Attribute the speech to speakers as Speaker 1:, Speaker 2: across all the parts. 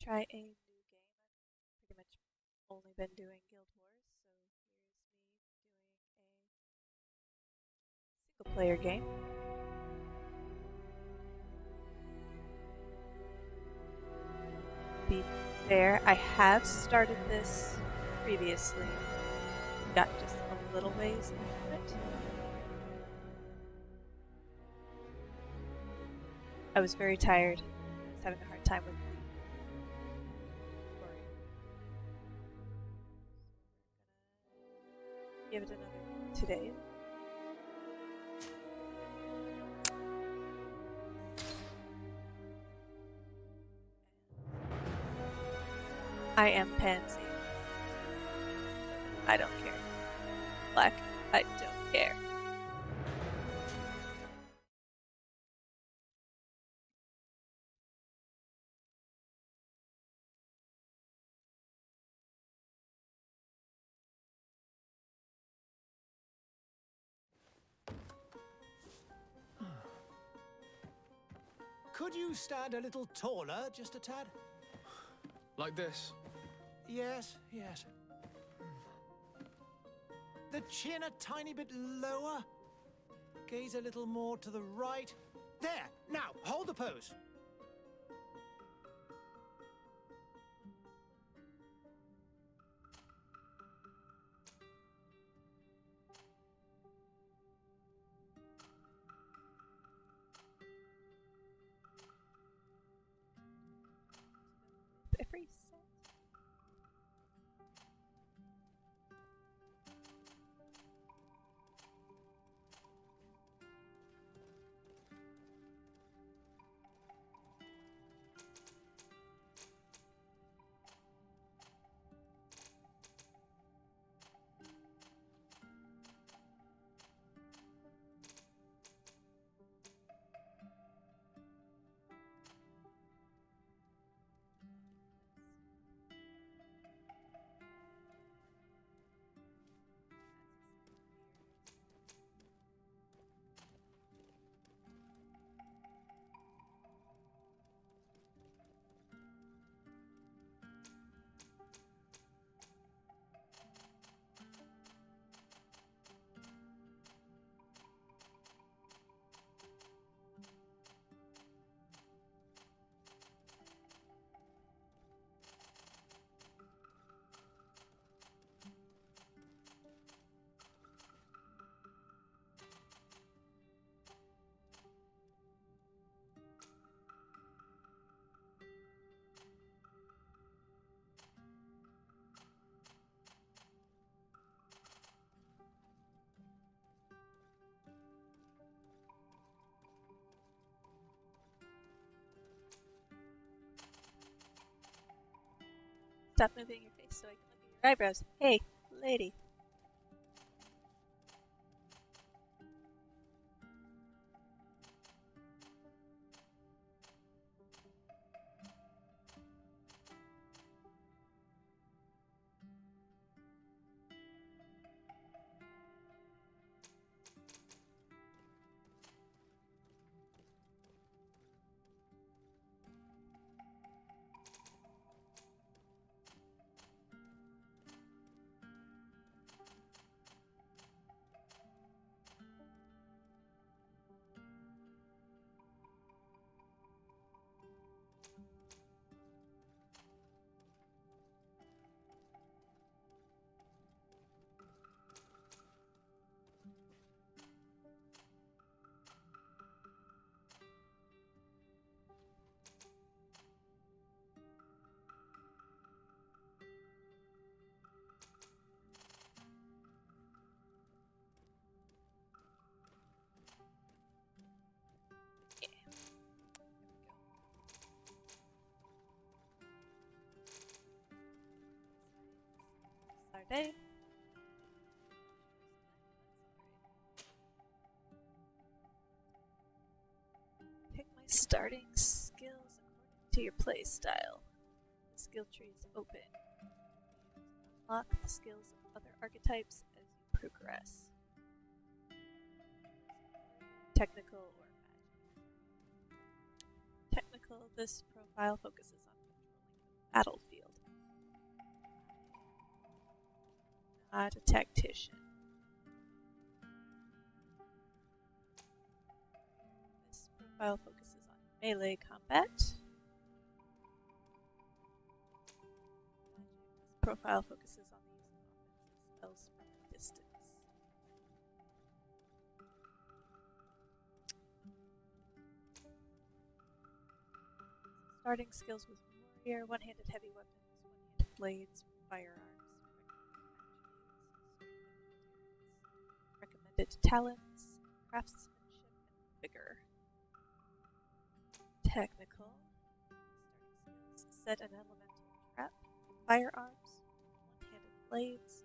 Speaker 1: try a new game. I've pretty much only been doing Guild Wars, so here's me doing a single player game. Be fair, I have started this previously. Got just a little ways into it. I was very tired. I was having a hard time with give it another today. I am Pansy. I don't care. Black, I don't care.
Speaker 2: Could you stand a little taller, just a tad?
Speaker 3: Like this?
Speaker 2: Yes, yes. The chin a tiny bit lower. Gaze a little more to the right. There! Now, hold the pose.
Speaker 1: Every set. Stop moving your face so I can look at your eyebrows. Hey, lady. Day. Pick my starting skills according to your playstyle. The skill tree is open. Unlock the skills of other archetypes as you progress. Technical or magic. Technical, this profile focuses on controlling battlefield. Not a tactician. This profile focuses on melee combat. This profile focuses on the use of offensive spells from a distance. Starting skills with warrior, one-handed heavy weapons, one-handed blades, firearms. Recommended talents, craftsmanship, and vigor. Technical. Starting skills, set an elemental trap, firearms, one-handed blades,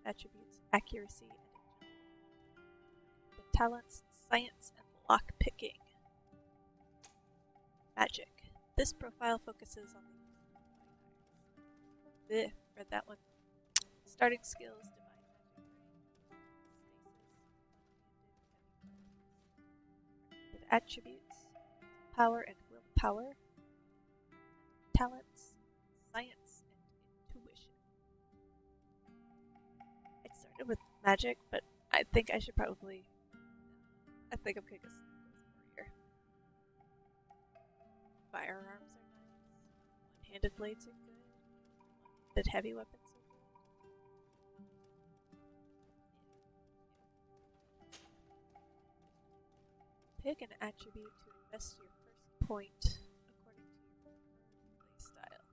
Speaker 1: attributes, accuracy, and agility. The talents, science, and lockpicking. Magic. This profile focuses on the use of divine irons. Read that one. Starting skills, divine magic, stasis, with attributes, power and willpower, talents, science, and intuition. I started with magic, but I think I should probably. I think I'm gonna go warrior. Firearms are nice. One-handed blades are good. One-handed heavy weapons are good. Pick an attribute to invest your first point according to your preferred playstyle.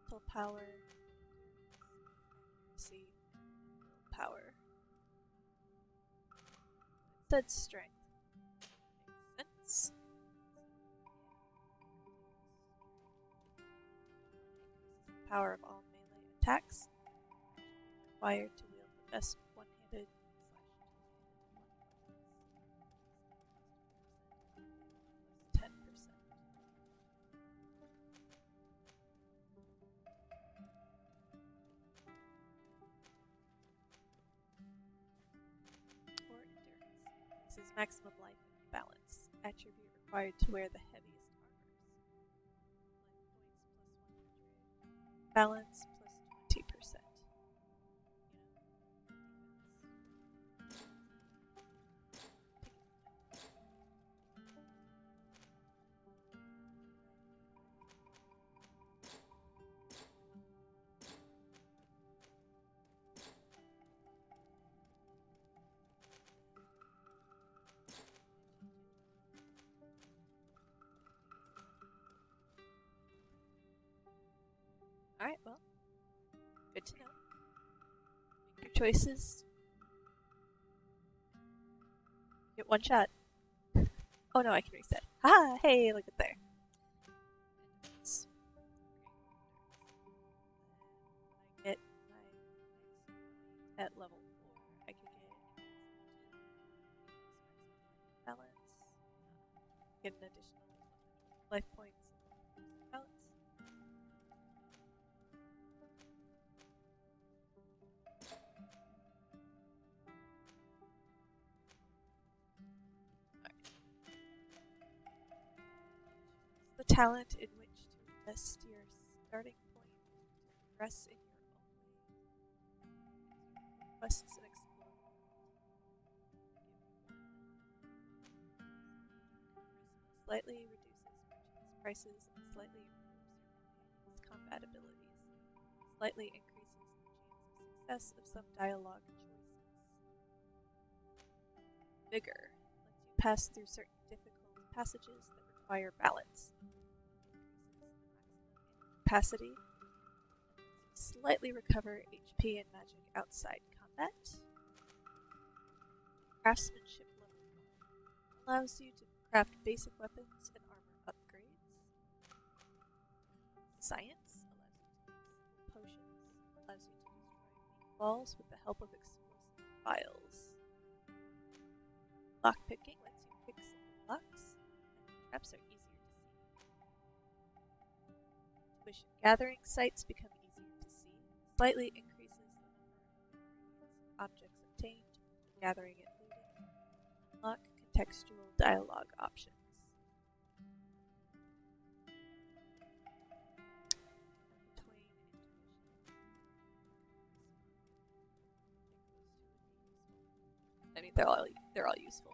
Speaker 1: Mental power, accuracy, willpower. It said strength. Makes sense. Increases the power of all melee attacks. Required to wield the best one-handed / two-handed weapons. 10%. Or endurance. Increases maximum life and balance. Attribute required to wear the heaviest armors. Life points plus 100. Balance plus 20%. Alright, well, good to know. Make your choices. Get one shot. Oh no, I can reset. Ah, hey, look at there. It's when I get my at level 4, I can get balance, get an additional life points, balance. The talent in which to invest your starting point to progress in your own way. Quests and explore the world. Slightly reduces merchants' prices and slightly improves your combat abilities. Slightly increases the chance of success of some dialogue choices. Vigor lets you pass through certain difficult passages that require balance. Capacity. Slightly recover HP and magic outside combat. Craftsmanship level 1 allows you to craft basic weapons and armor upgrades. Science allows you to make simple potions, allows you to destroy weak walls with the help of explosive vials. Lockpicking lets you pick simple locks, and traps are easier to see. Intuition gathering sites become easier to see, slightly increases the number of objects obtained, gathering and looting. Unlock textual dialogue options. Between intuition. I mean, they're all useful.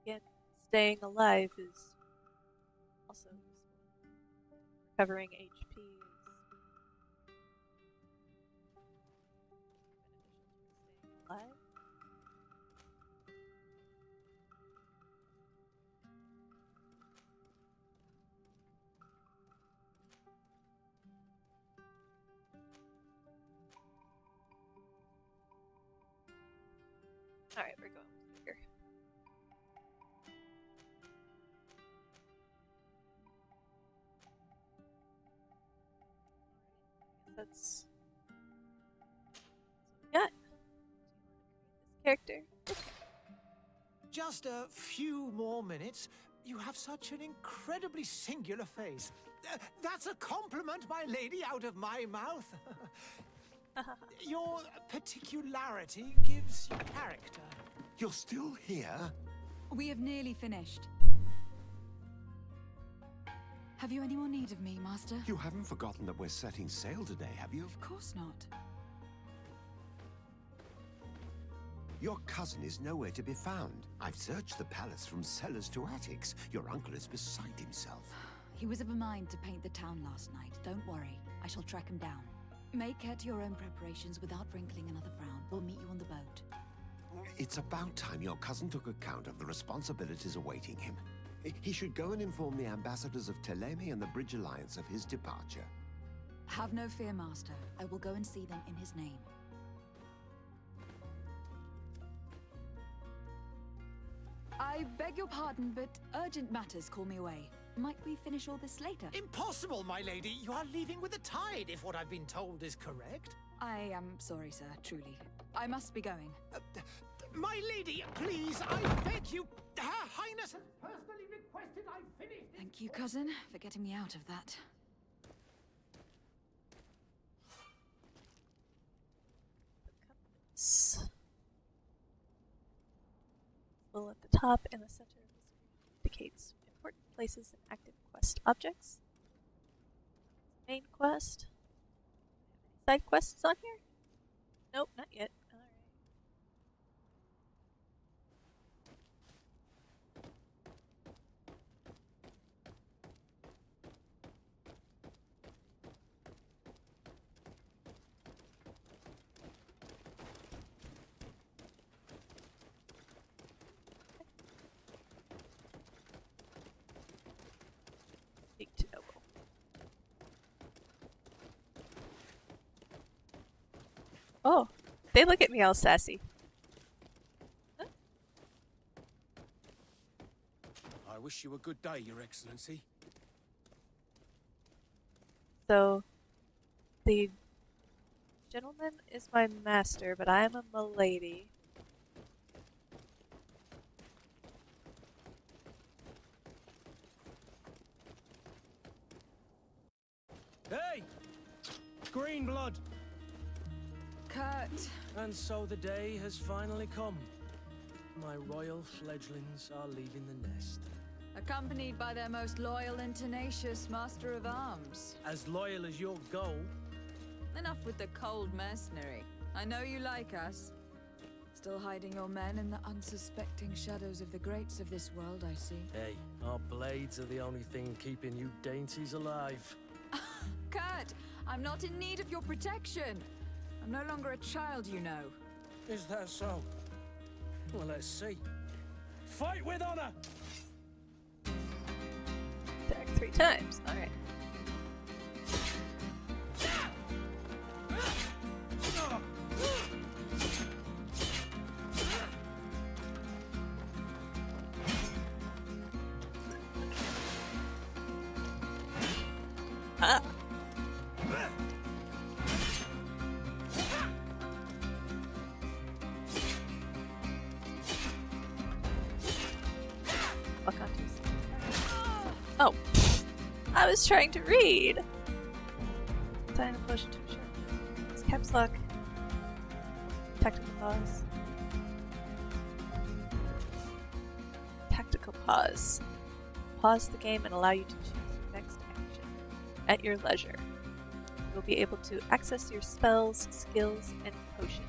Speaker 1: Again, staying alive is also useful. Recovering HP is beneficial to staying alive. Alright, we're going with here. That's what we got. This character.
Speaker 2: Just a few more minutes. You have such an incredibly singular face. That's a compliment, my lady, out of my mouth. Your particularity gives you character.
Speaker 4: You're still here?
Speaker 5: We have nearly finished. Have you any more need of me, Master?
Speaker 4: You haven't forgotten that we're setting sail today, have you?
Speaker 5: Of course not.
Speaker 4: Your cousin is nowhere to be found. I've searched the palace from cellars to attics. Your uncle is beside himself.
Speaker 5: He was of a mind to paint the town last night. Don't worry. I shall track him down. Make care to your own preparations without wrinkling another frown. We'll meet you on the boat.
Speaker 4: It's about time your cousin took account of the responsibilities awaiting him. He should go and inform the ambassadors of Telemi and the Bridge Alliance of his departure.
Speaker 5: Have no fear, Master. I will go and see them in his name. I beg your pardon, but urgent matters call me away. Might we finish all this later?
Speaker 2: Impossible, my lady. You are leaving with the tide, if what I've been told is correct.
Speaker 5: I am sorry, sir, truly. I must be going.
Speaker 2: My lady, please, I beg you. Her Highness has personally requested I finish this.
Speaker 5: Thank you, cousin, for getting me out of that.
Speaker 1: Well, at the top and the center of the screen indicates important places and active quest objects. Main quest. Side quests on here? Nope, not yet. Alright. Speak to Noble. Oh, they look at me all sassy. Huh?
Speaker 3: I wish you a good day, Your Excellency.
Speaker 1: So, the gentleman is my master, but I am a milady.
Speaker 3: Hey! Green blood!
Speaker 5: Kurt!
Speaker 3: And so the day has finally come. My royal fledglings are leaving the nest.
Speaker 5: Accompanied by their most loyal and tenacious Master of Arms.
Speaker 3: As loyal as your goal.
Speaker 5: Enough with the cold mercenary. I know you like us. Still hiding your men in the unsuspecting shadows of the greats of this world, I see.
Speaker 3: Hey, our blades are the only thing keeping you dainties alive.
Speaker 5: Kurt! I'm not in need of your protection! I'm no longer a child, you know.
Speaker 3: Is that so? Well, let's see. Fight with honor!
Speaker 1: Attack 3 times. Alright. Ah. Oh, I was trying to read. Sign a potion to a short. It's caps lock. Tactical pause. Tactical pause. Pause the game and allow you to choose your next action at your leisure. You'll be able to access your spells, skills, and potions.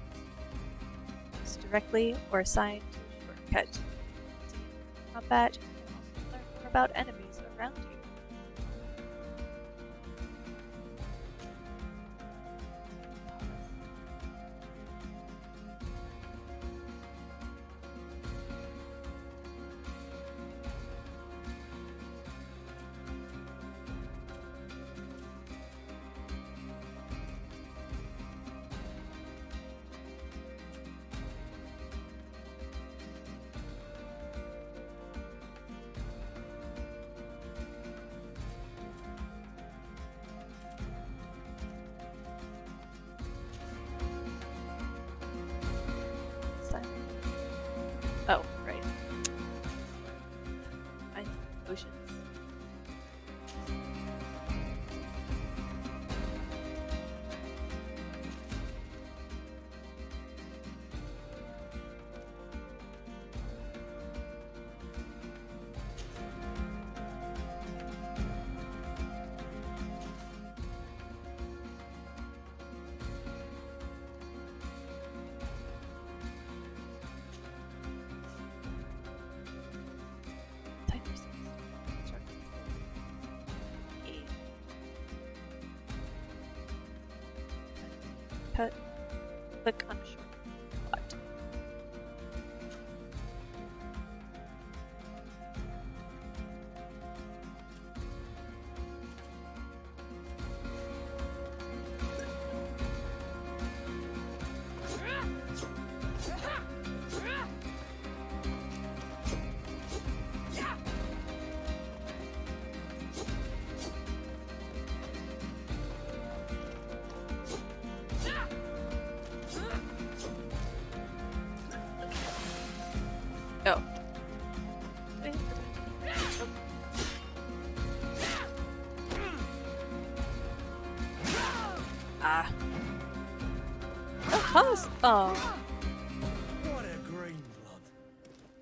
Speaker 1: Use directly or assign to a shortcut. To combat, you can also learn more about enemies around you. Oh, right. I potions. Cut. Click on a shortcut. Oh. Ah. Oh, pause. Oh.
Speaker 3: What a green blood.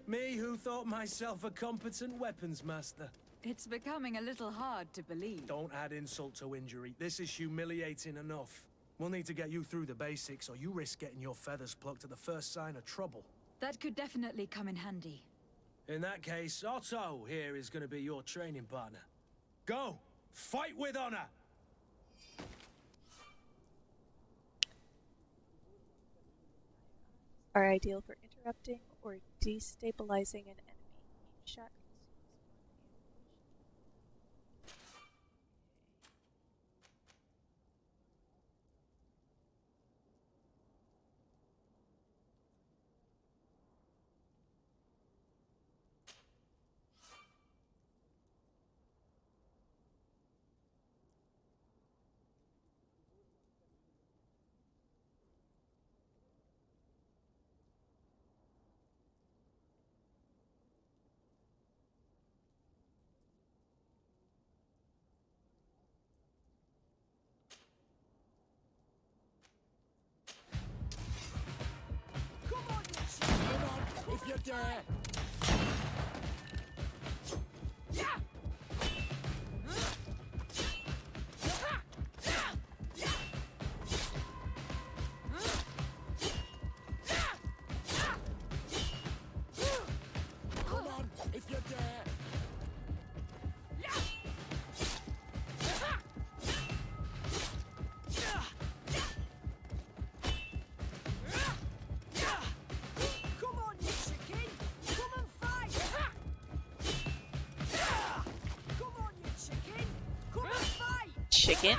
Speaker 3: Me who thought myself a competent weapons master.
Speaker 5: It's becoming a little hard to believe.
Speaker 3: Don't add insult to injury. This is humiliating enough. We'll need to get you through the basics, or you risk getting your feathers plucked at the first sign of trouble.
Speaker 5: That could definitely come in handy.
Speaker 3: In that case, Otto here is going to be your training partner. Go! Fight with honor!
Speaker 1: Are ideal for interrupting or destabilizing an enemy. Each shot
Speaker 2: If you dare! Come on, if you dare! Come on, you chicken! Come and fight! Come on, you chicken! Come and fight!
Speaker 1: chicken.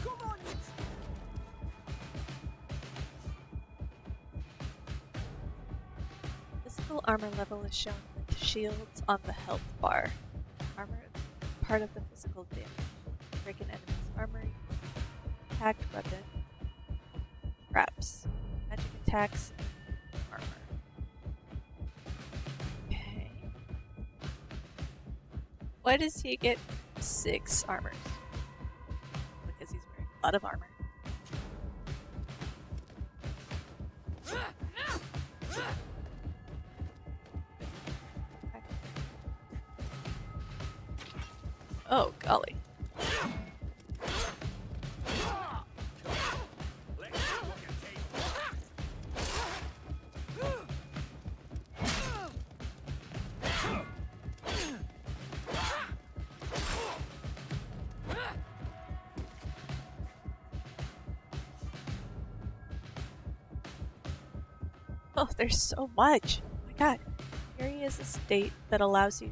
Speaker 2: Come on, you
Speaker 1: Physical armor level is shown with shields on the health bar. Armor part of the physical damage. Break an enemy's armor, attacked weapon, traps, magic attacks, and armor. Okay. Why does he get 6 armors? Because he's wearing a lot of armor. Oh, golly. Oh, there's so much. Oh my god. Fury is a state that allows you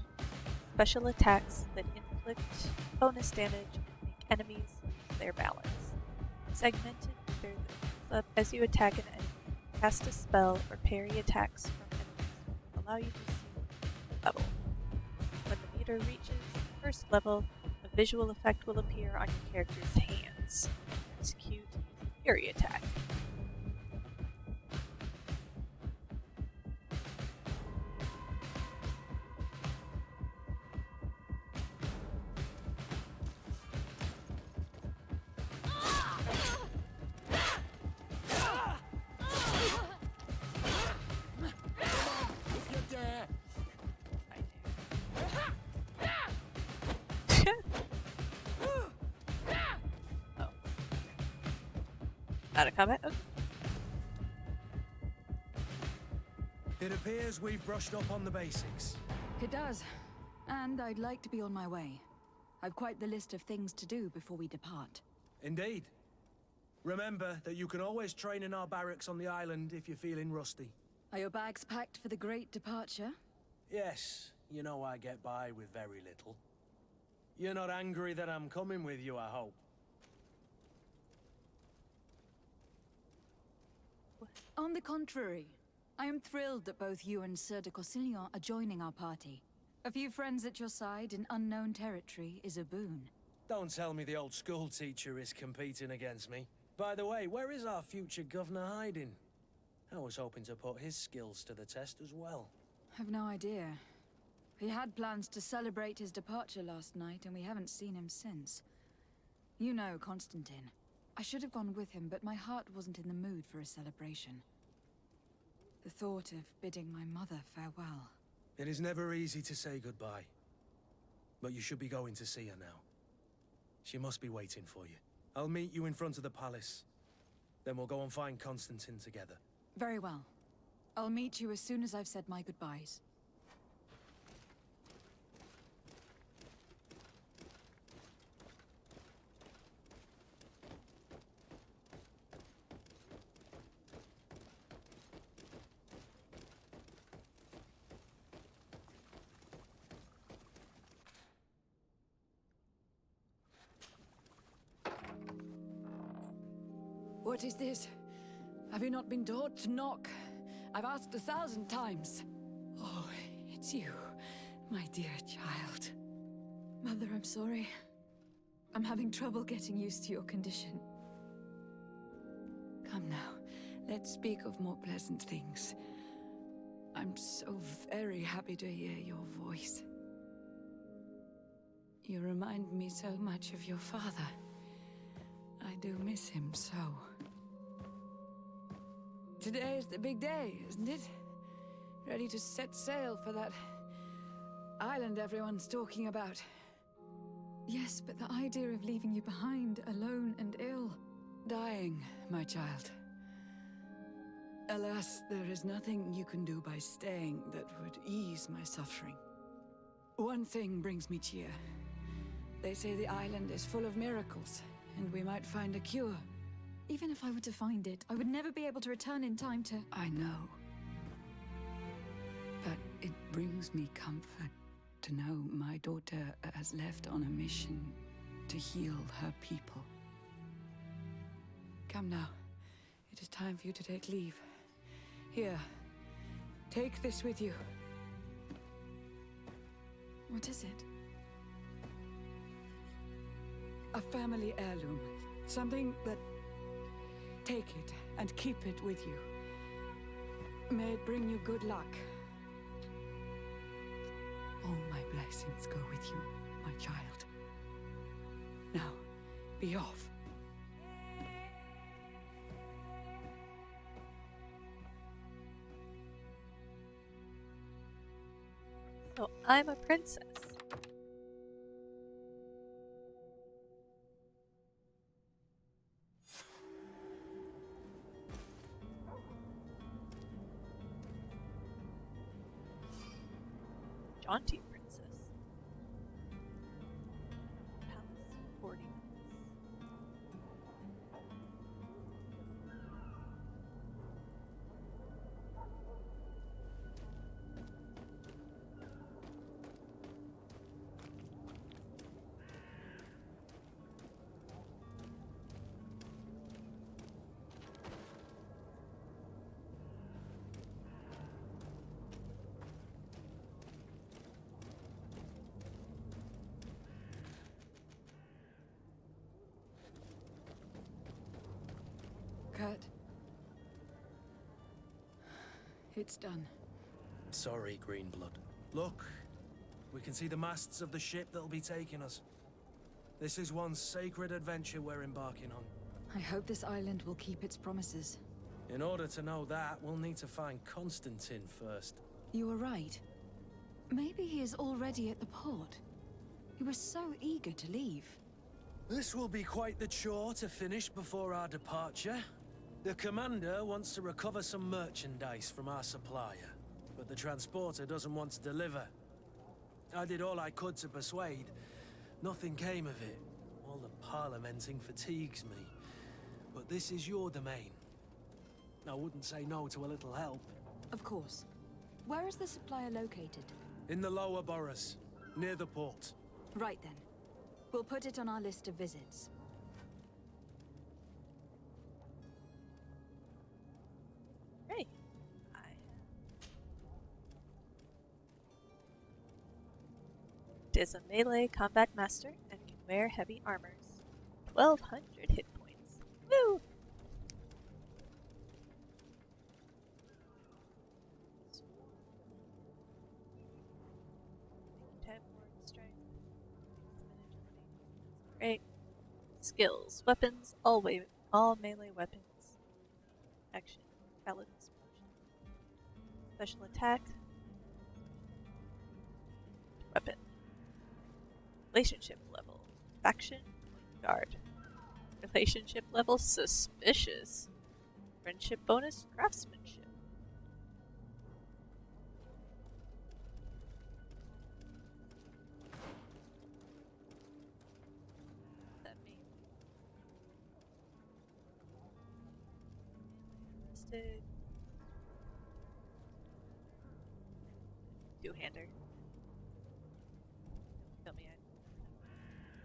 Speaker 1: special attacks that inflict bonus damage and make enemies lose their balance. Segmented either up as you attack an enemy, cast a spell, or parry attacks from enemies will allow you to see level. When the meter reaches the first level, a visual effect will appear on your character's hands. Execute a Fury attack. Out of combat? Okay.
Speaker 3: It appears we've brushed up on the basics.
Speaker 5: It does. And I'd like to be on my way. I've quite the list of things to do before we depart.
Speaker 3: Indeed. Remember that you can always train in our barracks on the island if you're feeling rusty.
Speaker 5: Are your bags packed for the great departure?
Speaker 3: Yes, you know I get by with very little. You're not angry that I'm coming with you, I hope.
Speaker 5: On the contrary, I am thrilled that both you and Sir de Corsillon are joining our party. A few friends at your side in unknown territory is a boon.
Speaker 3: Don't tell me the old school teacher is competing against me. By the way, where is our future governor hiding? I was hoping to put his skills to the test as well.
Speaker 5: I've no idea. He had plans to celebrate his departure last night, and we haven't seen him since. You know Constantine. I should have gone with him, but my heart wasn't in the mood for a celebration. The thought of bidding my mother farewell.
Speaker 3: It is never easy to say goodbye. But you should be going to see her now. She must be waiting for you. I'll meet you in front of the palace. Then we'll go and find Constantine together.
Speaker 5: Very well. I'll meet you as soon as I've said my goodbyes.
Speaker 6: What is this? Have you not been taught to knock? I've asked 1,000 times. Oh, it's you, my dear child.
Speaker 5: Mother, I'm sorry. I'm having trouble getting used to your condition.
Speaker 6: Come now, let's speak of more pleasant things. I'm so very happy to hear your voice. You remind me so much of your father. I do miss him so. Today is the big day, isn't it? Ready to set sail for that island everyone's talking about.
Speaker 5: Yes, but the idea of leaving you behind, alone and ill.
Speaker 6: Dying, my child. Alas, there is nothing you can do by staying that would ease my suffering. One thing brings me cheer. They say the island is full of miracles, and we might find a cure.
Speaker 5: Even if I were to find it, I would never be able to return in time to...
Speaker 6: I know. But it brings me comfort to know my daughter has left on a mission to heal her people. Come now. It is time for you to take leave. Here, take this with you.
Speaker 5: What is it?
Speaker 6: A family heirloom. Something that... Take it and keep it with you. May it bring you good luck. All my blessings go with you, my child. Now, be off.
Speaker 1: So I'm a princess. Jaunty princess. Palace 40 minutes.
Speaker 6: Kurt. It's done.
Speaker 3: Sorry, Greenblood. Look, we can see the masts of the ship that'll be taking us. This is one sacred adventure we're embarking on.
Speaker 5: I hope this island will keep its promises.
Speaker 3: In order to know that, we'll need to find Constantine first.
Speaker 5: You were right. Maybe he is already at the port. He was so eager to leave.
Speaker 3: This will be quite the chore to finish before our departure. The commander wants to recover some merchandise from our supplier, but the transporter doesn't want to deliver. I did all I could to persuade. Nothing came of it. All the parliamenting fatigues me. But this is your domain. I wouldn't say no to a little help.
Speaker 5: Of course. Where is the supplier located?
Speaker 3: In the lower boroughs, near the port.
Speaker 5: Right then. We'll put it on our list of visits.
Speaker 1: Hey. It is a melee combat master and can wear heavy armors. 1,200 hit points. Woo! Strength. Great. Skills. Weapons. All melee weapons. Action. Paladin explosion. Special attack. Weapon. Relationship level. Faction. Guard. Relationship level. Suspicious. Friendship bonus. Craftsmanship. That means listed. Two-hander. Tell me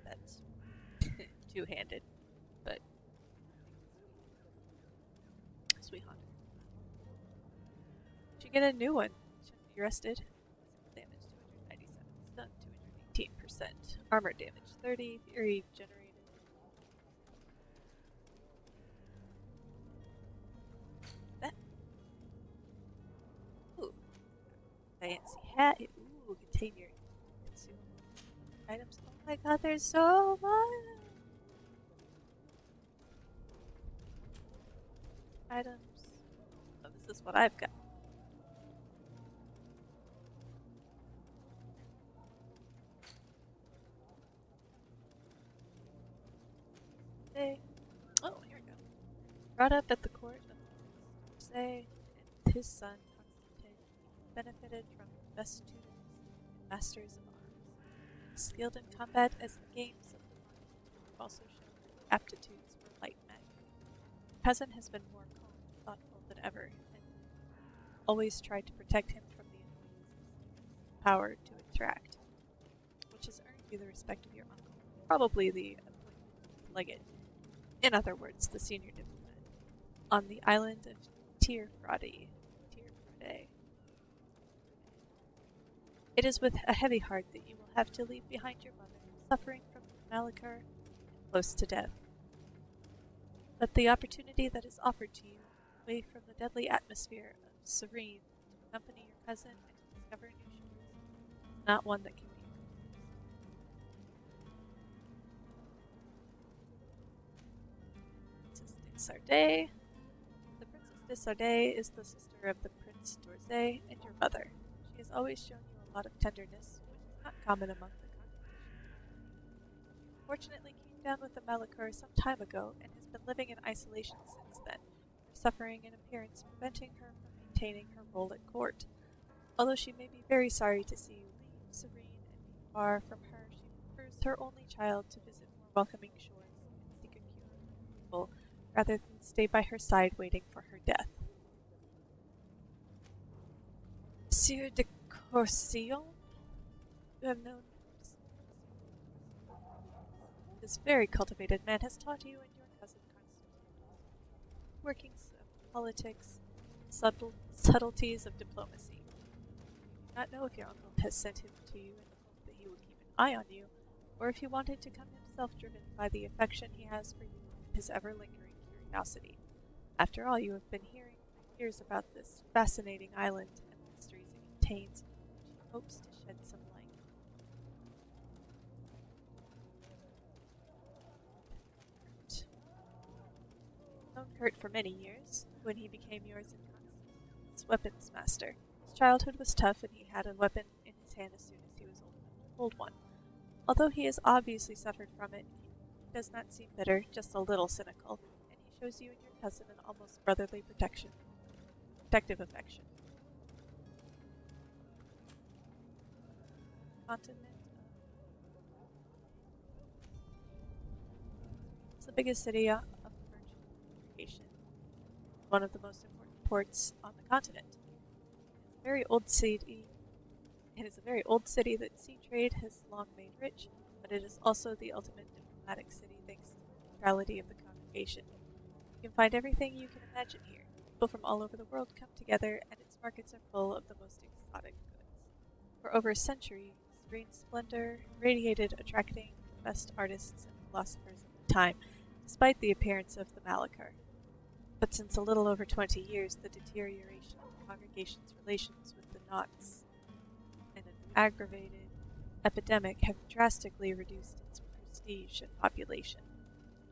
Speaker 1: that's two-handed, but sweet hunter. Did you get a new one? Shouldn't be rested. Damage 297, stun 218%, armor damage 30, fury generated. That. Ooh. Fancy hat. Ooh, contain your consumable items. Oh my god, there's so much! Items. Oh, this is what I've got. Hey. Oh, here we go. Brought up at the court of Say and his son Constantine benefited from the best students and masters of arms, skilled in combat as in games of the mind, also showed aptitudes for light magic. The peasant has been more calm and thoughtful than ever, and always tried to protect him from the power to attract, which has earned you the respect of your uncle, probably the appointment legate. In other words, the senior diplomat, on the island of Tirfrade. It is with a heavy heart that you will have to leave behind your mother, suffering from Malachar and close to death. But the opportunity that is offered to you, away from the deadly atmosphere of Serene, to accompany your cousin and to discover new shores, is not one that can be refused. Princess de Sardet. The Princess de Sardet is the sister of the Prince d'Orsay and your mother. She has always shown you a lot of tenderness, which is not common among the congregation. She unfortunately came down with the Malachor some time ago and has been living in isolation since then, her suffering and appearance preventing her from maintaining her role at court. Although she may be very sorry to see you leave Serene and be far from her, she prefers her only child to visit more welcoming shores and seek a cure for her evil, rather than stay by her side waiting for her death. Monsieur de Courcillon? You have known this very cultivated man has taught you and your cousin Constantine workings of politics, subtleties of diplomacy. You do not know if your uncle has sent him to you in the hope that he will keep an eye on you, or if he wanted to come himself driven by the affection he has for you and his ever-lingering curiosity. After all, you have been hearing for years about this fascinating island and the mysteries it contains, which he hopes to shed some light. Known Kurt for many years, when he became yours and Constantine's weapons master. His childhood was tough, and he had a weapon in his hand as soon as he was old enough to hold one. Although he has obviously suffered from it, he does not seem bitter, just a little cynical, and he shows you and your cousin an almost brotherly protective affection. Continent it's the biggest city of the merchant congregation, one of the most important ports on the continent. It's a very old city. It is a very old city that sea trade has long made rich, but it is also the ultimate diplomatic city thanks to the neutrality of the congregation. You can find everything you can imagine here. People from all over the world come together, and its markets are full of the most exotic goods. For over a century, Serene's splendor radiated, attracting the best artists and philosophers of the time, despite the appearance of the Malachor. But since a little over 20 years, the deterioration of the congregation's relations with the Knots and an aggravated epidemic have drastically reduced its prestige and population.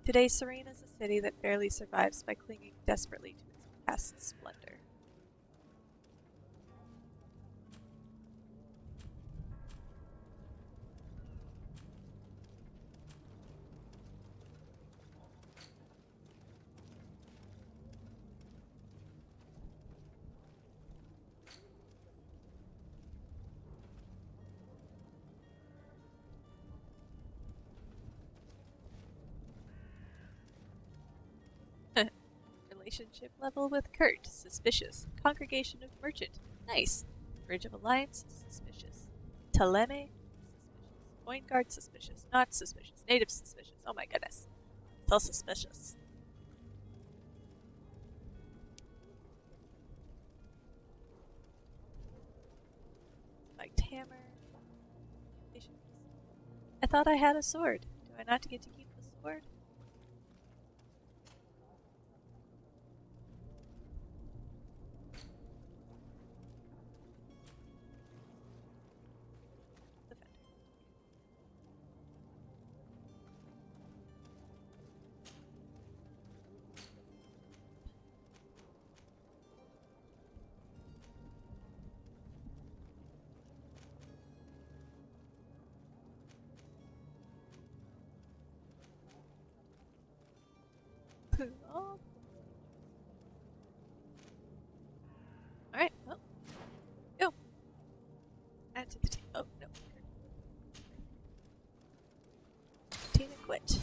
Speaker 1: Today, Serene is a city that barely survives by clinging desperately to its past splendor. Relationship level with Kurt, suspicious. Congregation of Merchant, nice. Bridge of Alliance, suspicious. Teleme, suspicious. Coin Guard, suspicious. Not suspicious. Native, suspicious. Oh my goodness. So suspicious. Spiked hammer. I thought I had a sword. Do I not get to keep the sword? Oh. Alright, well. Go. Add to the team. Oh, no. Tina quit.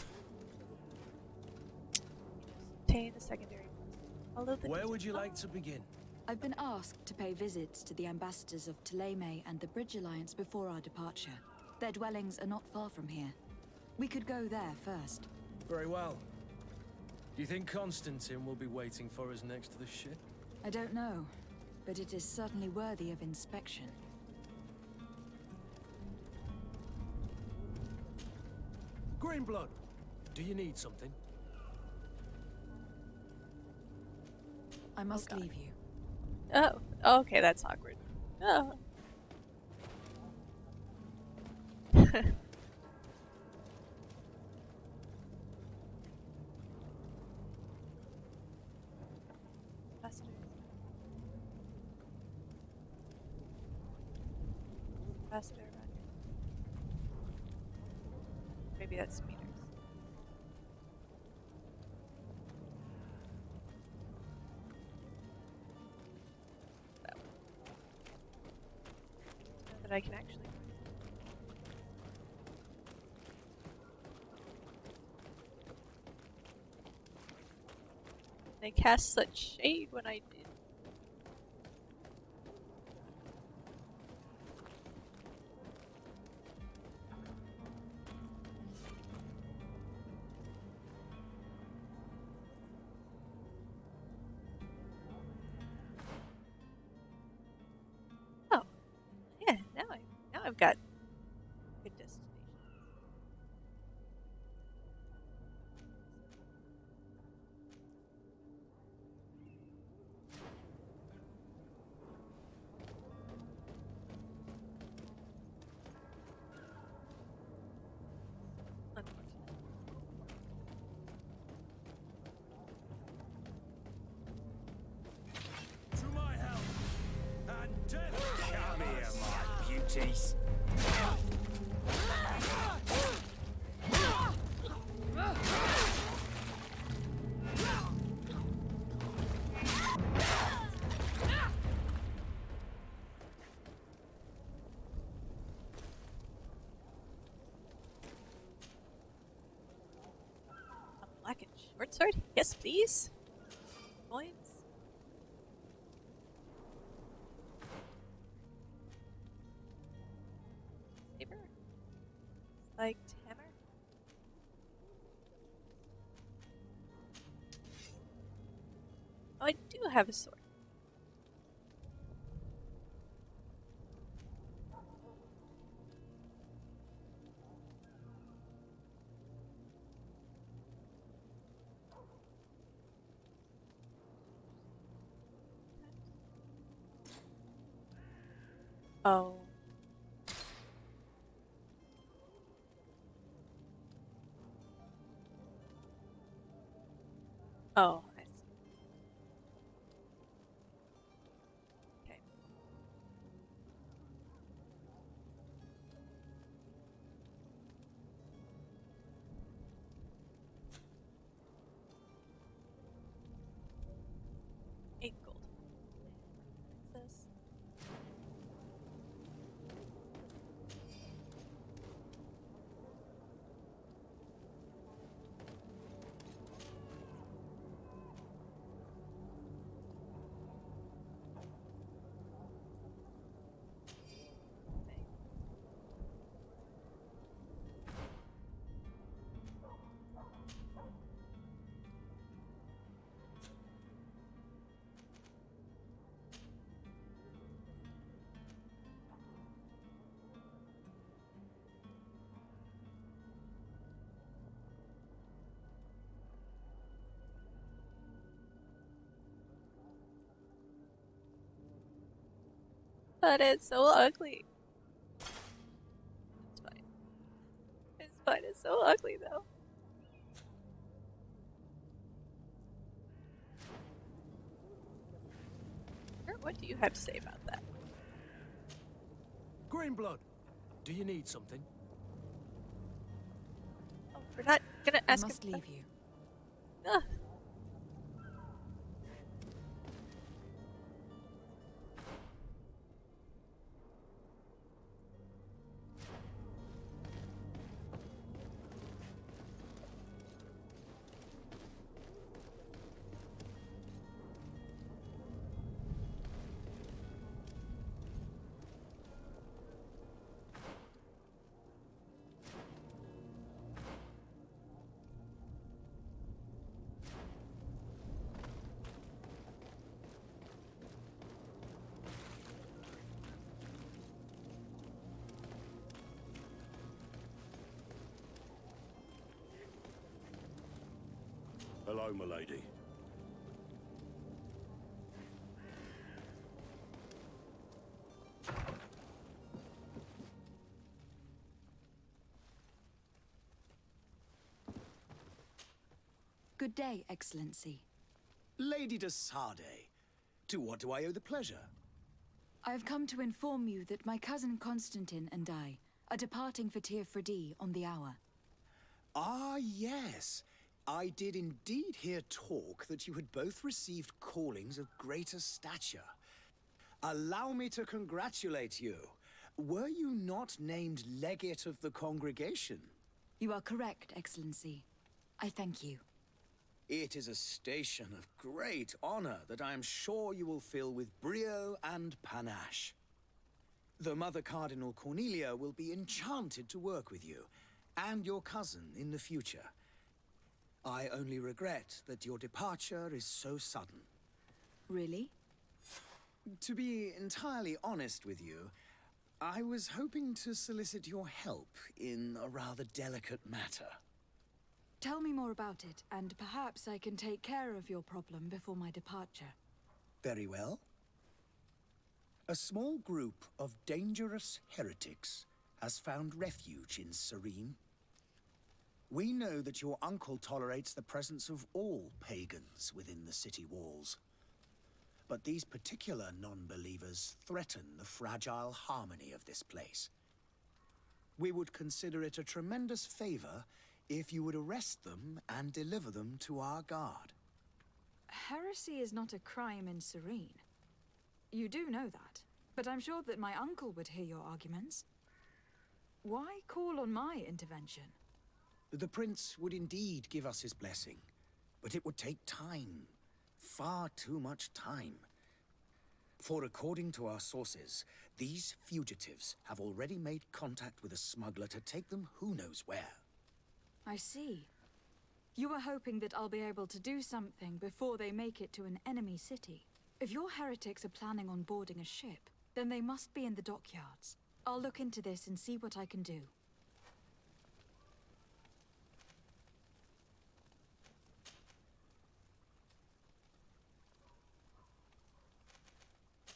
Speaker 1: Obtain a secondary post. Follow the
Speaker 3: Where would you like to begin?
Speaker 5: I've been asked to pay visits to the ambassadors of Teleme and the Bridge Alliance before our departure. Their dwellings are not far from here. We could go there first.
Speaker 3: Very well. Do you think Constantine will be waiting for us next to the ship?
Speaker 5: I don't know, but it is certainly worthy of inspection.
Speaker 2: Greenblood,
Speaker 3: Do you need something?
Speaker 5: I must
Speaker 1: God.
Speaker 5: leave you.
Speaker 1: Oh, okay, that's awkward. Oh. Ambassador. Ambassador around here. Maybe that's meters. That one. Know that I can actually. They cast such shade when I did. Oh, yeah. Now I've got good destination. Unfortunate.
Speaker 3: To my help! And death! Come here, my beauties!
Speaker 1: A blackened short sword? Yes, please. Points. Saber. Like hammer. Oh, I do have a sword. Oh. Oh, I see. Okay. Eight gold. Princess. But it's so ugly. It's fine. It's fine. It's so ugly though. What do you have to say about that?
Speaker 3: Greenblood, do you need something?
Speaker 1: Oh, we're not gonna
Speaker 5: I
Speaker 1: ask
Speaker 5: must
Speaker 1: him.
Speaker 5: leave you.
Speaker 1: Ugh.
Speaker 7: Hello, milady.
Speaker 5: Good day, Excellency.
Speaker 8: Lady de Sade, to what do I owe the pleasure?
Speaker 5: I have come to inform you that my cousin Constantine and I are departing for Tir Freddy on the hour.
Speaker 8: Ah, yes. I did indeed hear talk that you had both received callings of greater stature. Allow me to congratulate you. Were you not named legate of the congregation?
Speaker 5: You are correct, Excellency. I thank you.
Speaker 8: It is a station of great honor that I am sure you will fill with brio and panache. The Mother Cardinal Cornelia will be enchanted to work with you, and your cousin in the future. I only regret that your departure is so sudden.
Speaker 5: Really?
Speaker 8: To be entirely honest with you, I was hoping to solicit your help in a rather delicate matter.
Speaker 5: Tell me more about it, and perhaps I can take care of your problem before my departure.
Speaker 8: Very well. A small group of dangerous heretics has found refuge in Serene. We know that your uncle tolerates the presence of all pagans within the city walls. But these particular non-believers threaten the fragile harmony of this place. We would consider it a tremendous favor if you would arrest them and deliver them to our guard.
Speaker 5: Heresy is not a crime in Serene. You do know that, but I'm sure that my uncle would hear your arguments. Why call on my intervention?
Speaker 8: The prince would indeed give us his blessing, but it would take time. Far too much time. For according to our sources, these fugitives have already made contact with a smuggler to take them who knows where.
Speaker 5: I see. You were hoping that I'll be able to do something before they make it to an enemy city. If your heretics are planning on boarding a ship, then they must be in the dockyards. I'll look into this and see what I can do.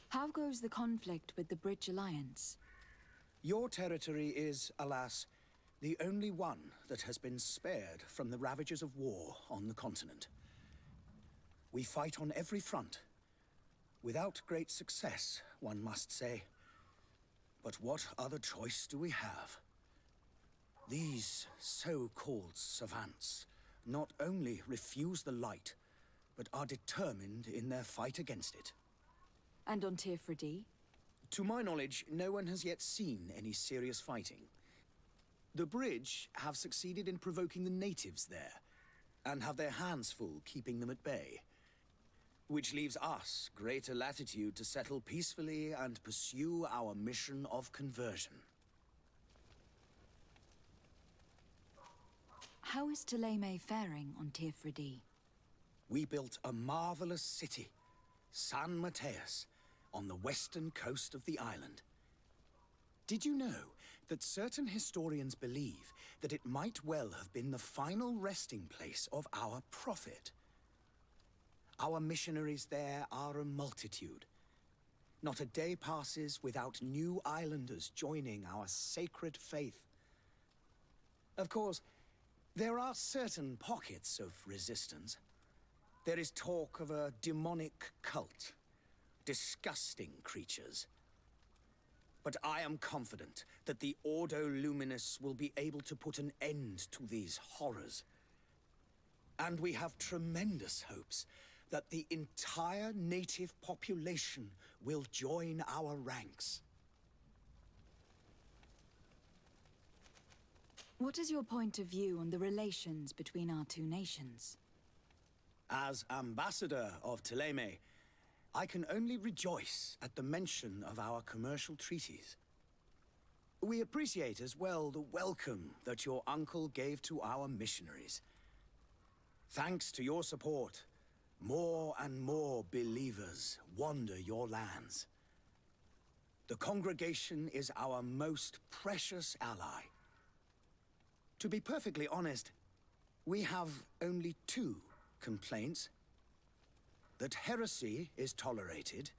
Speaker 5: How goes the conflict with the Bridge Alliance?
Speaker 8: Your territory is, alas, the only one that has been spared from the ravages of war on the continent. We fight on every front. Without great success, one must say. But what other choice do we have? These so-called savants not only refuse the light, but are determined in their fight against it.
Speaker 5: And on Tir Freddy?
Speaker 8: To my knowledge, no one has yet seen any serious fighting. The Bridge have succeeded in provoking the natives there, and have their hands full keeping them at bay. Which leaves us greater latitude to settle peacefully and pursue our mission of conversion.
Speaker 5: How is Thélème faring on Tir Freddy?
Speaker 8: We built a marvelous city, San Mateus, on the western coast of the island. Did you know that certain historians believe that it might well have been the final resting place of our prophet? Our missionaries there are a multitude. Not a day passes without new islanders joining our sacred faith. Of course, there are certain pockets of resistance. There is talk of a demonic cult. Disgusting creatures. But I am confident that the Ordo Luminis will be able to put an end to these horrors. And we have tremendous hopes that the entire native population will join our ranks.
Speaker 5: What is your point of view on the relations between our two nations?
Speaker 8: As ambassador of Thélème, I can only rejoice at the mention of our commercial treaties. We appreciate as well the welcome that your uncle gave to our missionaries. Thanks to your support, more and more believers wander your lands. The congregation is our most precious ally. To be perfectly honest, we have only two complaints, that heresy is tolerated,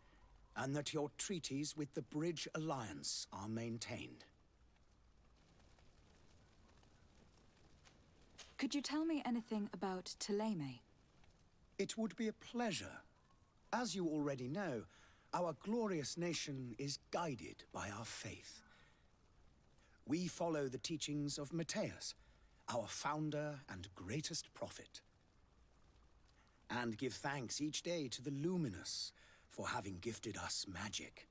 Speaker 8: and that your treaties with the Bridge Alliance are maintained.
Speaker 5: Could you tell me anything about Thélème?
Speaker 8: It would be a pleasure. As you already know, our glorious nation is guided by our faith. We follow the teachings of Matthias, our founder and greatest prophet, and give thanks each day to the Luminous for having gifted us magic.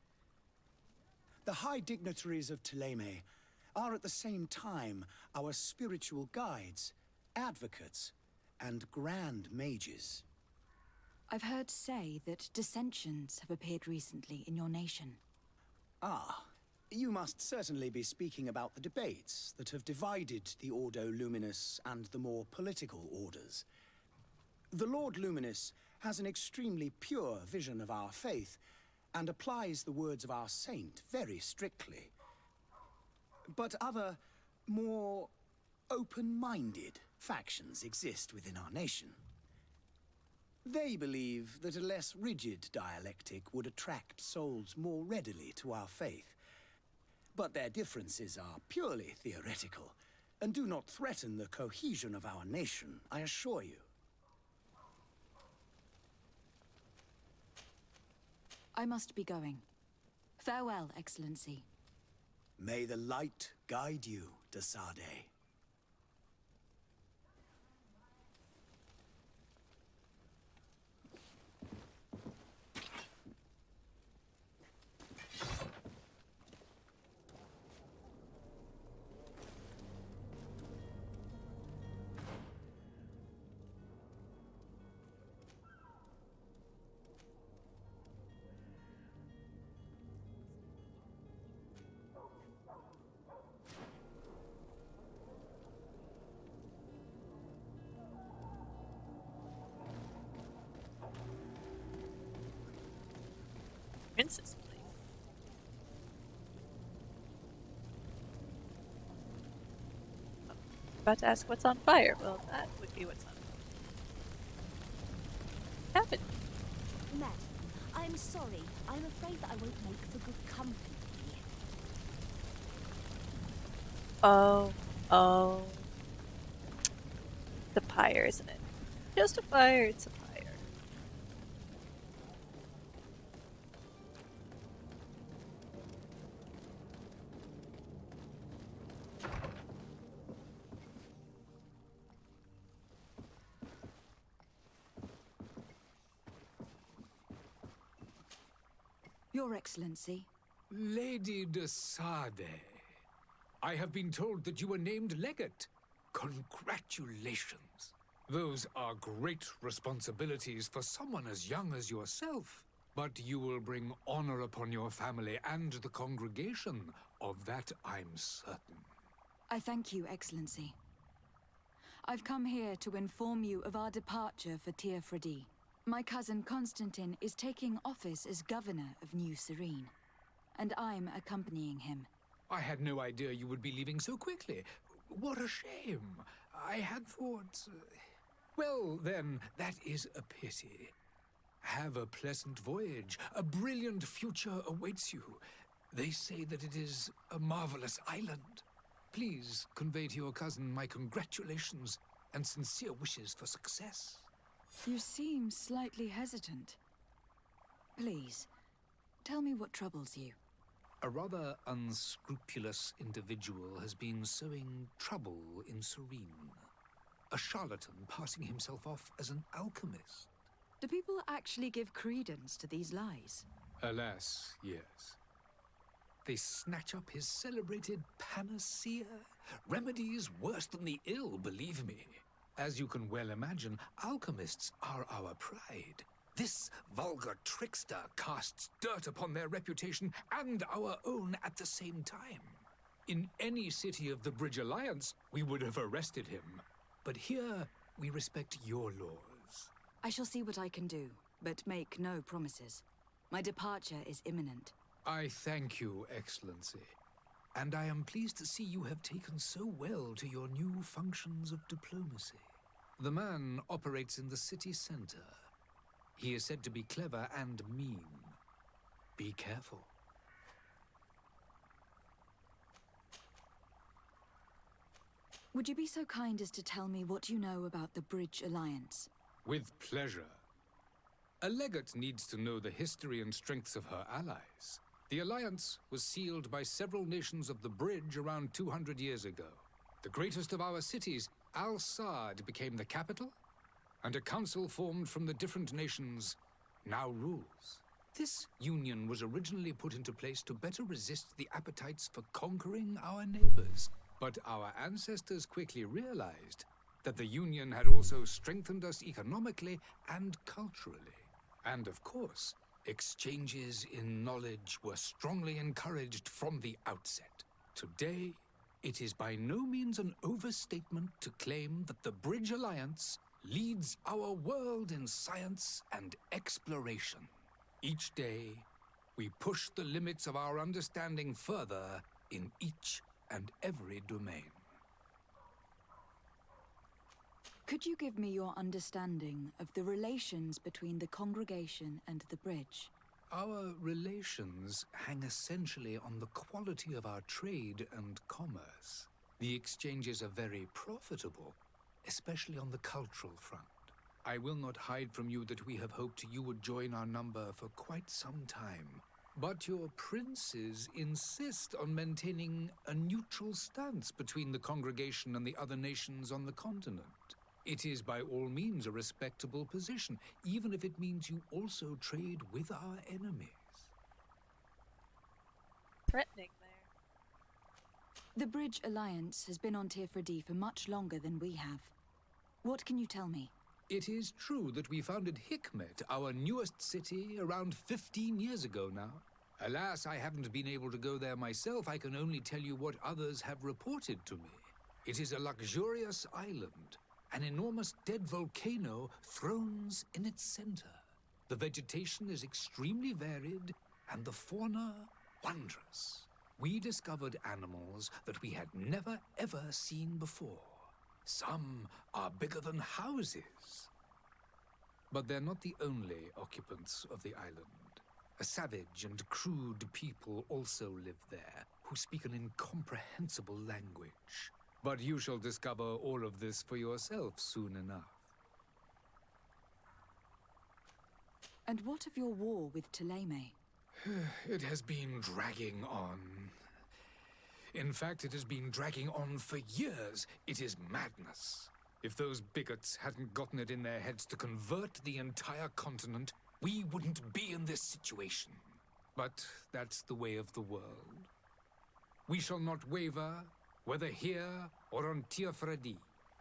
Speaker 8: The high dignitaries of Thélème are at the same time our spiritual guides, advocates, and grand mages.
Speaker 5: I've heard say that dissensions have appeared recently in your nation.
Speaker 8: Ah, you must certainly be speaking about the debates that have divided the Ordo Luminous and the more political orders. The Lord Luminous has an extremely pure vision of our faith and applies the words of our saint very strictly. But other, more open-minded factions exist within our nation. They believe that a less rigid dialectic would attract souls more readily to our faith. But their differences are purely theoretical and do not threaten the cohesion of our nation, I assure you.
Speaker 5: I must be going. Farewell, Excellency.
Speaker 8: May the light guide you, de Sade.
Speaker 1: Princess place. Oh, about to ask what's on fire. Well, that would be what's on fire. Happened.
Speaker 7: Madam, I'm sorry. I'm afraid that I won't make for good company.
Speaker 1: Oh. The pyre, isn't it? Just a fire, it's a pyre.
Speaker 5: Your Excellency.
Speaker 9: Lady de Sade, I have been told that you were named legate. Congratulations. Those are great responsibilities for someone as young as yourself. But you will bring honor upon your family and the congregation. Of that I'm certain.
Speaker 5: I thank you, Excellency. I've come here to inform you of our departure for Teofredi. My cousin Constantine is taking office as governor of New Serene, and I'm accompanying him.
Speaker 9: I had no idea you would be leaving so quickly. What a shame. I had thought... Well, then, that is a pity. Have a pleasant voyage. A brilliant future awaits you. They say that it is a marvelous island. Please convey to your cousin my congratulations and sincere wishes for success.
Speaker 5: You seem slightly hesitant. Please, tell me what troubles you.
Speaker 9: A rather unscrupulous individual has been sowing trouble in Serene. A charlatan passing himself off as an alchemist.
Speaker 5: Do people actually give credence to these lies?
Speaker 9: Alas, yes. They snatch up his celebrated panacea. Remedies worse than the ill, believe me. As you can well imagine, alchemists are our pride. This vulgar trickster casts dirt upon their reputation and our own at the same time. In any city of the Bridge Alliance, we would have arrested him. But here, we respect your laws.
Speaker 5: I shall see what I can do, but make no promises. My departure is imminent.
Speaker 9: I thank you, Excellency. And I am pleased to see you have taken so well to your new functions of diplomacy. The man operates in the city center. He is said to be clever and mean. Be careful.
Speaker 5: Would you be so kind as to tell me what you know about the Bridge Alliance?
Speaker 9: With pleasure. A legate needs to know the history and strengths of her allies. The alliance was sealed by several nations of the Bridge around 200 years ago. The greatest of our cities, Al-Saad, became the capital, and a council formed from the different nations now rules. This union was originally put into place to better resist the appetites for conquering our neighbors. But our ancestors quickly realized that the Union had also strengthened us economically and culturally. And of course, exchanges in knowledge were strongly encouraged from the outset. Today, it is by no means an overstatement to claim that the Bridge Alliance leads our world in science and exploration. Each day, we push the limits of our understanding further in each and every domain.
Speaker 5: Could you give me your understanding of the relations between the congregation and the Bridge?
Speaker 9: Our relations hang essentially on the quality of our trade and commerce. The exchanges are very profitable, especially on the cultural front. I will not hide from you that we have hoped you would join our number for quite some time. But your princes insist on maintaining a neutral stance between the congregation and the other nations on the continent. It is by all means a respectable position, even if it means you also trade with our enemies.
Speaker 1: Threatening there.
Speaker 5: The Bridge Alliance has been on Tirfredi for much longer than we have. What can you tell me?
Speaker 9: It is true that we founded Hikmet, our newest city, around 15 years ago now. Alas, I haven't been able to go there myself. I can only tell you what others have reported to me. It is a luxurious island. An enormous dead volcano thrones in its center. The vegetation is extremely varied, and the fauna wondrous. We discovered animals that we had never ever seen before. Some are bigger than houses. But they're not the only occupants of the island. A savage and crude people also live there, who speak an incomprehensible language. But you shall discover all of this for yourself soon enough.
Speaker 5: And what of your war with Thélème?
Speaker 9: It has been dragging on. In fact, it has been dragging on for years. It is madness. If those bigots hadn't gotten it in their heads to convert the entire continent, we wouldn't be in this situation. But that's the way of the world. We shall not waver, whether here or on Tirfredi.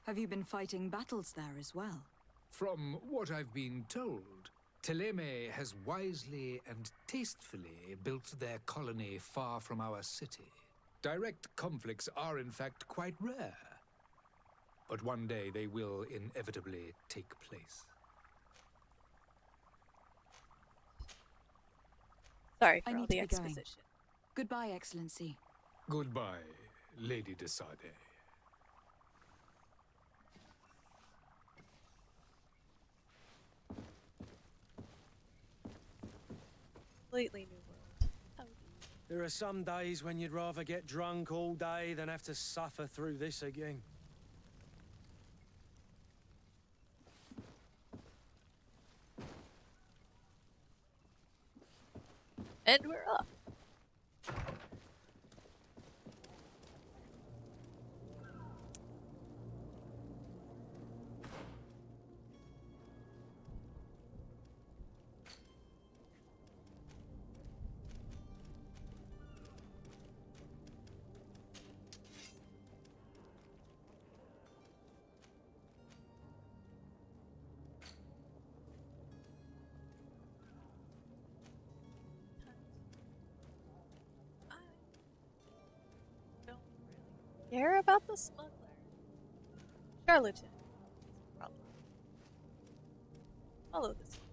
Speaker 5: Have you been fighting battles there as well?
Speaker 9: From what I've been told, Thélème has wisely and tastefully built their colony far from our city. Direct conflicts are in fact quite rare. But one day they will inevitably take place.
Speaker 1: Sorry
Speaker 5: I
Speaker 1: for all
Speaker 5: need
Speaker 1: the
Speaker 5: to be going.
Speaker 1: exposition.
Speaker 5: Goodbye, Excellency.
Speaker 9: Goodbye, Lady de Sade.
Speaker 1: Completely new world. How do you...
Speaker 3: There are some days when you'd rather get drunk all day than have to suffer through this again.
Speaker 1: And we're off. Care about the smuggler. Charlatan. Problem. Follow this one.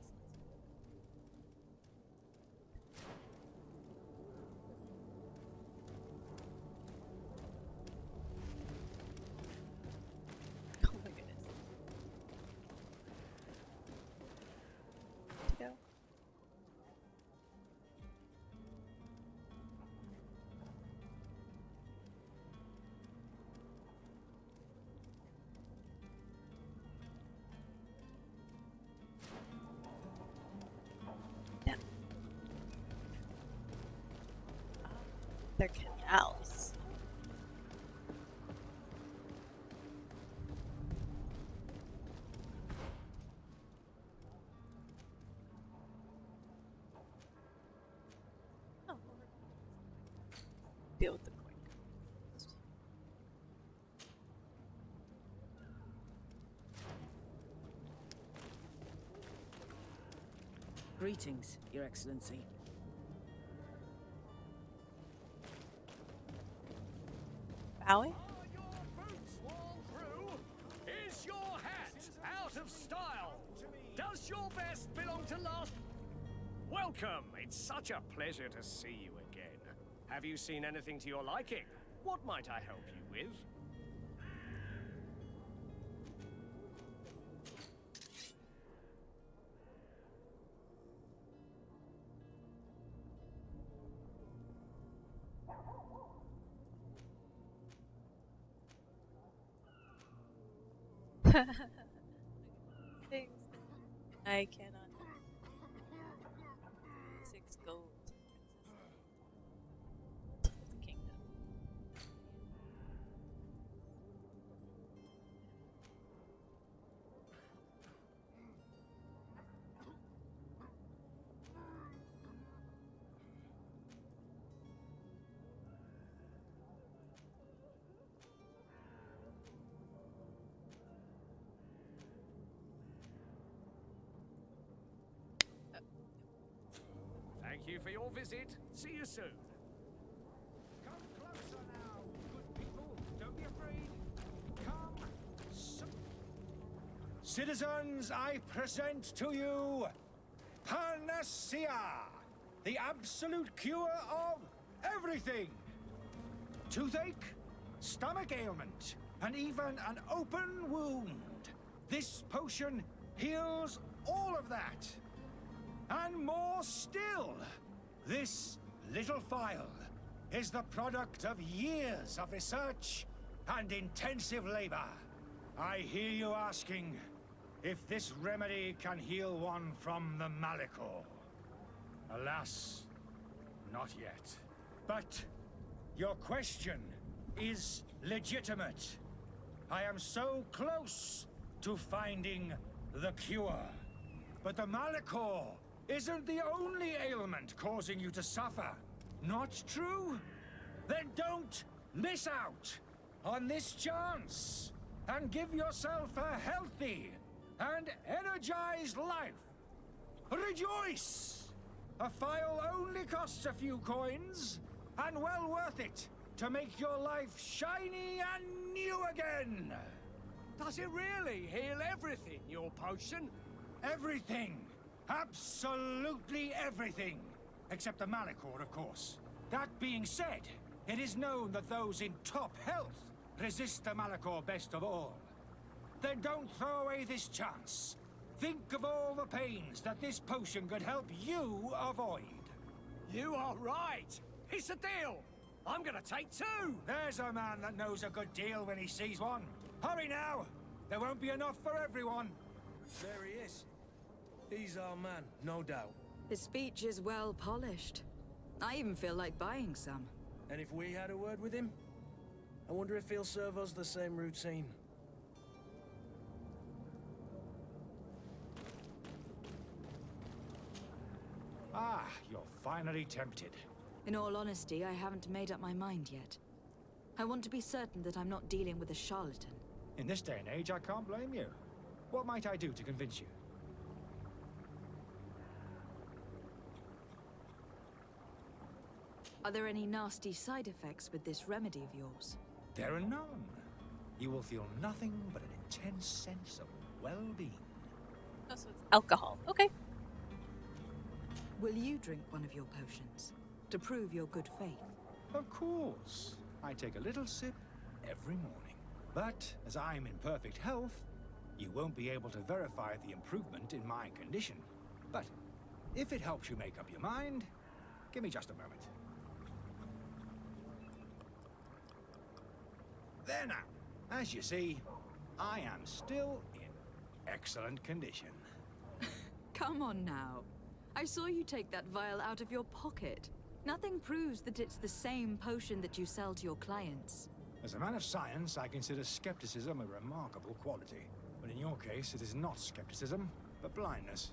Speaker 1: Oh my goodness. They're canals. Oh, well, deal with the coin first.
Speaker 10: Greetings, Your Excellency.
Speaker 1: Bowing?
Speaker 11: Are your boots worn through? Is your hat out of style? Does your vest belong to last? Welcome. It's such a pleasure to see you again. Have you seen anything to your liking? What might I help you with?
Speaker 1: Things I cannot. 6 gold. Princess of the Kingdom.
Speaker 11: Thank you for your visit. See you soon.
Speaker 2: Come closer now, good people. Don't be afraid. Come. Citizens, I present to you Panacea, the absolute cure of everything. Toothache, stomach ailment, and even an open wound. This potion heals all of that. And more still, this little phial is the product of years of research and intensive labor. I hear you asking if this remedy can heal one from the Malachor. Alas, not yet. But your question is legitimate. I am so close to finding the cure. But the Malachor isn't the only ailment causing you to suffer. Not true? Then don't miss out on this chance and give yourself a healthy and energized life. Rejoice! A phial only costs a few coins, and well worth it to make your life shiny and new again.
Speaker 11: Does it really heal everything, your potion?
Speaker 2: Everything. Absolutely everything. Except the Malachor, of course. That being said, it is known that those in top health resist the Malachor best of all. Then don't throw away this chance. Think of all the pains that this potion could help you avoid.
Speaker 11: You are right. It's a deal. I'm gonna take 2.
Speaker 2: There's a man that knows a good deal when he sees one. Hurry now. There won't be enough for everyone.
Speaker 3: There he is. He's our man, no doubt.
Speaker 5: His speech is well polished. I even feel like buying some.
Speaker 3: And if we had a word with him? I wonder if he'll serve us the same routine.
Speaker 2: Ah, you're finally tempted.
Speaker 5: In all honesty, I haven't made up my mind yet. I want to be certain that I'm not dealing with a charlatan.
Speaker 2: In this day and age, I can't blame you. What might I do to convince you?
Speaker 5: Are there any nasty side effects with this remedy of yours?
Speaker 2: There are none. You will feel nothing but an intense sense of well-being.
Speaker 1: Oh, so it's alcohol. Okay.
Speaker 5: Will you drink one of your potions to prove your good faith?
Speaker 2: Of course. I take a little sip every morning. But as I'm in perfect health, you won't be able to verify the improvement in my condition. But if it helps you make up your mind, give me just a moment. There now. As you see, I am still in excellent condition.
Speaker 5: Come on now. I saw you take that vial out of your pocket. Nothing proves that it's the same potion that you sell to your clients.
Speaker 2: As a man of science, I consider skepticism a remarkable quality. But in your case, it is not skepticism, but blindness.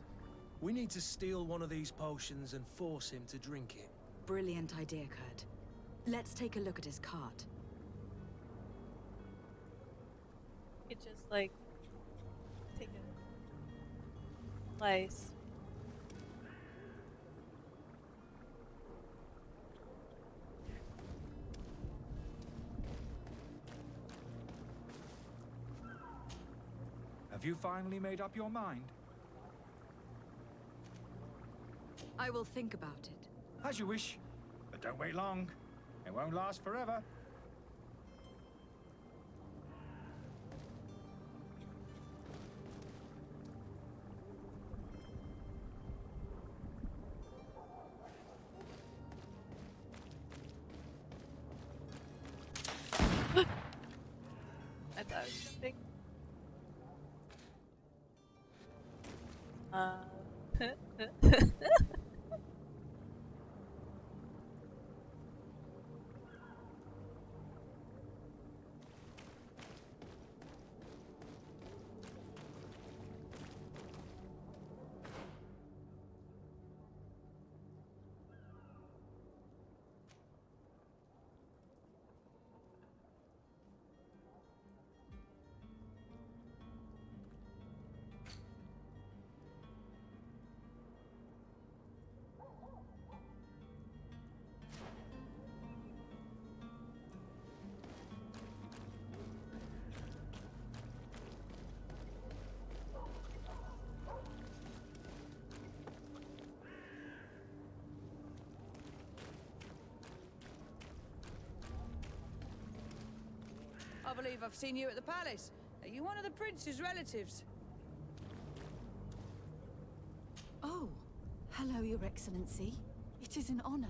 Speaker 3: We need to steal one of these potions and force him to drink it.
Speaker 5: Brilliant idea, Kurt. Let's take a look at his cart.
Speaker 1: You could just, like, take a slice.
Speaker 2: Have you finally made up your mind?
Speaker 5: I will think about it.
Speaker 2: As you wish, but don't wait long. It won't last forever.
Speaker 1: I thought I was jumping.
Speaker 10: I believe I've seen you at the palace. Are you one of the prince's relatives?
Speaker 5: Oh, hello, Your Excellency. It is an honor.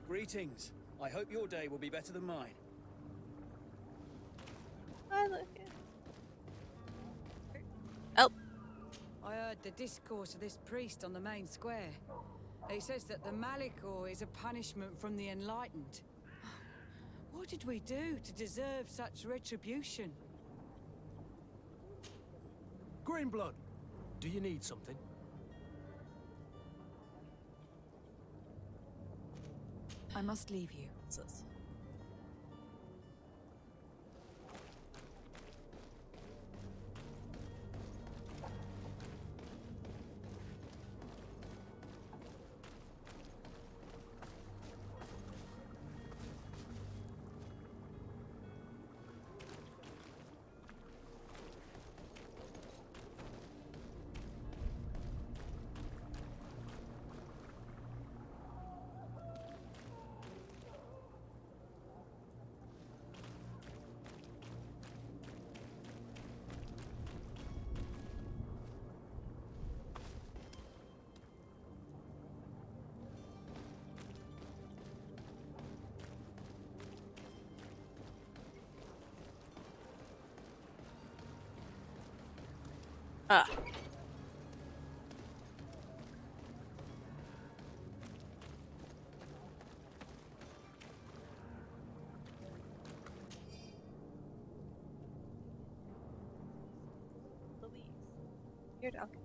Speaker 12: Greetings. I hope your day will be better than mine.
Speaker 1: I look at. Oh.
Speaker 6: I heard the discourse of this priest on the main square. He says that the Malikor is a punishment from the Enlightened. What did we do to deserve such retribution?
Speaker 3: Greenblood, do you need something?
Speaker 5: I must leave you.
Speaker 1: Ah. Louise, weird alchemist,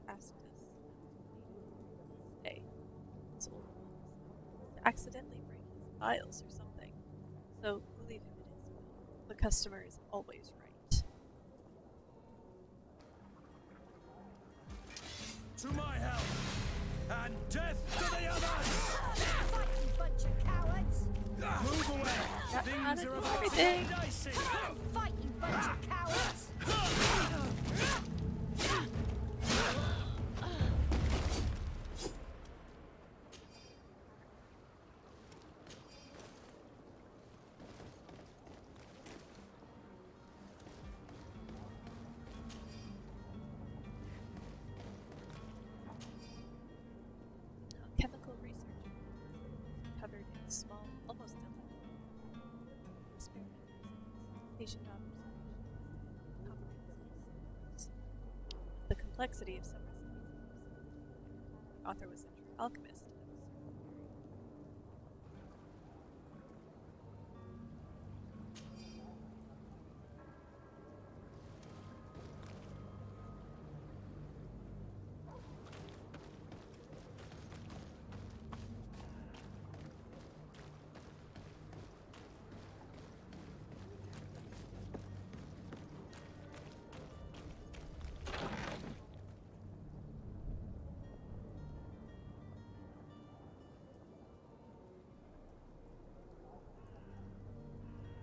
Speaker 1: asked us to stay. Accidentally break his files or something. So we'll leave him in his will. The customer is always right.
Speaker 2: To my help! And death to the others!
Speaker 7: Fight, you bunch of cowards!
Speaker 2: Move away! Things are about to
Speaker 1: everything.
Speaker 2: get dicey!
Speaker 7: Fight, you bunch of cowards!
Speaker 1: Chemical research covered in a small, almost experiment. Patient observation. The complexity of some recipes. The author was a true alchemist.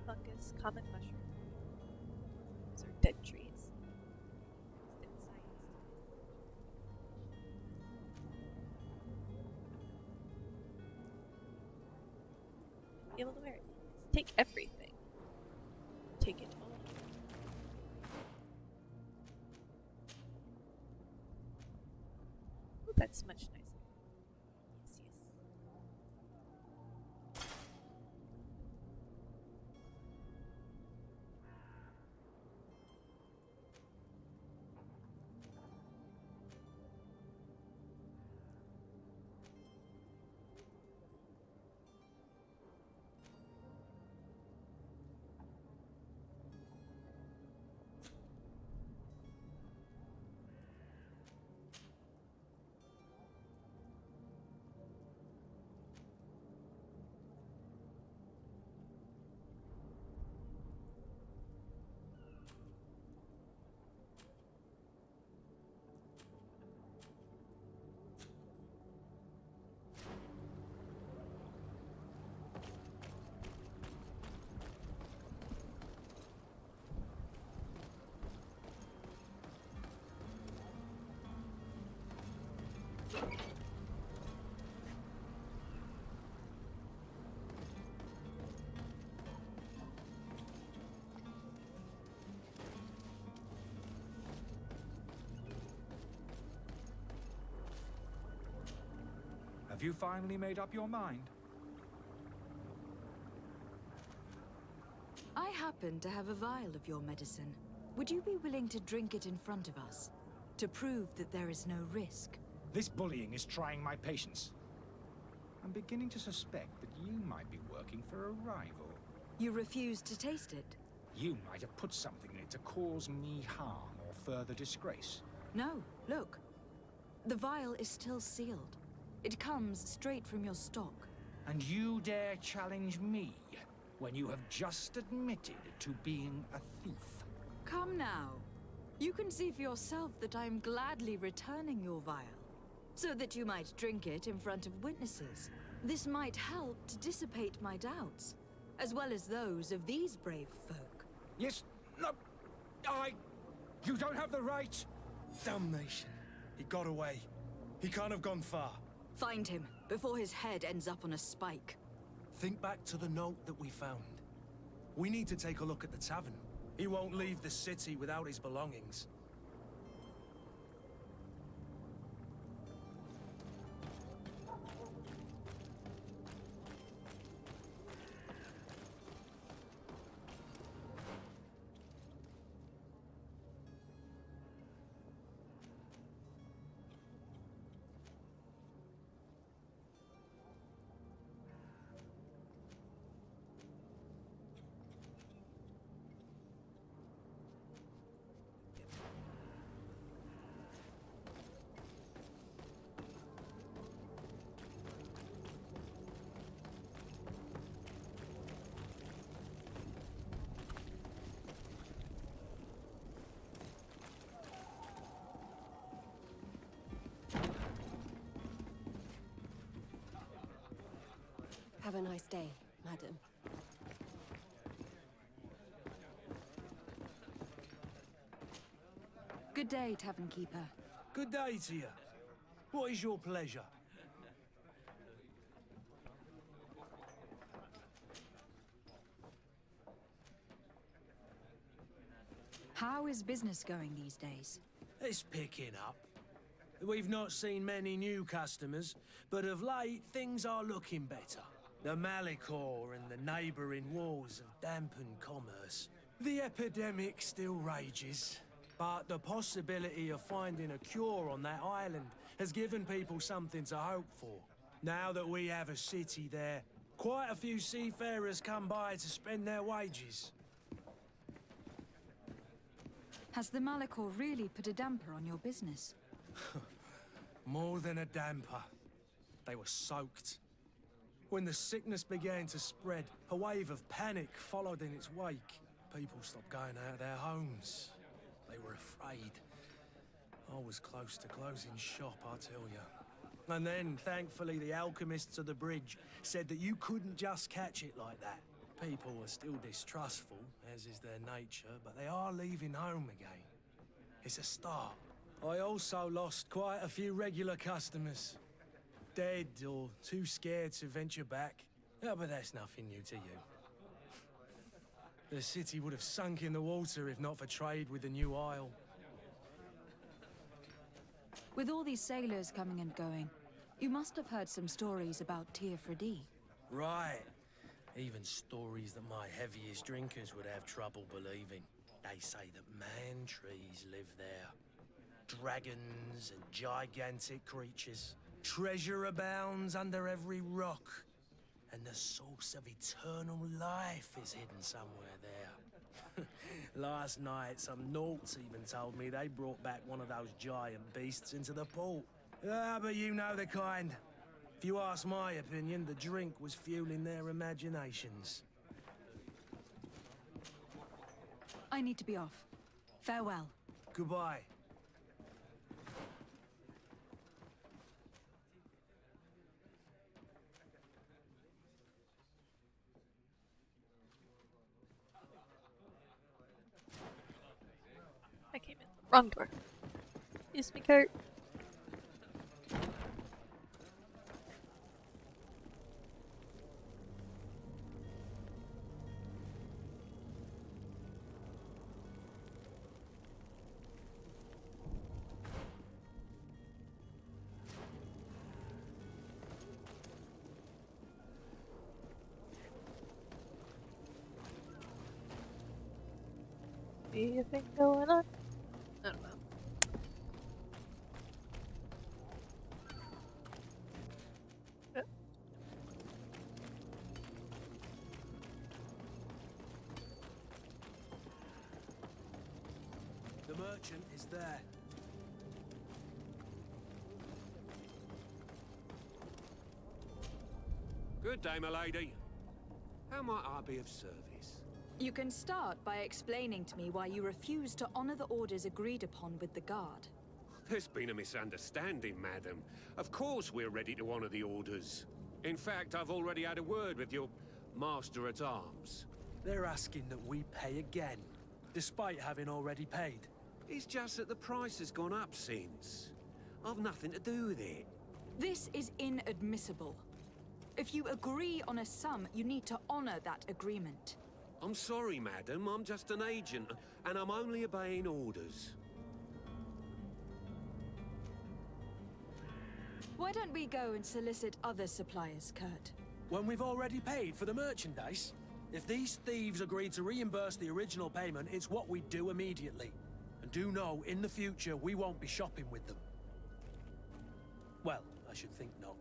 Speaker 1: Fungus, common mushroom. These are dead trees. Used in science. Be able to wear it. Take everything. Take it all. Ooh, that's much nicer. Yes, yes.
Speaker 2: Have you finally made up your mind?
Speaker 5: I happen to have a vial of your medicine. Would you be willing to drink it in front of us? To prove that there is no risk?
Speaker 2: This bullying is trying my patience. I'm beginning to suspect that you might be working for a rival.
Speaker 5: You refuse to taste it?
Speaker 2: You might have put something in it to cause me harm or further disgrace.
Speaker 5: No, look. The vial is still sealed. It comes straight from your stock.
Speaker 2: And you dare challenge me when you have just admitted to being a thief?
Speaker 5: Come now. You can see for yourself that I am gladly returning your vial, so that you might drink it in front of witnesses. This might help to dissipate my doubts, as well as those of these brave folk.
Speaker 2: Yes, no, you don't have the right.
Speaker 3: Damnation. He got away. He can't have gone far.
Speaker 5: Find him, before his head ends up on a spike.
Speaker 3: Think back to the note that we found. We need to take a look at the tavern. He won't leave the city without his belongings.
Speaker 13: Have a nice day, madam.
Speaker 5: Good day, Tavern Keeper.
Speaker 3: Good day to you. What is your pleasure?
Speaker 5: How is business going these days?
Speaker 3: It's picking up. We've not seen many new customers, but of late, things are looking better. The Malicor and the neighbouring wars have dampened commerce. The epidemic still rages, but the possibility of finding a cure on that island has given people something to hope for. Now that we have a city there, quite a few seafarers come by to spend their wages.
Speaker 5: Has the Malicor really put a damper on your business?
Speaker 3: More than a damper. They were soaked. When the sickness began to spread, a wave of panic followed in its wake. People stopped going out of their homes. They were afraid. I was close to closing shop, I tell you. And then, thankfully, the alchemists of the bridge said that you couldn't just catch it like that. People are still distrustful, as is their nature, but they are leaving home again. It's a start. I also lost quite a few regular customers. Dead or too scared to venture back. Yeah, but that's nothing new to you. The city would have sunk in the water if not for trade with the new isle.
Speaker 5: With all these sailors coming and going, you must have heard some stories about Tir Freddy.
Speaker 3: Right. Even stories that my heaviest drinkers would have trouble believing. They say that man-trees live there. Dragons and gigantic creatures. Treasure abounds under every rock. And the source of eternal life is hidden somewhere there. Last night, some Nauts even told me they brought back one of those giant beasts into the port. Ah, but you know the kind. If you ask my opinion, the drink was fueling their imaginations.
Speaker 5: I need to be off. Farewell.
Speaker 3: Goodbye.
Speaker 1: I came in the wrong door. Excuse me, Kurt. Anything going on? I don't know.
Speaker 3: The merchant is there.
Speaker 4: Good day, my lady. How might I be of service?
Speaker 5: You can start by explaining to me why you refuse to honor the orders agreed upon with the guard.
Speaker 4: There's been a misunderstanding, madam. Of course we're ready to honor the orders. In fact, I've already had a word with your master-at-arms.
Speaker 3: They're asking that we pay again, despite having already paid.
Speaker 4: It's just that the price has gone up since. I've nothing to do with it.
Speaker 5: This is inadmissible. If you agree on a sum, you need to honor that agreement.
Speaker 4: I'm sorry, madam. I'm just an agent, and I'm only obeying orders.
Speaker 5: Why don't we go and solicit other suppliers, Kurt?
Speaker 3: When we've already paid for the merchandise? If these thieves agree to reimburse the original payment, it's what we do immediately. And do know, in the future, we won't be shopping with them. Well, I should think not.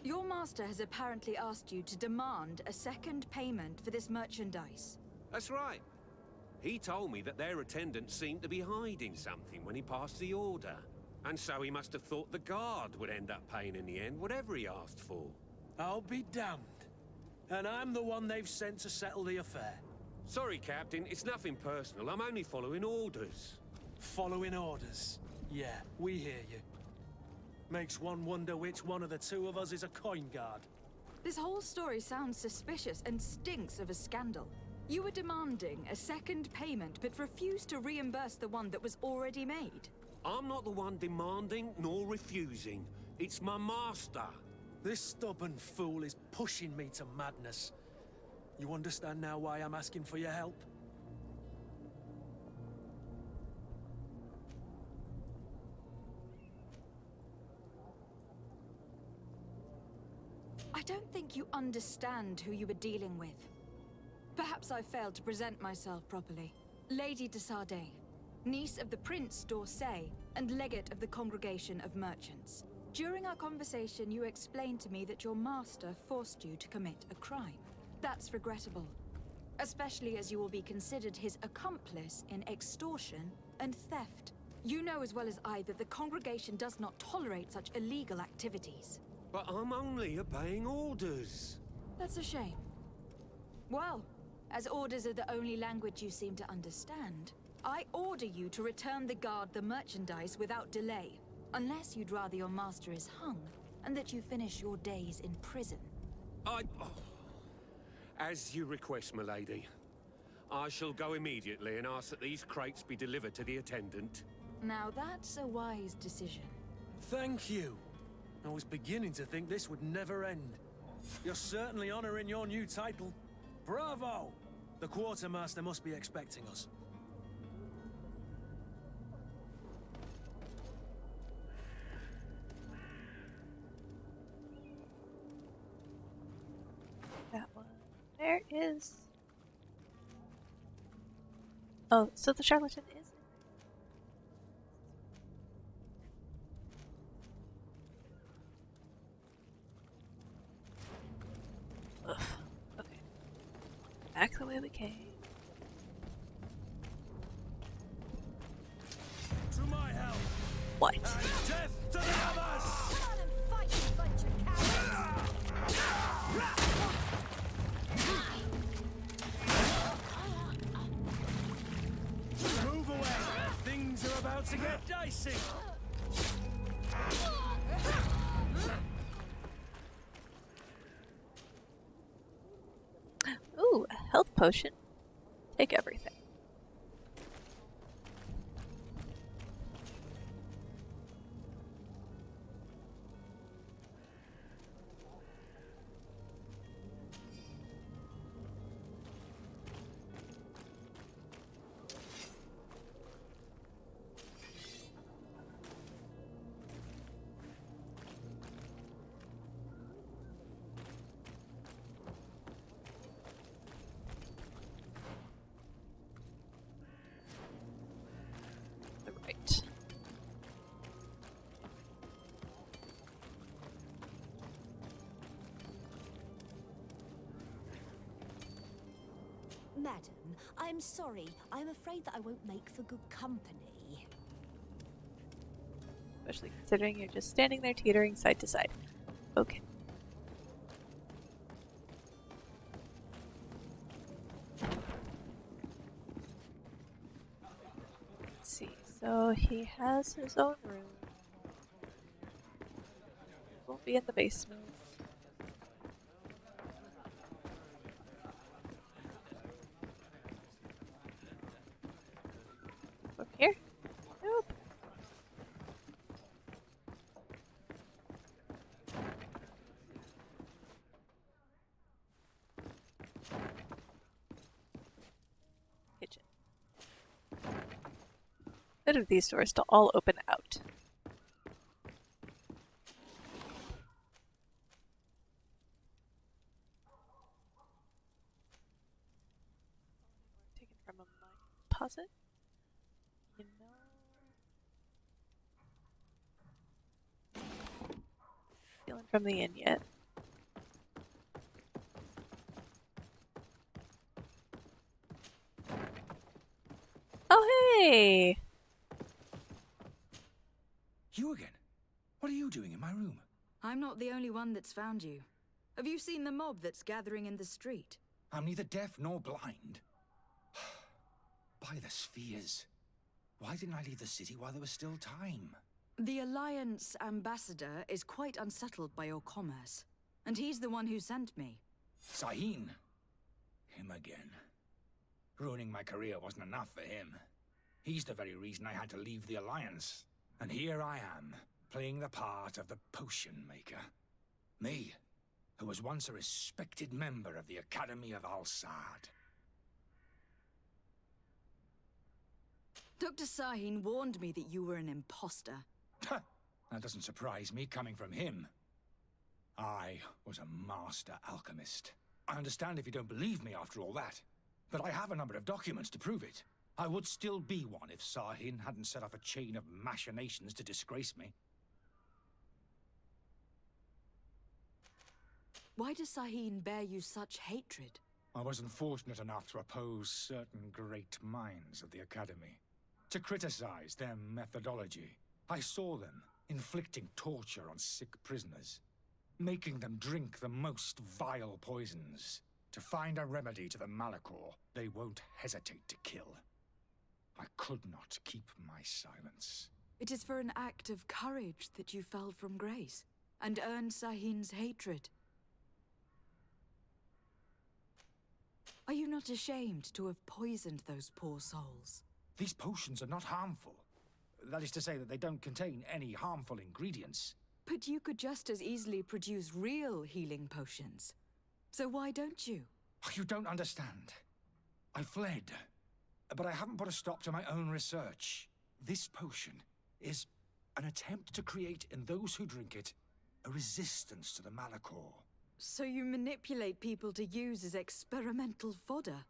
Speaker 5: Your master has apparently asked you to demand a second payment for this merchandise.
Speaker 4: That's right. He told me that their attendant seemed to be hiding something when he passed the order. And so he must have thought the guard would end up paying in the end, whatever he asked for.
Speaker 3: I'll be damned. And I'm the one they've sent to settle the affair.
Speaker 4: Sorry, Captain. It's nothing personal. I'm only following orders.
Speaker 3: Following orders? Yeah, we hear you. Makes one wonder which one of the two of us is a coin guard.
Speaker 5: This whole story sounds suspicious and stinks of a scandal. You were demanding a second payment, but refused to reimburse the one that was already made.
Speaker 4: I'm not the one demanding nor refusing. It's my master.
Speaker 3: This stubborn fool is pushing me to madness. You understand now why I'm asking for your help?
Speaker 5: I don't think you understand who you were dealing with. Perhaps I failed to present myself properly. Lady de Sardet, niece of the Prince d'Orsay, and legate of the Congregation of Merchants. During our conversation, you explained to me that your master forced you to commit a crime. That's regrettable, especially as you will be considered his accomplice in extortion and theft. You know as well as I that the Congregation does not tolerate such illegal activities.
Speaker 4: But I'm only obeying orders.
Speaker 5: That's a shame. Well, as orders are the only language you seem to understand, I order you to return the guard the merchandise without delay. Unless you'd rather your master is hung, and that you finish your days in prison.
Speaker 4: As you request, milady. I shall go immediately and ask that these crates be delivered to the attendant.
Speaker 5: Now that's a wise decision.
Speaker 3: Thank you. I was beginning to think this would never end. You're certainly honoring your new title. Bravo! The quartermaster must be expecting us.
Speaker 1: That one. There is. Oh, so the charlatan is in there. Ugh. Okay. Back the way we came.
Speaker 3: To my help!
Speaker 1: What?
Speaker 3: Death to the others!
Speaker 7: Come on and fight, you bunch of
Speaker 3: Move away! Things are about to get dicey!
Speaker 1: Ooh, a health potion. Take everything. Right.
Speaker 7: Madam, I'm sorry. I'm afraid that I won't make for good company.
Speaker 1: Especially considering you're just standing there teetering side to side. Okay. Let's see. So he has his own room. Won't be in the basement. Up here? Nope. Kitchen. Good of these doors to all open out. Taken from a mine deposit. You know. Feeling from the inn yet. Oh hey!
Speaker 2: You again? What are you doing in my room?
Speaker 5: I'm not the only one that's found you. Have you seen the mob that's gathering in the street?
Speaker 2: I'm neither deaf nor blind. By the spheres. Why didn't I leave the city while there was still time?
Speaker 5: The Alliance ambassador is quite unsettled by your commerce, and he's the one who sent me.
Speaker 2: Sahin. Him again. Ruining my career wasn't enough for him. He's the very reason I had to leave the Alliance. And here I am, playing the part of the potion maker. Me, who was once a respected member of the Academy of Al-Sad.
Speaker 5: Dr. Sahin warned me that you were an imposter.
Speaker 2: That doesn't surprise me, coming from him. I was a master alchemist. I understand if you don't believe me after all that, but I have a number of documents to prove it. I would still be one if Sahin hadn't set off a chain of machinations to disgrace me.
Speaker 5: Why does Sahin bear you such hatred?
Speaker 2: I wasn't fortunate enough to oppose certain great minds of the Academy. To criticize their methodology. I saw them inflicting torture on sick prisoners, making them drink the most vile poisons. To find a remedy to the Malachor, they won't hesitate to kill. I could not keep my silence.
Speaker 5: It is for an act of courage that you fell from grace, and earned Sahin's hatred. Are you not ashamed to have poisoned those poor souls?
Speaker 2: These potions are not harmful. That is to say that they don't contain any harmful ingredients.
Speaker 5: But you could just as easily produce real healing potions. So why don't you?
Speaker 2: You don't understand. I fled, but I haven't put a stop to my own research. This potion is an attempt to create in those who drink it a resistance to the Malachor.
Speaker 5: So you manipulate people to use as experimental fodder?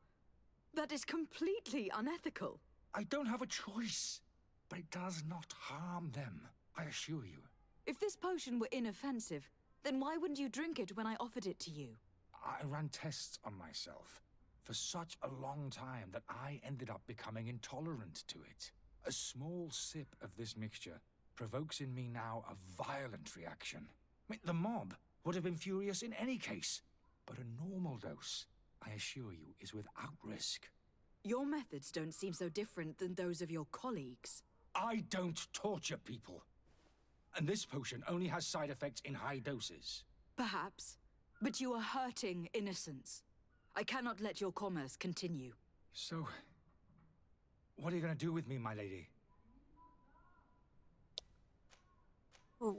Speaker 5: That is completely unethical.
Speaker 2: I don't have a choice, but it does not harm them, I assure you.
Speaker 5: If this potion were inoffensive, then why wouldn't you drink it when I offered it to you?
Speaker 2: I ran tests on myself for such a long time that I ended up becoming intolerant to it. A small sip of this mixture provokes in me now a violent reaction. I mean, the mob would have been furious in any case, but a normal dose, I assure you, is without risk.
Speaker 5: Your methods don't seem so different than those of your colleagues.
Speaker 2: I don't torture people. And this potion only has side effects in high doses.
Speaker 5: Perhaps, but you are hurting innocents. I cannot let your commerce continue.
Speaker 2: So, what are you going to do with me, my lady?
Speaker 1: Ooh.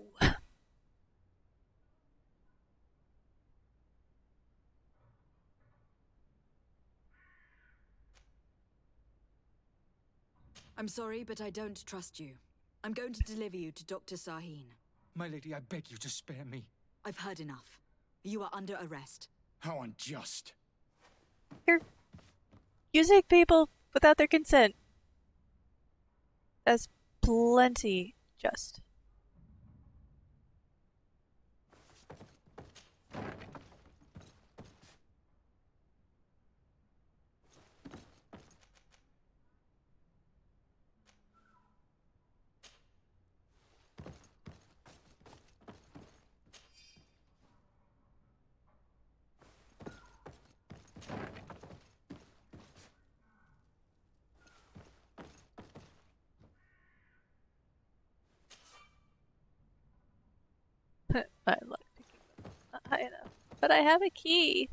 Speaker 5: I'm sorry, but I don't trust you. I'm going to deliver you to Dr. Sahin.
Speaker 2: My lady, I beg you to spare me.
Speaker 5: I've heard enough. You are under arrest.
Speaker 2: How unjust.
Speaker 1: You're using people without their consent. That's plenty just. My luck picking them up not high enough. But I have a key.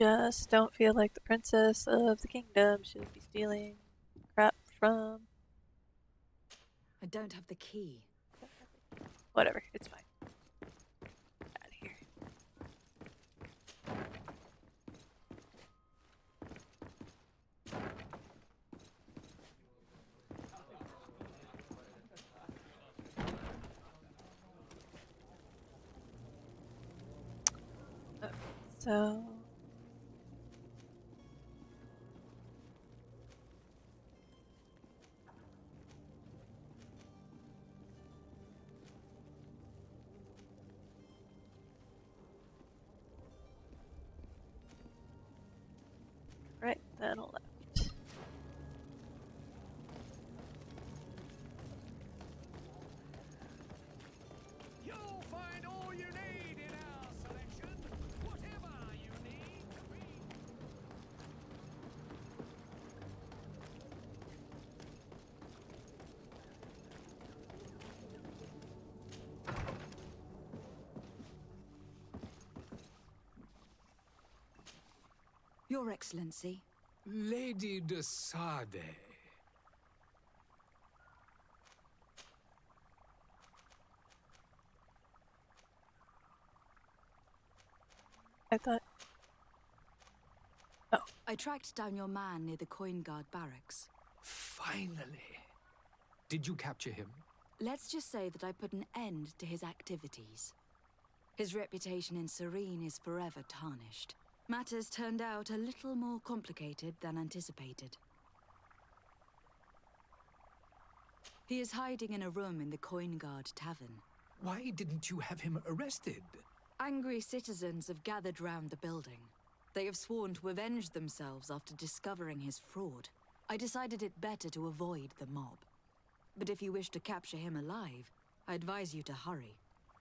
Speaker 1: Just don't feel like the princess of the kingdom should be stealing crap from.
Speaker 5: I don't have the key.
Speaker 1: Whatever, it's fine. Out of here. Okay, so right, then left.
Speaker 11: You'll find all you need in our selection. Whatever you need to be.
Speaker 5: Your Excellency.
Speaker 9: Lady de Sade.
Speaker 1: I thought. Oh.
Speaker 5: I tracked down your man near the Coin Guard barracks.
Speaker 9: Finally. Did you capture him?
Speaker 5: Let's just say that I put an end to his activities. His reputation in Serene is forever tarnished. Matters turned out a little more complicated than anticipated. He is hiding in a room in the Coin Guard Tavern.
Speaker 9: Why didn't you have him arrested?
Speaker 5: Angry citizens have gathered round the building. They have sworn to avenge themselves after discovering his fraud. I decided it better to avoid the mob. But if you wish to capture him alive, I advise you to hurry.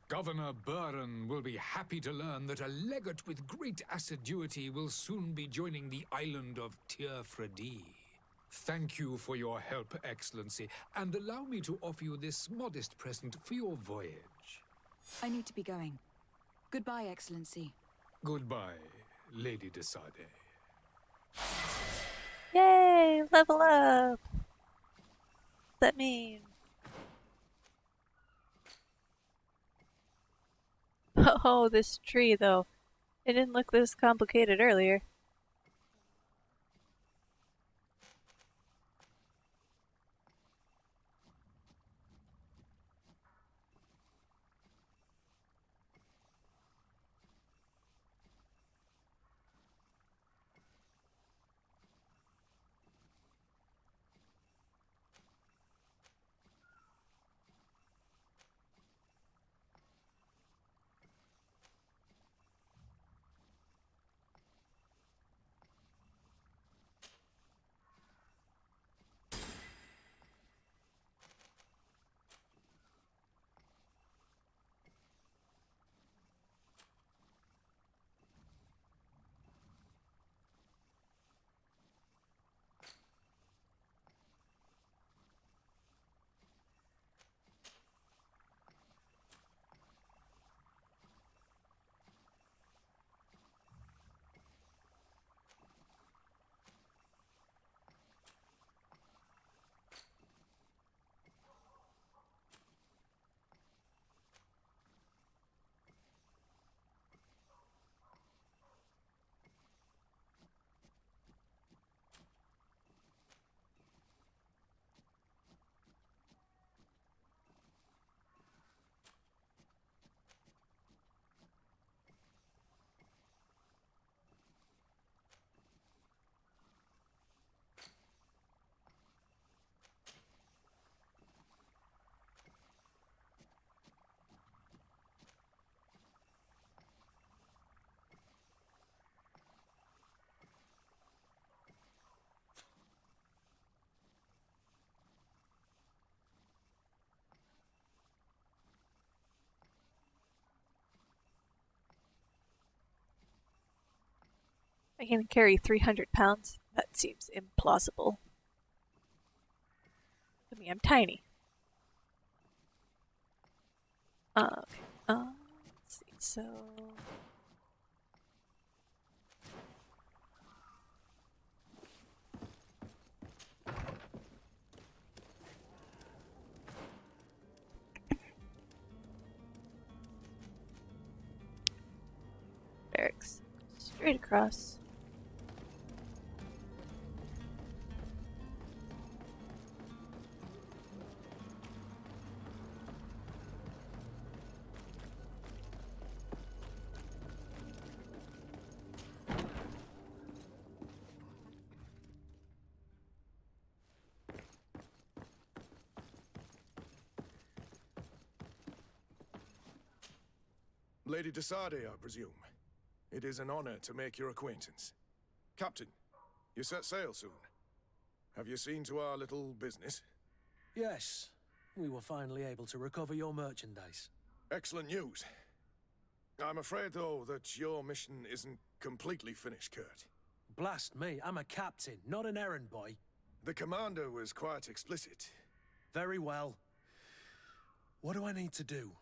Speaker 9: Governor Buren will be happy to learn that a legate with great assiduity will soon be joining the island of Tir-Fredi. Thank you for your help, Excellency, and allow me to offer you this modest present for your voyage.
Speaker 5: I need to be going. Goodbye, Excellency.
Speaker 9: Goodbye, Lady de Sade.
Speaker 1: Yay! Level up! What's that mean? Oh, this tree, though. It didn't look this complicated earlier. I can carry 300 pounds? That seems implausible. Look at me, I'm tiny. Okay. Let's see. So barracks. Straight across.
Speaker 13: Lady Desade, I presume. It is an honor to make your acquaintance. Captain, you set sail soon. Have you seen to our little business?
Speaker 3: Yes. We were finally able to recover your merchandise.
Speaker 13: Excellent news. I'm afraid, though, that your mission isn't completely finished, Kurt.
Speaker 3: Blast me, I'm a captain, not an errand boy.
Speaker 13: The commander was quite explicit.
Speaker 3: Very well. What do I need to do?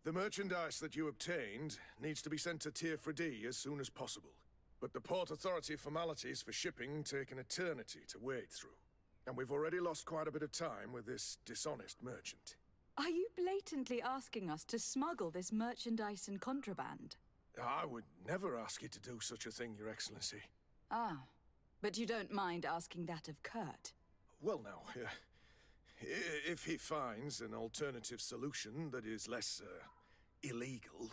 Speaker 13: The merchandise that you obtained needs to be sent to Tier 4D as soon as possible. But the Port Authority formalities for shipping take an eternity to wade through. And we've already lost quite a bit of time with this dishonest merchant.
Speaker 5: Are you blatantly asking us to smuggle this merchandise and contraband?
Speaker 13: I would never ask you to do such a thing, Your Excellency.
Speaker 5: Ah, but you don't mind asking that of Kurt?
Speaker 13: Well, now, if he finds an alternative solution that is less, illegal,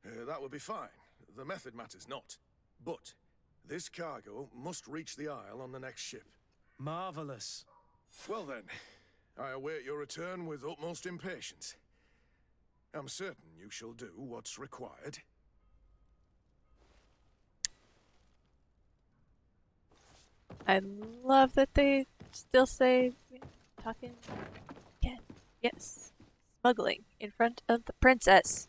Speaker 13: that would be fine. The method matters not. But this cargo must reach the Isle on the next ship.
Speaker 3: Marvelous.
Speaker 13: Well then, I await your return with utmost impatience. I'm certain you shall do what's required.
Speaker 1: I love that they still say talking again. Yes. Smuggling in front of the princess.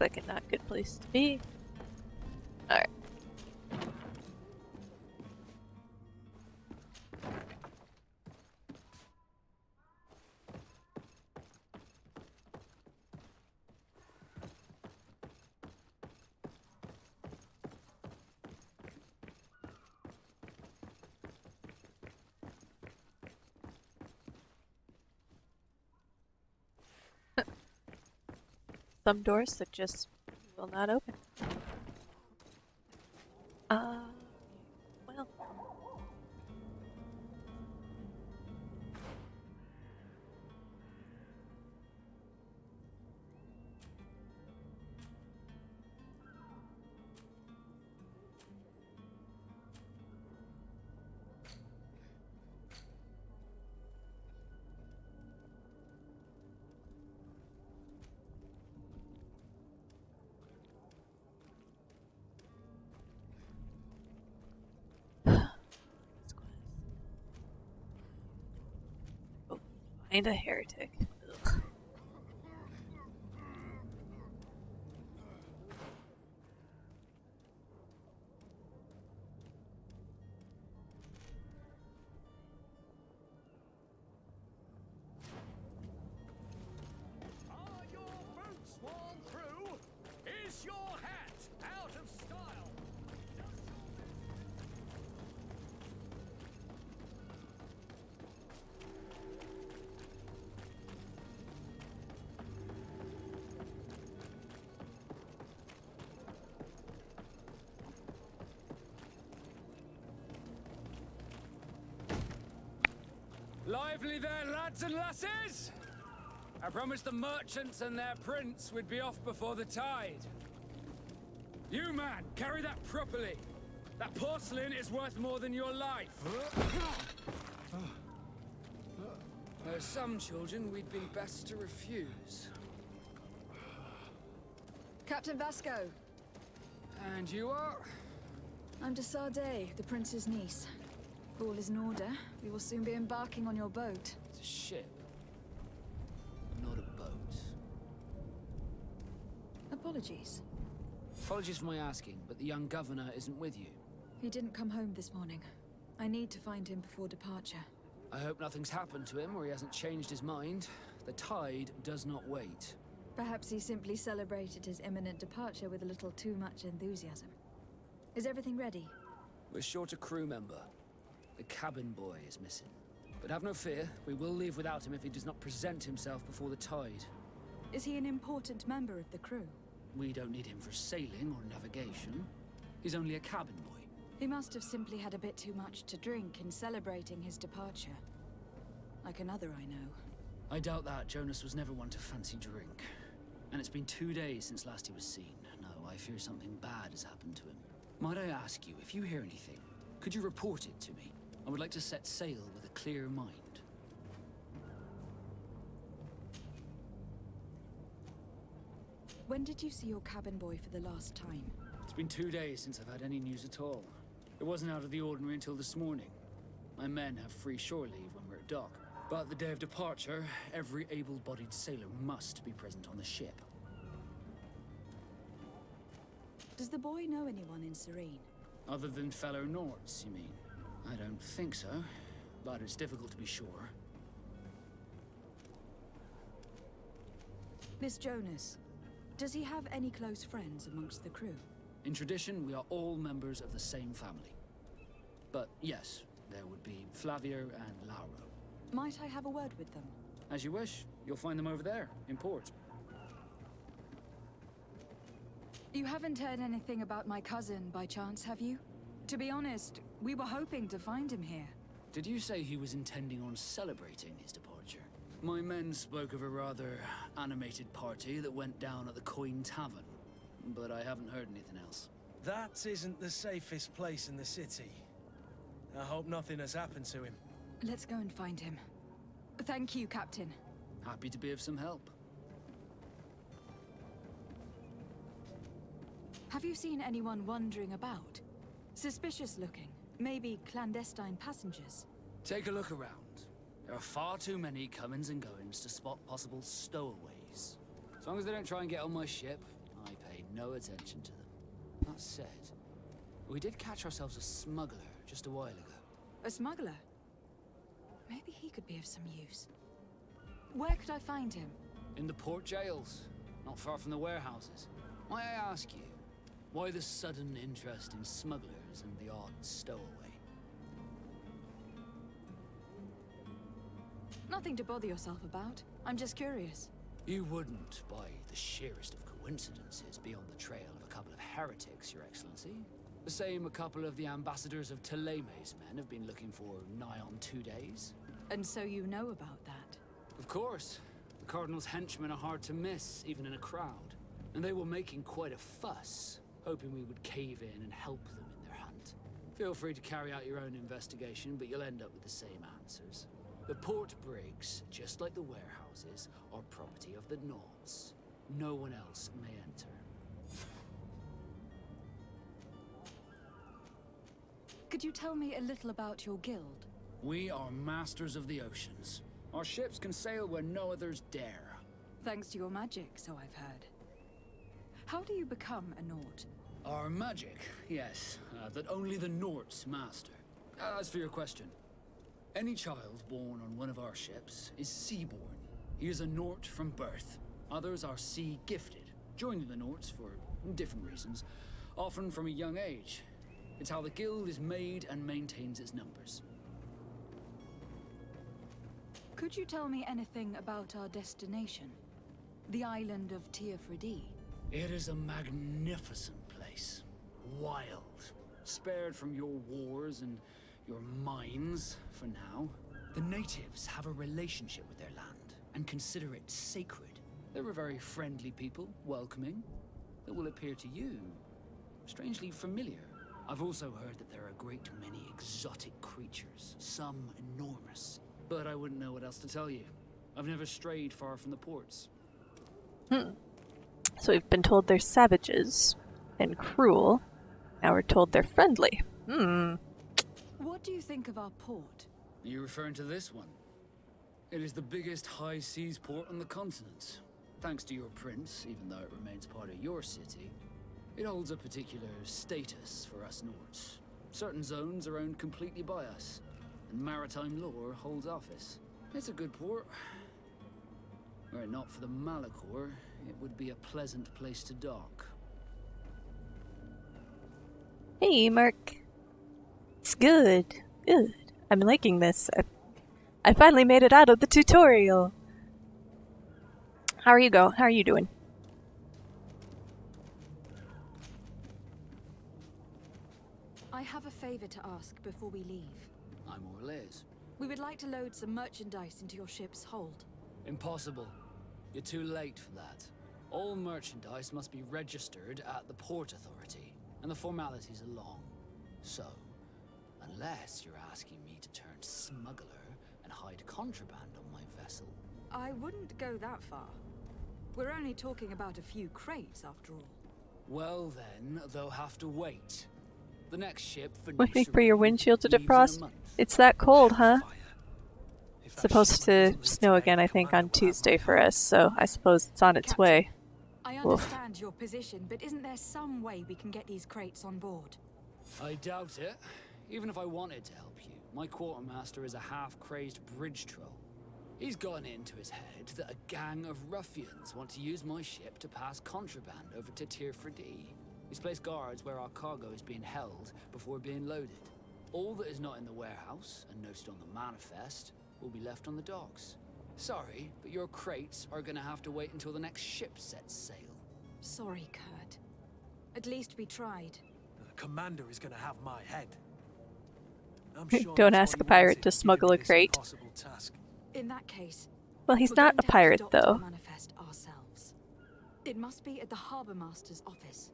Speaker 1: Like a not good place to be. Alright. Some doors that just will not open. Well. Find a heretic. Ugh.
Speaker 11: Are your boots worn through? Is your hat out of style?
Speaker 14: Lively there, lads and lasses! I promised the merchants and their prince we'd be off before the tide. You, man, carry that properly. That porcelain is worth more than your life. There are some children we'd be best to refuse.
Speaker 5: Captain Vasco.
Speaker 14: And you are?
Speaker 5: I'm Desade, the prince's niece. All is in order. We will soon be embarking on your boat.
Speaker 14: It's a ship. Not a boat.
Speaker 5: Apologies.
Speaker 14: Apologies for my asking, but the young governor isn't with you.
Speaker 5: He didn't come home this morning. I need to find him before departure.
Speaker 14: I hope nothing's happened to him or he hasn't changed his mind. The tide does not wait.
Speaker 5: Perhaps he simply celebrated his imminent departure with a little too much enthusiasm. Is everything ready?
Speaker 11: We're short a crew member. The cabin boy is missing. But have no fear, we will leave without him if he does not present himself before the tide.
Speaker 5: Is he an important member of the crew?
Speaker 11: We don't need him for sailing or navigation. He's only a cabin boy.
Speaker 5: He must have simply had a bit too much to drink in celebrating his departure. Like another I know.
Speaker 11: I doubt that. Jonas was never one to fancy drink. And it's been 2 days since last he was seen. No, I fear something bad has happened to him. Might I ask you, if you hear anything, could you report it to me? I would like to set sail with a clear mind.
Speaker 5: When did you see your cabin boy for the last time?
Speaker 11: It's been 2 days since I've had any news at all. It wasn't out of the ordinary until this morning. My men have free shore leave when we're at dock. But the day of departure, every able-bodied sailor must be present on the ship.
Speaker 5: Does the boy know anyone in Serene?
Speaker 11: Other than fellow Nords, you mean? I don't think so, but it's difficult to be sure.
Speaker 5: Miss Jonas, does he have any close friends amongst the crew?
Speaker 11: In tradition, we are all members of the same family. But yes, there would be Flavio and Lauro.
Speaker 5: Might I have a word with them?
Speaker 11: As you wish. You'll find them over there, in port.
Speaker 5: You haven't heard anything about my cousin, by chance, have you? To be honest, we were hoping to find him here.
Speaker 11: Did you say he was intending on celebrating his departure? My men spoke of a rather animated party that went down at the Coin Tavern, but I haven't heard anything else.
Speaker 3: That isn't the safest place in the city. I hope nothing has happened to him.
Speaker 5: Let's go and find him. Thank you, Captain.
Speaker 11: Happy to be of some help.
Speaker 5: Have you seen anyone wandering about? Suspicious looking. Maybe clandestine passengers.
Speaker 11: Take a look around. There are far too many comings and goings to spot possible stowaways. As long as they don't try and get on my ship, I pay no attention to them. That said, we did catch ourselves a smuggler just a while ago.
Speaker 5: A smuggler? Maybe he could be of some use. Where could I find him?
Speaker 11: In the port jails, not far from the warehouses. May I ask you, why the sudden interest in smugglers and the odd stowaway?
Speaker 5: Nothing to bother yourself about. I'm just curious.
Speaker 11: You wouldn't, by the sheerest of coincidences, be on the trail of a couple of heretics, Your Excellency. The same a couple of the ambassadors of Teleme's men have been looking for nigh on 2 days.
Speaker 5: And so you know about that?
Speaker 11: Of course. The Cardinal's henchmen are hard to miss, even in a crowd. And they were making quite a fuss, hoping we would cave in and help them in their hunt. Feel free to carry out your own investigation, but you'll end up with the same answers. The port brigs, just like the warehouses, are property of the Nords. No one else may enter.
Speaker 5: Could you tell me a little about your guild?
Speaker 11: We are masters of the oceans. Our ships can sail where no others dare.
Speaker 5: Thanks to your magic, so I've heard. How do you become a Nord?
Speaker 11: Our magic, yes, that only the Nords master. As for your question, any child born on one of our ships is sea-born. He is a Nord from birth. Others are sea-gifted, joining the Nords for different reasons, often from a young age. It's how the guild is made and maintains its numbers.
Speaker 5: Could you tell me anything about our destination? The island of Teofredi?
Speaker 11: It is a magnificent place. Wild. Spared from your wars and your mines, for now. The natives have a relationship with their land and consider it sacred. They're a very friendly people, welcoming, that will appear to you strangely familiar. I've also heard that there are a great many exotic creatures, some enormous. But I wouldn't know what else to tell you. I've never strayed far from the ports.
Speaker 1: So we've been told they're savages and cruel. Now we're told they're friendly.
Speaker 5: What do you think of our port?
Speaker 11: Are you referring to this one? It is the biggest high seas port on the continent. Thanks to your prince, even though it remains part of your city, it holds a particular status for us Nords. Certain zones are owned completely by us, and maritime law holds office. It's a good port. Were it not for the Malachor,
Speaker 12: it would be a pleasant place to dock.
Speaker 1: Hey, Mark. It's good. Good. I'm liking this. I finally made it out of the tutorial. How are you doing?
Speaker 5: I have a favor to ask before we leave.
Speaker 12: I'm all Liz.
Speaker 5: We would like to load some merchandise into your ship's hold.
Speaker 12: Impossible. You're too late for that. All merchandise must be registered at the Port Authority, and the formalities are long. So, unless you're asking me to turn smuggler and hide contraband on my vessel...
Speaker 5: I wouldn't go that far. We're only talking about a few crates, after all.
Speaker 12: Well then, they'll have to wait. The next ship for
Speaker 1: Waiting for your windshield to defrost? It's that cold, huh? It's supposed to snow again, I think, on Tuesday for us, so I suppose it's on its
Speaker 5: Captain,
Speaker 1: way.
Speaker 5: I understand your position, but isn't there some way we can get these crates on board?
Speaker 12: I doubt it. Even if I wanted to help you, my quartermaster is a half-crazed bridge troll. He's gotten it into his head that a gang of ruffians want to use my ship to pass contraband over to Tier 4D. He's placed guards where our cargo is being held before being loaded. All that is not in the warehouse and noted on the manifest will be left on the docks. Sorry, but your crates are gonna have to wait until the next ship sets sail.
Speaker 5: Sorry, Kurt. At least we tried.
Speaker 3: The commander is gonna have my head. I'm sure
Speaker 1: Don't
Speaker 3: that's
Speaker 1: ask
Speaker 3: what
Speaker 1: a
Speaker 3: he
Speaker 1: pirate
Speaker 3: wanted,
Speaker 1: to smuggle a
Speaker 3: given this
Speaker 1: crate.
Speaker 3: impossible task.
Speaker 5: In that case,
Speaker 1: Well, he's
Speaker 5: we're
Speaker 1: not
Speaker 5: going
Speaker 1: a
Speaker 5: to have to
Speaker 1: pirate,
Speaker 5: dock the
Speaker 1: though.
Speaker 5: manifest ourselves. It must be at the Harbor Master's office.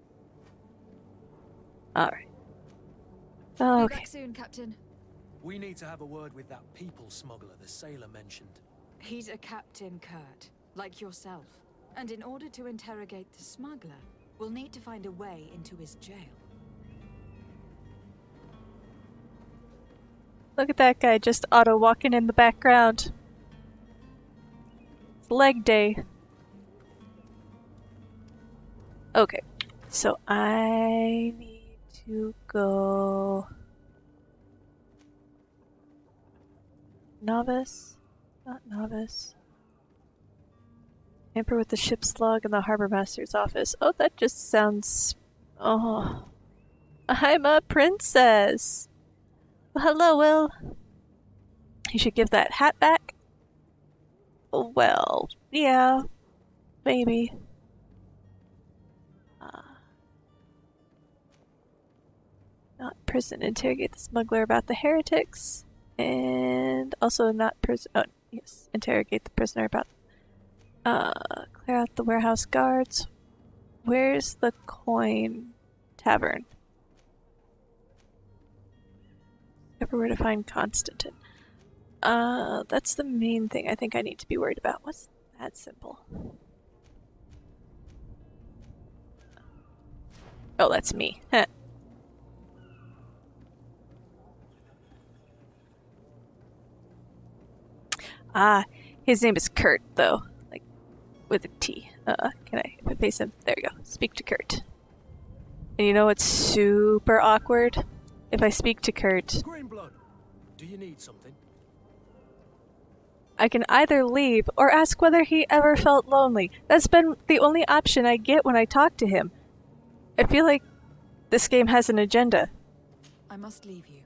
Speaker 1: Alright.
Speaker 5: Be
Speaker 1: Okay.
Speaker 5: back soon, Captain.
Speaker 3: We need to have a word with that people smuggler the sailor mentioned.
Speaker 5: He's a captain, Kurt, like yourself. And in order to interrogate the smuggler, we'll need to find a way into his jail.
Speaker 1: Look at that guy just auto walking in the background. It's leg day. Okay, so I need to go... Novice? Not novice. Tamper with the ship's log in the harbor master's office. Oh, that just sounds... Oh. I'm a princess! Well, hello, Will. You should give that hat back? Well, yeah. Maybe. Not prison. Interrogate the smuggler about the heretics. And also not prison. Oh, yes. Interrogate the prisoner about. Clear out the warehouse guards. Where's the coin tavern? Everywhere to find Constantine. That's the main thing I think I need to be worried about. What's that symbol? Oh, that's me. Heh. His name is Kurt, though. Like, with a T. Can I, if I face him? There you go. Speak to Kurt. And you know what's super awkward? If I speak to Kurt...
Speaker 3: Greenblood, do you need something?
Speaker 1: I can either leave or ask whether he ever felt lonely. That's been the only option I get when I talk to him. I feel like this game has an agenda.
Speaker 5: I must leave you.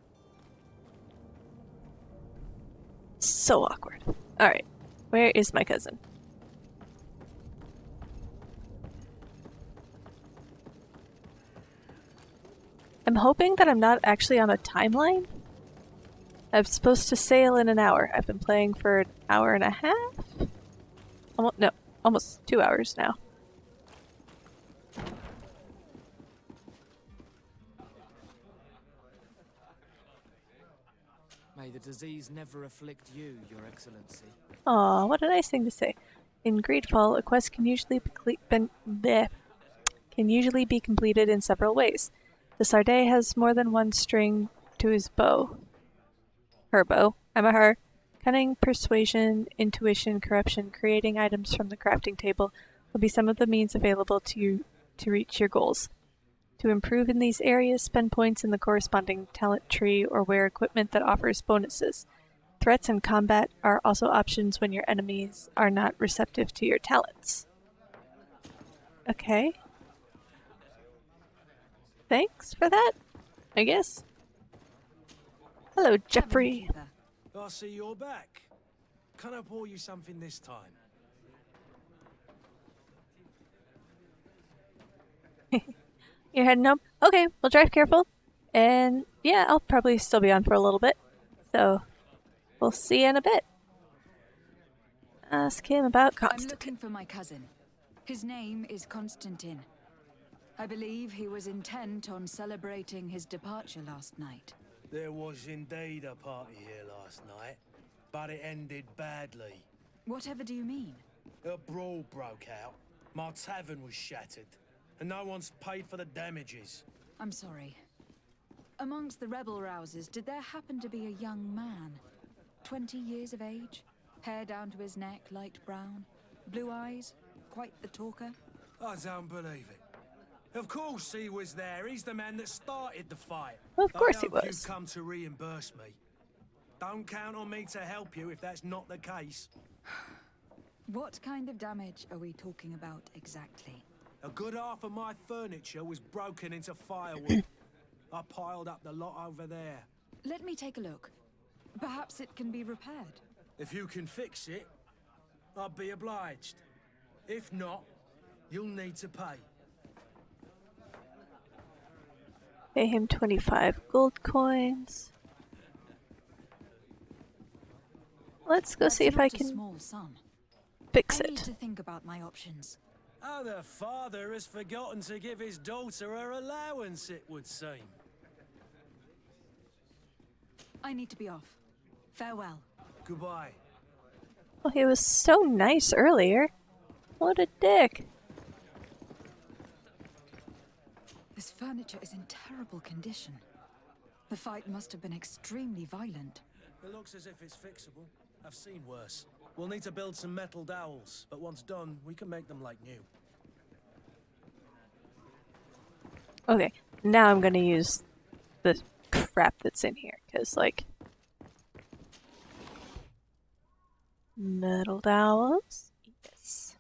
Speaker 1: So awkward. Alright, where is my cousin? I'm hoping that I'm not actually on a timeline. I'm supposed to sail in an hour. I've been playing for an hour and a half? Almost 2 hours now.
Speaker 12: May the disease never afflict you, Your Excellency.
Speaker 1: Aw, what a nice thing to say. In Greedfall, a quest can usually be completed in several ways. The Sarday has more than one string to his bow. Her bow. I'm a her. Cunning, persuasion, intuition, corruption, creating items from the crafting table will be some of the means available to you to reach your goals. To improve in these areas, spend points in the corresponding talent tree or wear equipment that offers bonuses. Threats and combat are also options when your enemies are not receptive to your talents. Okay. Thanks for that, I guess. Hello, Jeffrey.
Speaker 3: I see you're back. Can I pour you something this time?
Speaker 1: You're heading home? Okay, well, drive careful. And yeah, I'll probably still be on for a little bit. So, we'll see you in a bit. Ask him about Constantine.
Speaker 5: I'm looking for my cousin. His name is Constantine. I believe he was intent on celebrating his departure last night.
Speaker 3: There was indeed a party here last night, but it ended badly.
Speaker 5: Whatever do you mean?
Speaker 3: A brawl broke out. My tavern was shattered, and no one's paid for the damages.
Speaker 5: I'm sorry. Amongst the rebel rousers, did there happen to be a young man? 20 years of age? Hair down to his neck, light brown? Blue eyes? Quite the talker?
Speaker 3: I don't believe it. Of course he was there. He's the man that started the fight.
Speaker 1: Of course he
Speaker 3: I hope
Speaker 1: was.
Speaker 3: you've come to reimburse me. Don't count on me to help you if that's not the case.
Speaker 5: What kind of damage are we talking about exactly?
Speaker 3: A good half of my furniture was broken into firewood. I piled up the lot over there.
Speaker 5: Let me take a look. Perhaps it can be repaired.
Speaker 3: If you can fix it, I'll be obliged. If not, you'll need to pay.
Speaker 1: Pay him 25 gold coins. Let's go see if I can
Speaker 5: Small sum.
Speaker 1: fix
Speaker 5: I need
Speaker 1: it.
Speaker 5: to think about my options.
Speaker 3: Oh, the father has forgotten to give his daughter her allowance, it would seem.
Speaker 5: I need to be off. Farewell.
Speaker 3: Goodbye.
Speaker 1: Oh, he was so nice earlier. What a dick.
Speaker 5: This furniture is in terrible condition. The fight must have been extremely violent.
Speaker 3: It looks as if it's fixable. I've seen worse. We'll need to build some metal dowels, but once done, we can make them like new.
Speaker 1: Okay, now I'm gonna use the crap that's in here, because, like... Metal dowels? Yes.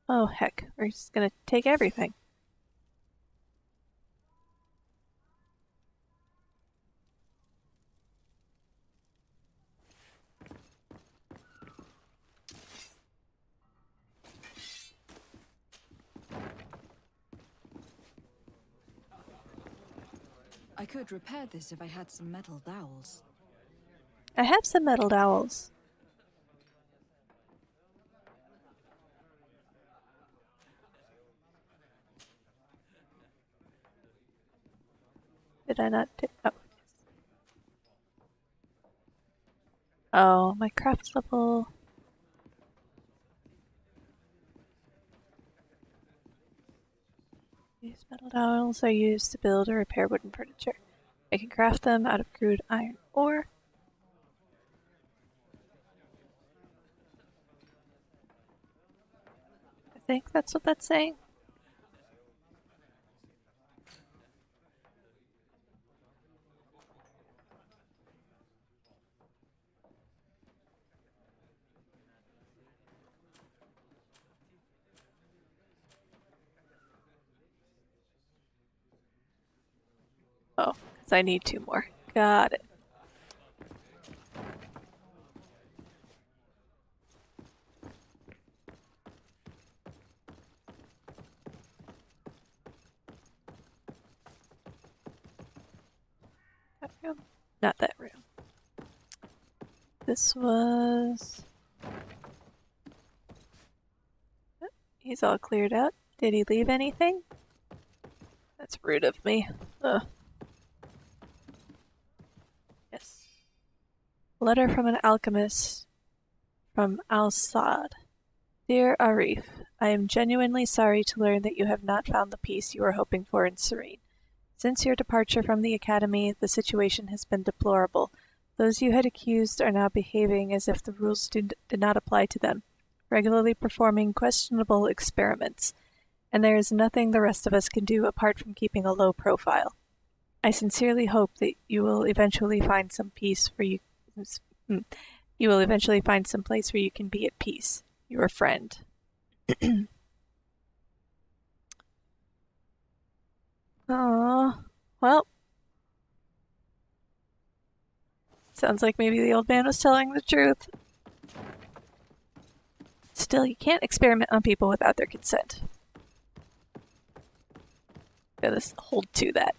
Speaker 1: Oh, heck. We're just gonna take everything.
Speaker 5: I could repair this if I had some metal dowels.
Speaker 1: I have some metal dowels. Did I not take... Oh. Oh, my craft level... These metal dowels are used to build or repair wooden furniture. I can craft them out of crude iron ore. I think that's what that's saying. Oh, because I need 2 more. Got it. That room? Not that room. This was... He's all cleared out. Did he leave anything? That's rude of me. Ugh. Yes. Letter from an alchemist from Al-Saad. Dear Arif, I am genuinely sorry to learn that you have not found the peace you were hoping for in Serene. Since your departure from the academy, the situation has been deplorable. Those you had accused are now behaving as if the rules did not apply to them, regularly performing questionable experiments, and there is nothing the rest of us can do apart from keeping a low profile. I sincerely hope that you will eventually find some peace where you will eventually find some place where you can be at peace. Your friend. Oh, well. Sounds like maybe the old man was telling the truth. Still, you can't experiment on people without their consent. Gotta hold to that.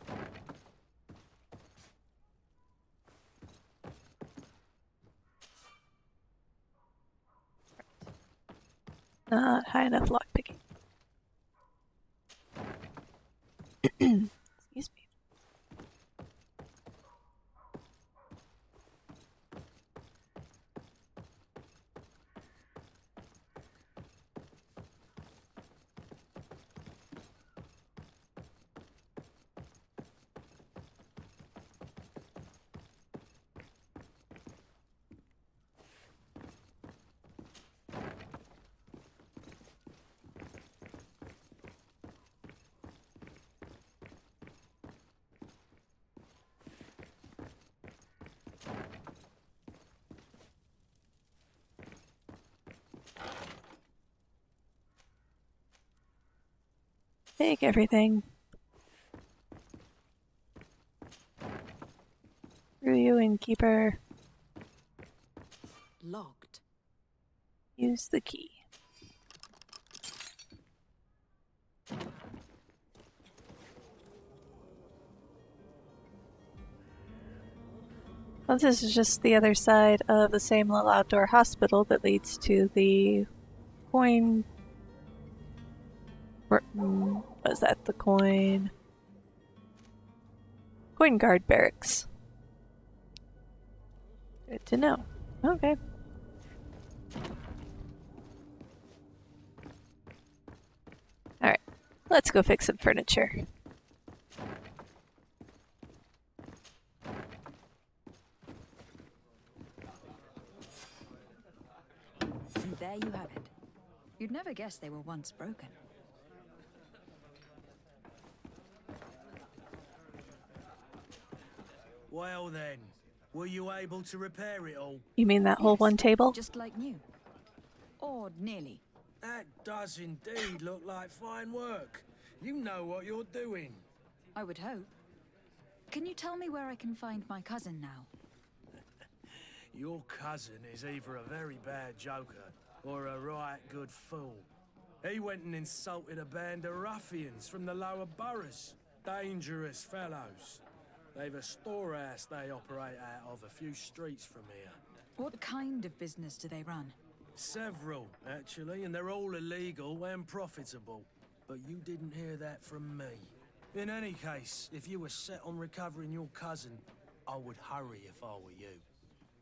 Speaker 1: Not high enough lockpicking. Excuse me. Take everything. Through you, innkeeper.
Speaker 6: Locked.
Speaker 1: Use the key. Well, this is just the other side of the same little outdoor hospital that leads to the coin. Was that the coin? Coin guard barracks. Good to know. Okay. Alright. Let's go fix some furniture.
Speaker 5: And there you have it. You'd never guess they were once broken.
Speaker 3: Well then, were you able to repair it all?
Speaker 1: You mean that whole one table?
Speaker 5: Just like new. Or nearly.
Speaker 3: That does indeed look like fine work. You know what you're doing.
Speaker 5: I would hope. Can you tell me where I can find my cousin now?
Speaker 3: Your cousin is either a very bad joker or a right good fool. He went and insulted a band of ruffians from the lower boroughs. Dangerous fellows. They've a storehouse they operate out of a few streets from here.
Speaker 5: What kind of business do they run?
Speaker 3: Several, actually, and they're all illegal and profitable. But you didn't hear that from me. In any case, if you were set on recovering your cousin, I would hurry if I were you.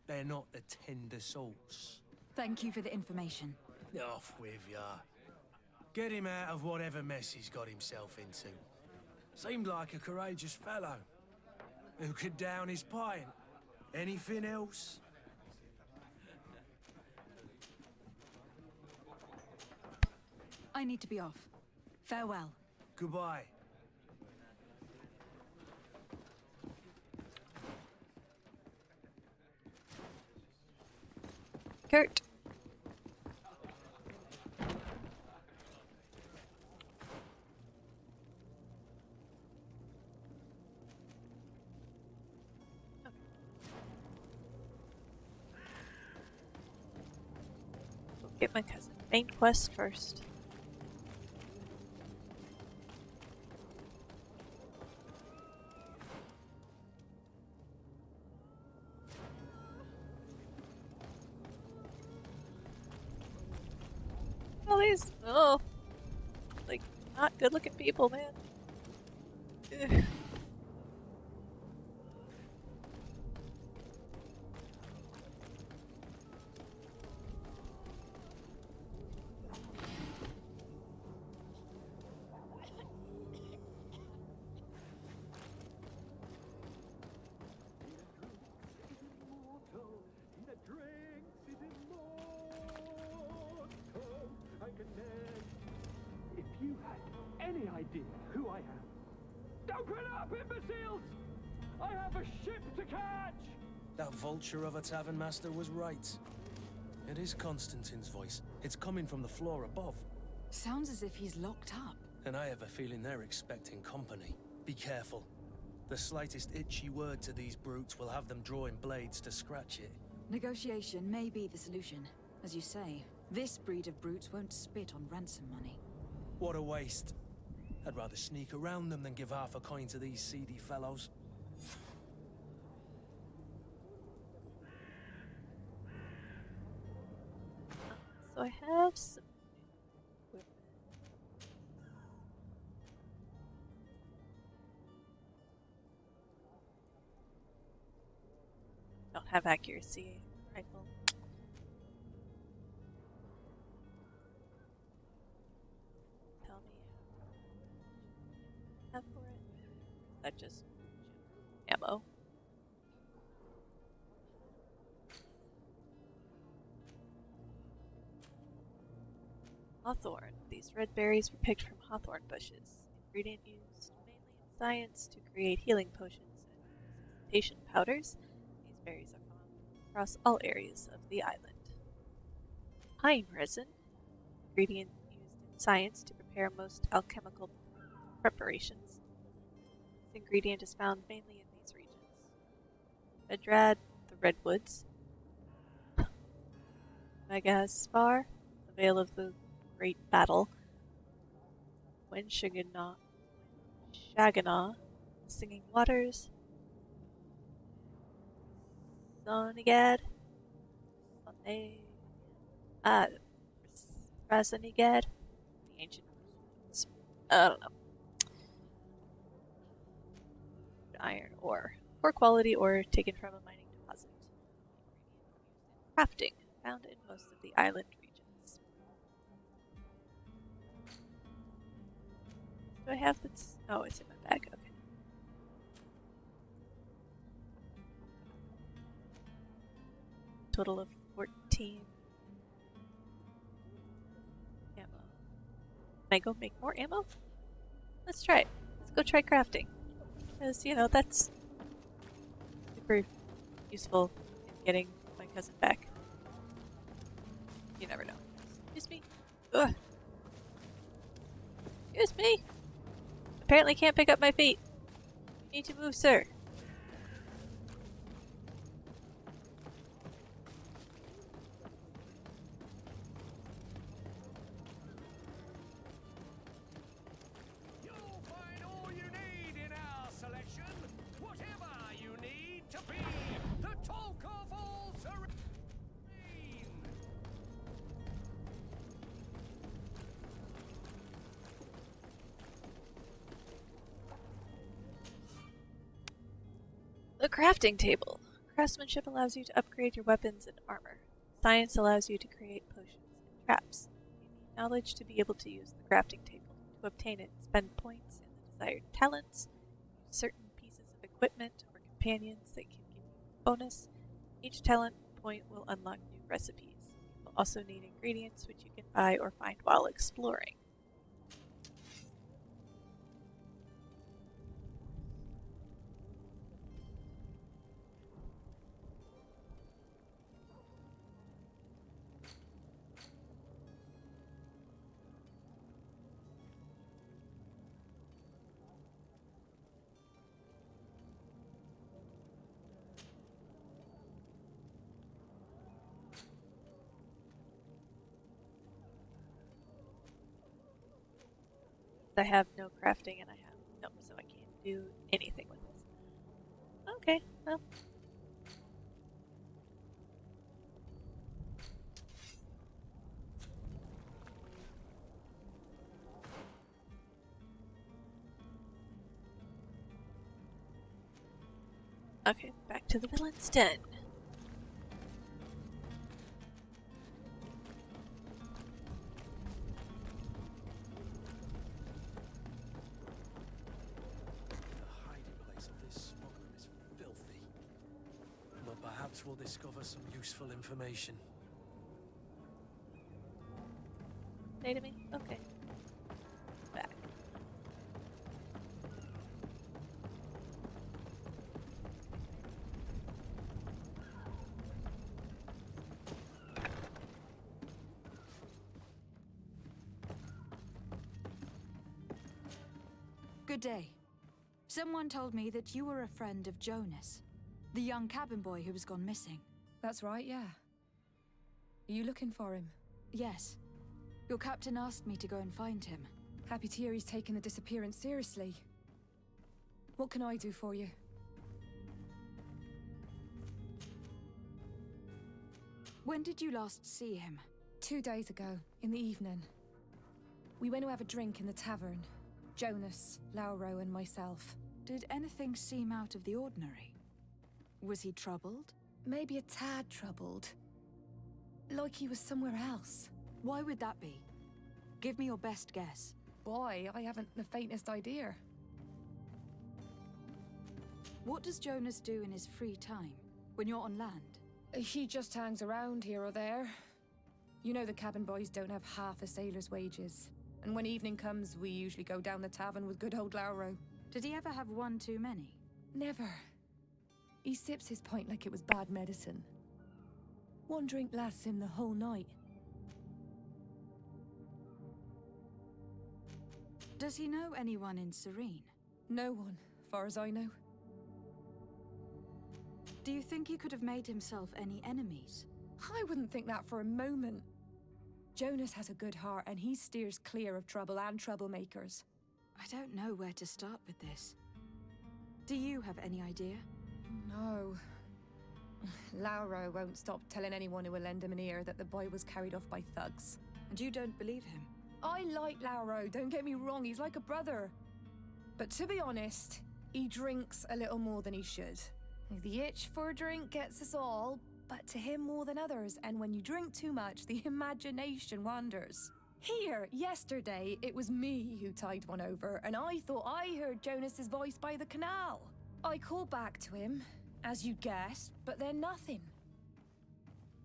Speaker 3: They're not the tender sorts.
Speaker 5: Thank you for the information.
Speaker 3: Off with ya. Get him out of whatever mess he's got himself into. Seemed like a courageous fellow. Who could down his pint? Anything else?
Speaker 5: I need to be off. Farewell.
Speaker 3: Goodbye.
Speaker 1: Kurt. Get my cousin. Main quest first. All these, like, not good looking people, man. Ugh.
Speaker 11: If you had any idea who I am, open up, imbeciles! I have a ship to catch!
Speaker 3: That vulture of a tavern master was right. It is Constantine's voice. It's coming from the floor above.
Speaker 5: Sounds as if he's locked up.
Speaker 3: And I have a feeling they're expecting company. Be careful. The slightest itchy word to these brutes will have them drawing blades to scratch it.
Speaker 5: Negotiation may be the solution. As you say, this breed of brutes won't spit on ransom money.
Speaker 3: What a waste. I'd rather sneak around them than give half a coin to these seedy fellows.
Speaker 1: So I have some equipment. Don't have accuracy rifle. Tell me how for it. That just ammo. Hawthorn. These red berries were picked from hawthorn bushes. Ingredient used mainly in science to create healing potions and resuscitation powders. These berries are found across all areas of the island. Pine resin. Ingredient used in science to prepare most alchemical preparations. This ingredient is found mainly in these regions. Medrad, the redwoods. Megaspar, the Vale of the Great Battle. Shagana, the Singing Waters. Sonigad, Rasanigad, the ancient ones. I don't know. Iron ore. Poor quality ore taken from a mining deposit. Crafting, found in most of the island regions. Do I have this? Oh, it's in my bag. Okay. Total of 14 ammo. Can I go make more ammo? Let's try it. Let's go try crafting. Because, you know, that's super useful in getting my cousin back. You never know. Excuse me. Ugh. Excuse me. Apparently can't pick up my feet. You need to move, sir.
Speaker 11: You'll find all you need in our selection. Whatever you need to be the talk of all serene.
Speaker 1: The crafting table. Craftsmanship allows you to upgrade your weapons and armor. Science allows you to create potions and traps. You need knowledge to be able to use the crafting table. To obtain it, spend points in the desired talents, use certain pieces of equipment or companions that can give you a bonus. Each talent point will unlock new recipes. You will also need ingredients which you can buy or find while exploring. I have no crafting and I have no, so I can't do anything with this. Okay, well. Okay, back to the villain's den.
Speaker 3: Perhaps we'll discover some useful information.
Speaker 1: Say to me? Okay. Back.
Speaker 5: Good day. Someone told me that you were a friend of Jonas, the young cabin boy who was gone missing.
Speaker 15: That's right, yeah. Are you looking for him?
Speaker 5: Yes. Your captain asked me to go and find him.
Speaker 15: Happy to hear he's taken the disappearance seriously. What can I do for you?
Speaker 5: When did you last see him?
Speaker 15: 2 days ago, in the evening. We went to have a drink in the tavern. Jonas, Lauro, and myself.
Speaker 5: Did anything seem out of the ordinary? Was he troubled?
Speaker 15: Maybe a tad troubled. Like he was somewhere else.
Speaker 5: Why would that be? Give me your best guess.
Speaker 15: Boy, I haven't the faintest idea.
Speaker 5: What does Jonas do in his free time, when you're on land?
Speaker 15: He just hangs around here or there. You know the cabin boys don't have half a sailor's wages. And when evening comes, we usually go down the tavern with good old Lauro.
Speaker 5: Did he ever have one too many?
Speaker 15: Never. He sips his pint like it was bad medicine. One drink lasts him the whole night.
Speaker 5: Does he know anyone in Serene?
Speaker 15: No one, far as I know.
Speaker 5: Do you think he could have made himself any enemies?
Speaker 15: I wouldn't think that for a moment. Jonas has a good heart and he steers clear of trouble and troublemakers.
Speaker 5: I don't know where to start with this. Do you have any idea?
Speaker 15: No. Lauro won't stop telling anyone who will lend him an ear that the boy was carried off by thugs.
Speaker 5: And you don't believe him?
Speaker 15: I like Lauro, don't get me wrong, he's like a brother. But to be honest, he drinks a little more than he should. The itch for a drink gets us all, but to him more than others, and when you drink too much, the imagination wanders. Here, yesterday, it was me who tied one over, and I thought I heard Jonas's voice by the canal. I called back to him, as you guessed, but then nothing.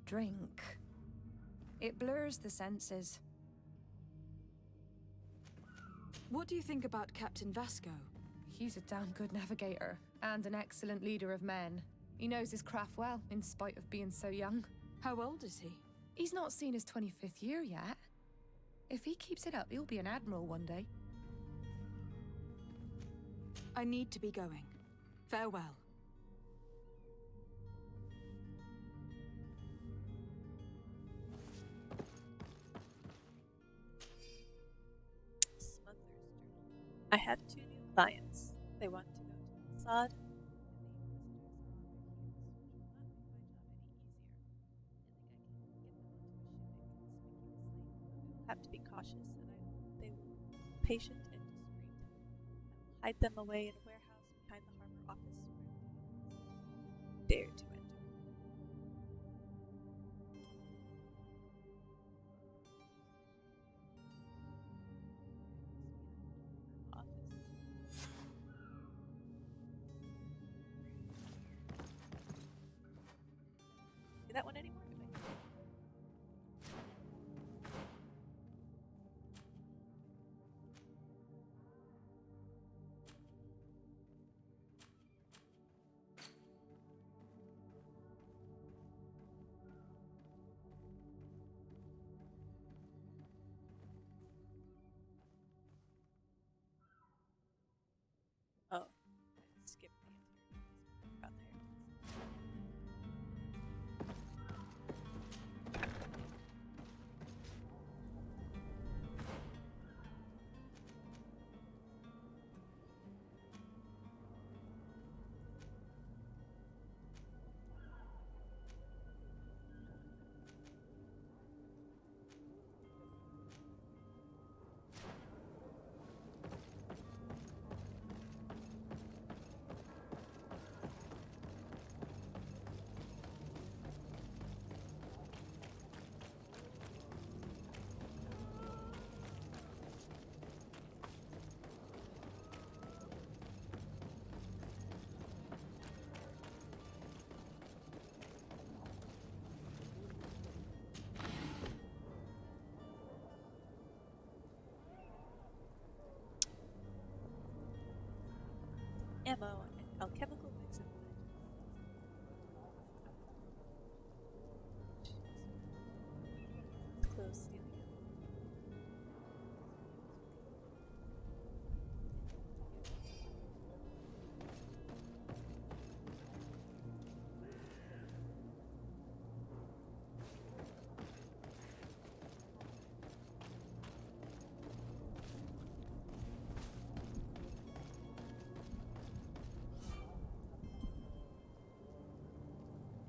Speaker 15: Drink. It blurs the senses.
Speaker 5: What do you think about Captain Vasco?
Speaker 15: He's a damn good navigator, and an excellent leader of men. He knows his craft well, in spite of being so young.
Speaker 5: How old is he?
Speaker 15: He's not seen his 25th year yet. If he keeps it up, he'll be an admiral one day.
Speaker 5: I need to be going. Farewell.
Speaker 1: Smuggler's Journal. I have 2 new clients. They want to go to Assad. Have to be cautious, and I hope they will be patient and discreet. I will hide them away in a warehouse behind the harbor office where they dare to enter. See that one anymore? Oh, I skipped the entire about there. Ammo and alchemical mix of close stealing.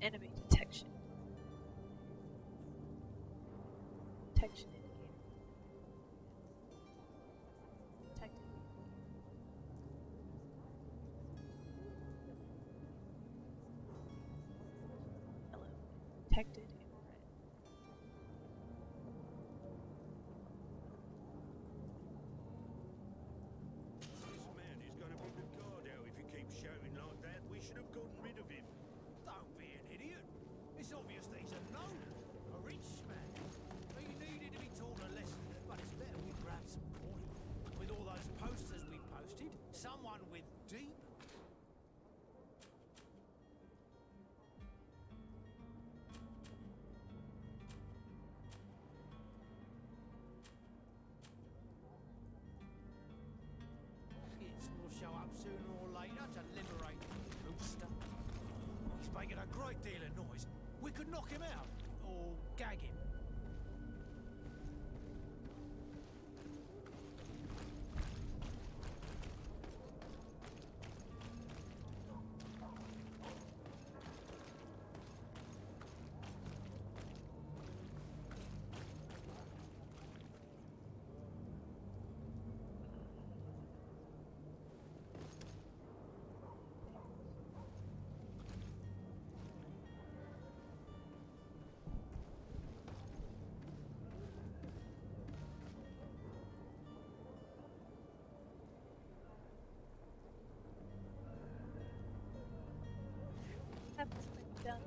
Speaker 1: Enemy detection. Detection indicator. Detected. Hello. Detected infrared.
Speaker 16: This man is going to put the guard out if he keeps shouting like that. We should have gotten rid of him. Don't be an idiot. It's obvious that he's a loner, a rich man. He needed to be taught a lesson, but it's better we grab some point. With all those posters we posted, someone with deep... Pockets will show up sooner or later to liberate the rooster. He's making a great deal of noise. We could knock him out, or gag him.
Speaker 1: Happens when you down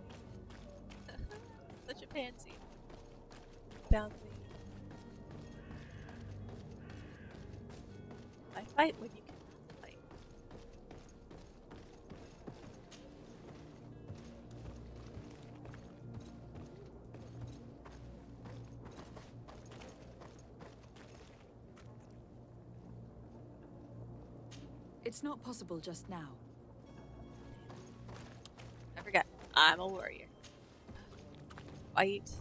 Speaker 1: such a pansy. Down I fight when you cannot fight.
Speaker 5: It's not possible just now.
Speaker 1: I forgot. I'm a warrior. Fight.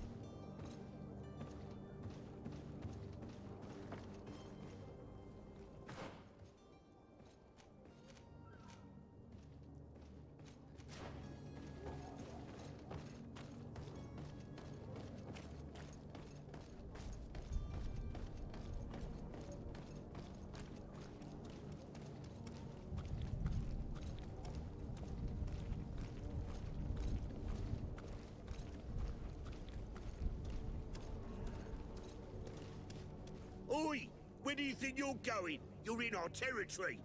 Speaker 16: Oi! Where do you think you're going? You're in our territory.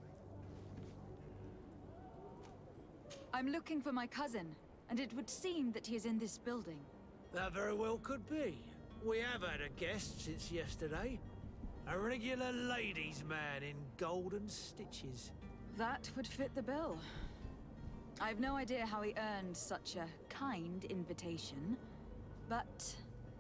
Speaker 5: I'm looking for my cousin, and it would seem that he is in this building.
Speaker 11: That very well could be. We have had a guest since yesterday. A regular ladies' man in golden stitches.
Speaker 5: That would fit the bill. I've no idea how he earned such a kind invitation, but...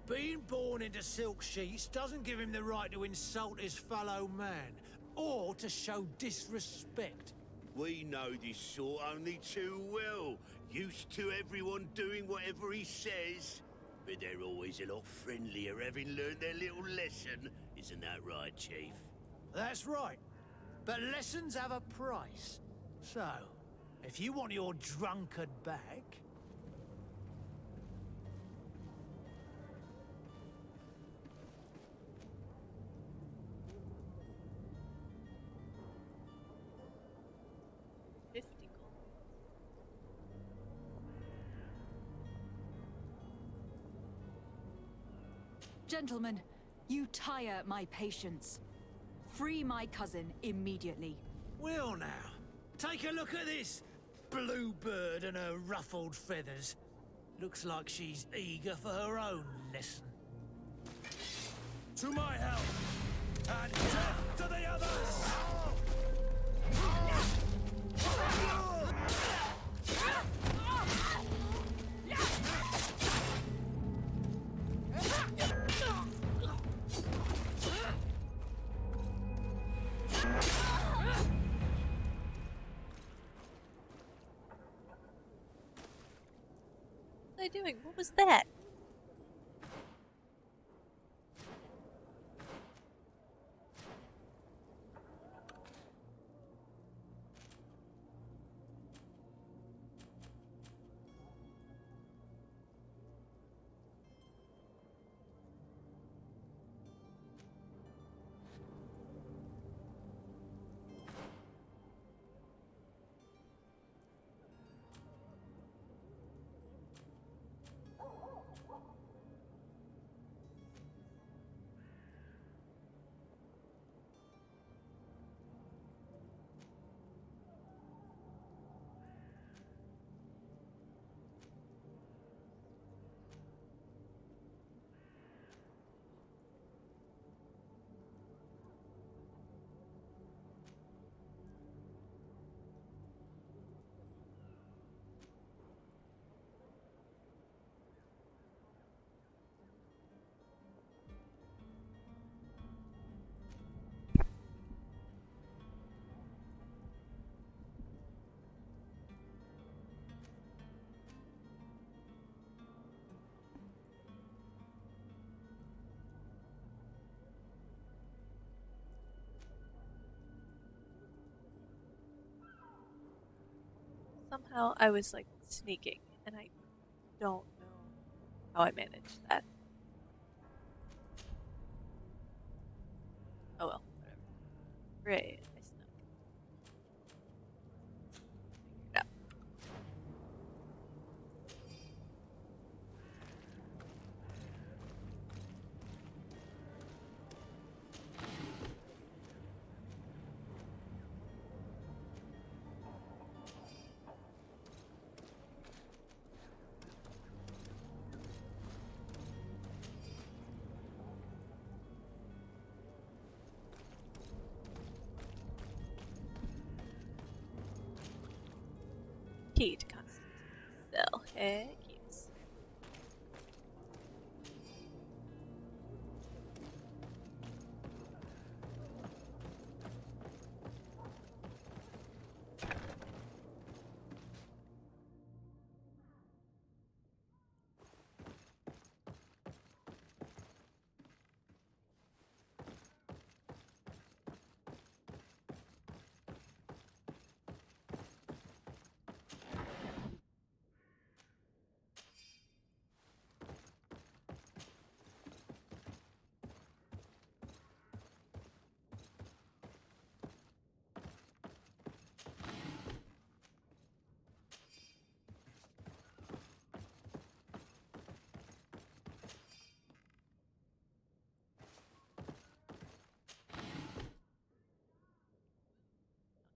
Speaker 11: Being born into silk sheets doesn't give him the right to insult his fellow man, or to show disrespect.
Speaker 16: We know this sort only too well. Used to everyone doing whatever he says. But they're always a lot friendlier having learned their little lesson. Isn't that right, Chief?
Speaker 11: That's right. But lessons have a price. So, if you want your drunkard back...
Speaker 5: Gentlemen, you tire my patience. Free my cousin immediately.
Speaker 11: Well now, take a look at this bluebird and her ruffled feathers. Looks like she's eager for her own lesson.
Speaker 2: To my help! And death to the others!
Speaker 1: What are they doing? What was that? Somehow I was like sneaking, and I don't know how I managed that. Oh well, whatever. Great, I snuck. Yeah. Key to constant cell. Heck yes.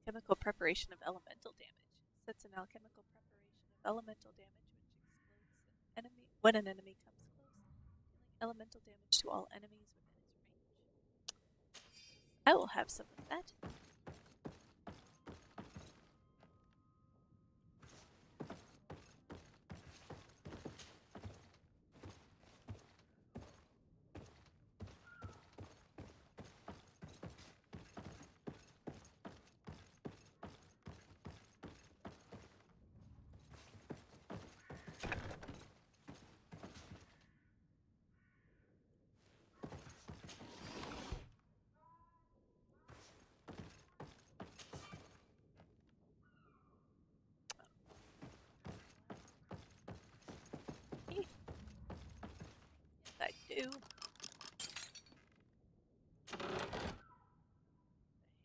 Speaker 1: Chemical preparation of elemental damage. Sets an alchemical preparation of elemental damage which explodes an enemy when an enemy comes close, dealing elemental damage to all enemies within its range. I will have some of that. I do.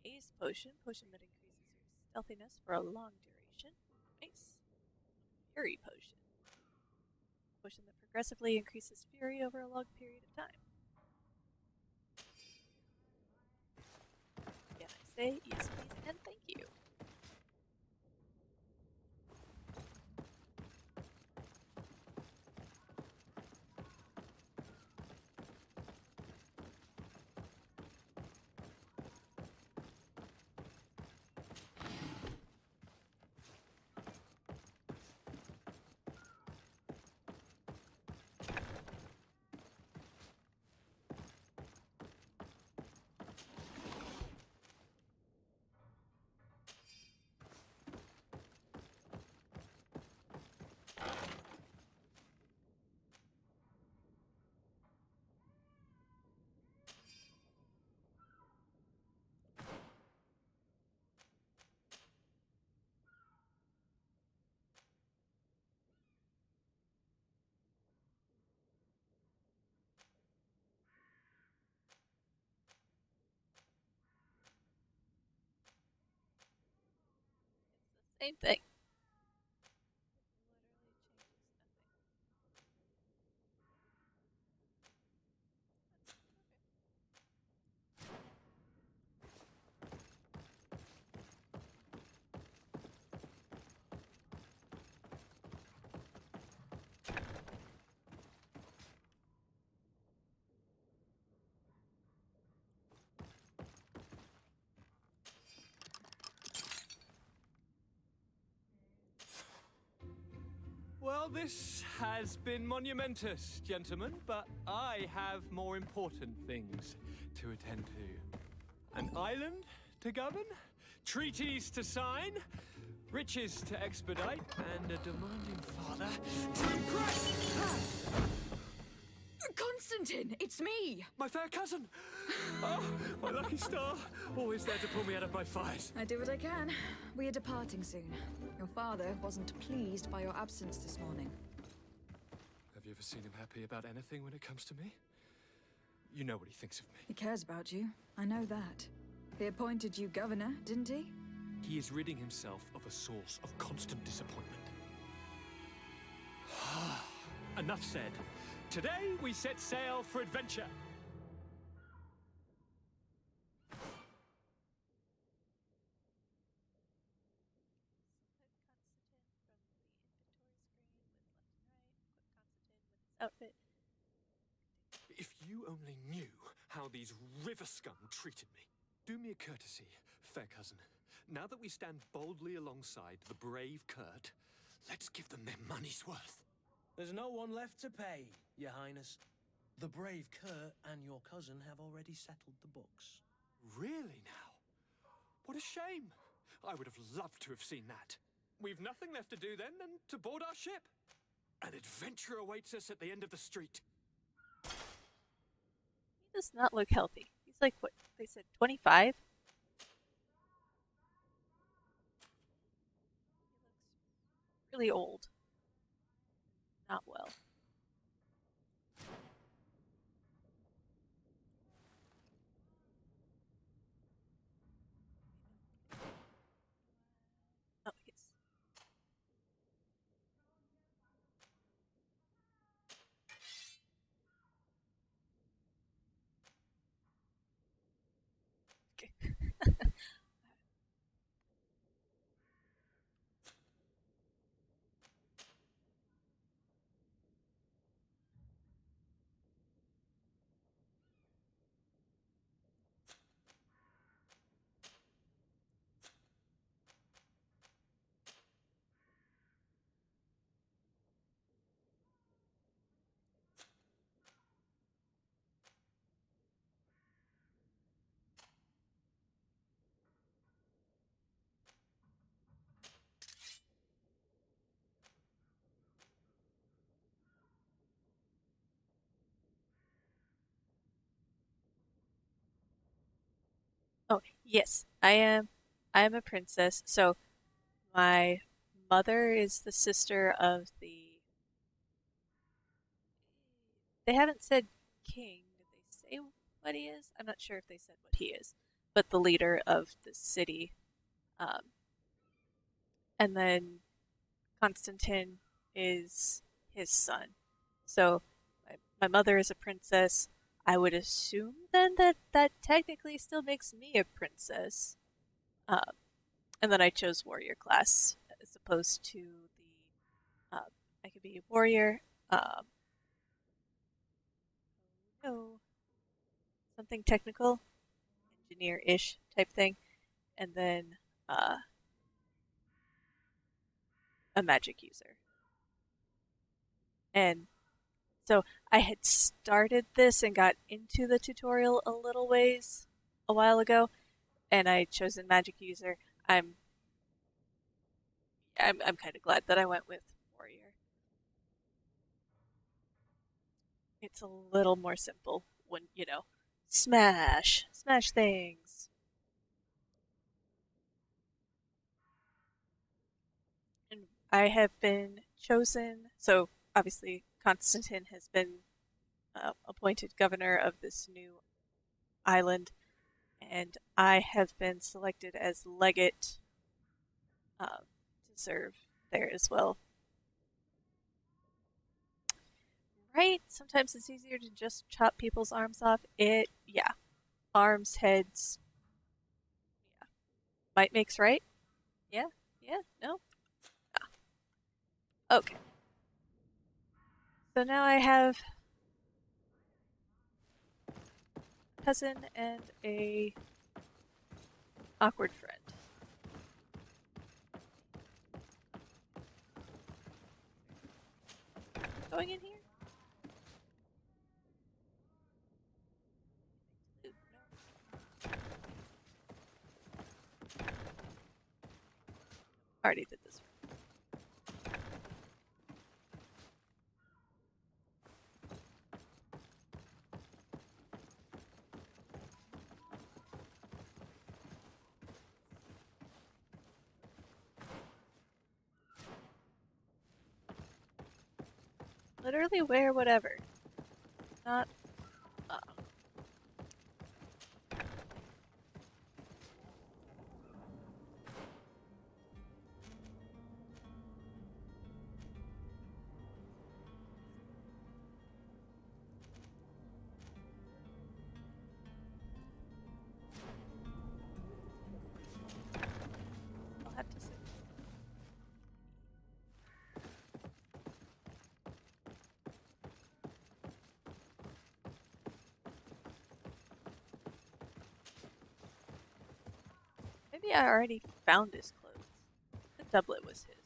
Speaker 1: Haze potion. Potion that increases your stealthiness for a long duration. Nice. Fury potion. Potion that progressively increases fury over a long period of time. Can I say yes please and thank you? Same thing.
Speaker 11: Well, this has been monumentous, gentlemen, but I have more important things to attend to. An island to govern, treaties to sign, riches to expedite, and a demanding father to impress!
Speaker 5: Constantine! Constantine, it's me!
Speaker 17: My fair cousin! Oh, my lucky star! Always there to pull me out of my fight.
Speaker 5: I do what I can. We are departing soon. Your father wasn't pleased by your absence this morning.
Speaker 17: Have you ever seen him happy about anything when it comes to me? You know what he thinks of me.
Speaker 5: He cares about you. I know that. He appointed you governor, didn't he?
Speaker 17: He is ridding himself of a source of constant disappointment. Enough said. Today we set sail for adventure.
Speaker 1: Outfit.
Speaker 17: If you only knew how these river scum treated me. Do me a courtesy, fair cousin. Now that we stand boldly alongside the brave Kurt, let's give them their money's worth.
Speaker 3: There's no one left to pay, Your Highness. The brave Kurt and your cousin have already settled the books.
Speaker 17: Really now? What a shame. I would have loved to have seen that. We've nothing left to do then than to board our ship. An adventure awaits us at the end of the street.
Speaker 1: He does not look healthy. He's like, what, they said 25? He looks really old. Not well. Oh, yes. Okay. Oh, yes, I am a princess. So my mother is the sister of the. They haven't said king. Did they say what he is? I'm not sure if they said what he is, but the leader of the city. Um, and then Constantine is his son. So my mother is a princess. I would assume then that that technically still makes me a princess. Um, and then I chose warrior class as opposed to the. I could be a warrior. No, something technical, engineer-ish type thing, and then a magic user. And so I had started this and got into the tutorial a little ways a while ago, and I had chosen magic user. I'm kind of glad that I went with warrior. It's a little more simple when, smash things. And I have been chosen, so obviously Constantine has been appointed governor of this new island, and I have been selected as legate to serve there as well. Right? Sometimes it's easier to just chop people's arms off. Yeah. Arms, heads. Yeah. Might makes right? Yeah? Yeah? No? Ah. Okay. So now I have a cousin and a awkward friend. Going in here? Already did this. literally wear whatever. Not. I'll have to say. Maybe I already found his clothes. The doublet was his.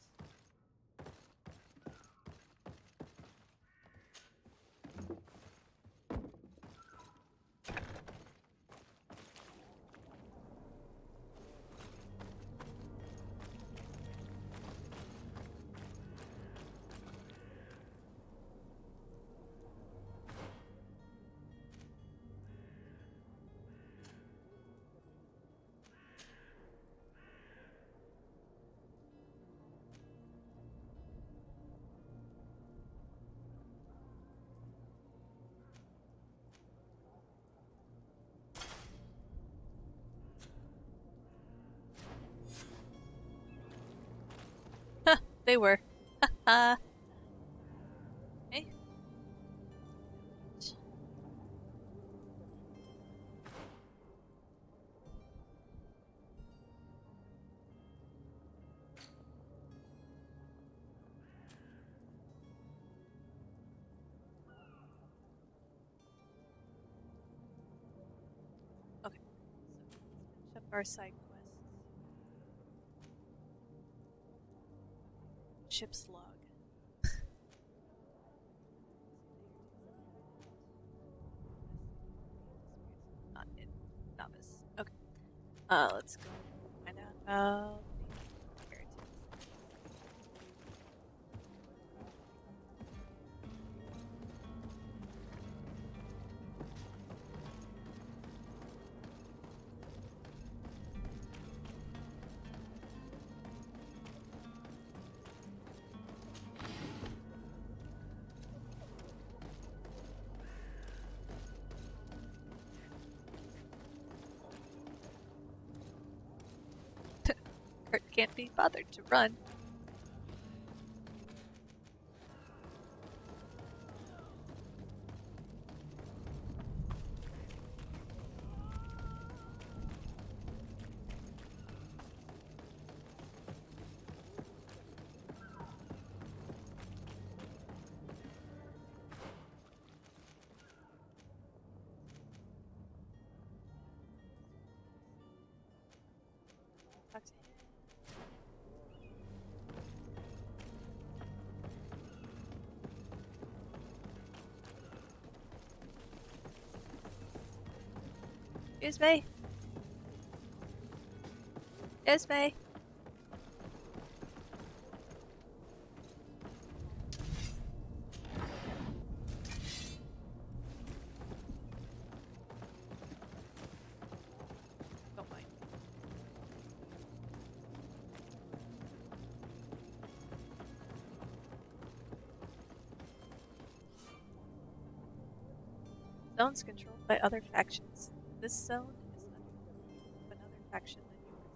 Speaker 1: They were. Haha. Hey. Okay. So let's finish up our side quests. Ship's log. Not in novice. Okay. Let's go find out about the inheritance. Kurt can't be bothered to run. Talk to him. Excuse me. Excuse me. Don't mind. Zones controlled by other factions. This zone is under of another faction than yours.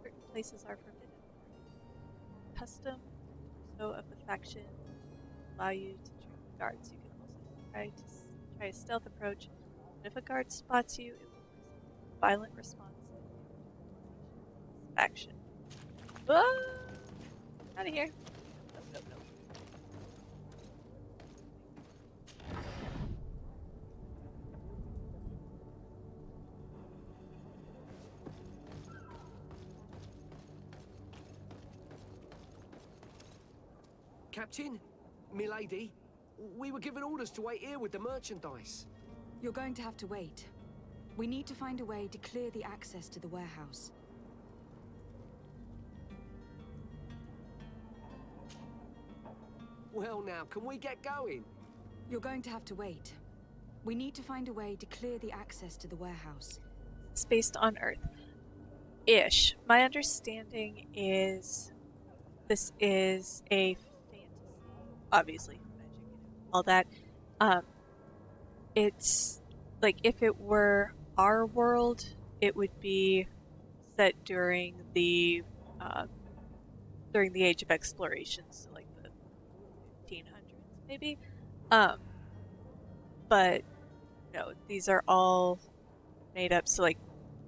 Speaker 1: Certain places are forbidden. Custom so of the faction allow you to trick the guards. You can also try a stealth approach, but if a guard spots you, it will result in a violent response and faction. Out of here. No, no, no.
Speaker 18: Captain, milady, we were given orders to wait here with the merchandise.
Speaker 5: You're going to have to wait. We need to find a way to clear the access to the warehouse.
Speaker 18: Well now, can we get going?
Speaker 5: You're going to have to wait. We need to find a way to clear the access to the warehouse.
Speaker 1: It's based on Earth. Ish. My understanding is this is a fantasy, obviously, magic, all that. It's like if it were our world, it would be set during the Age of Exploration, so like the 1500s maybe. But no, these are all made up. So like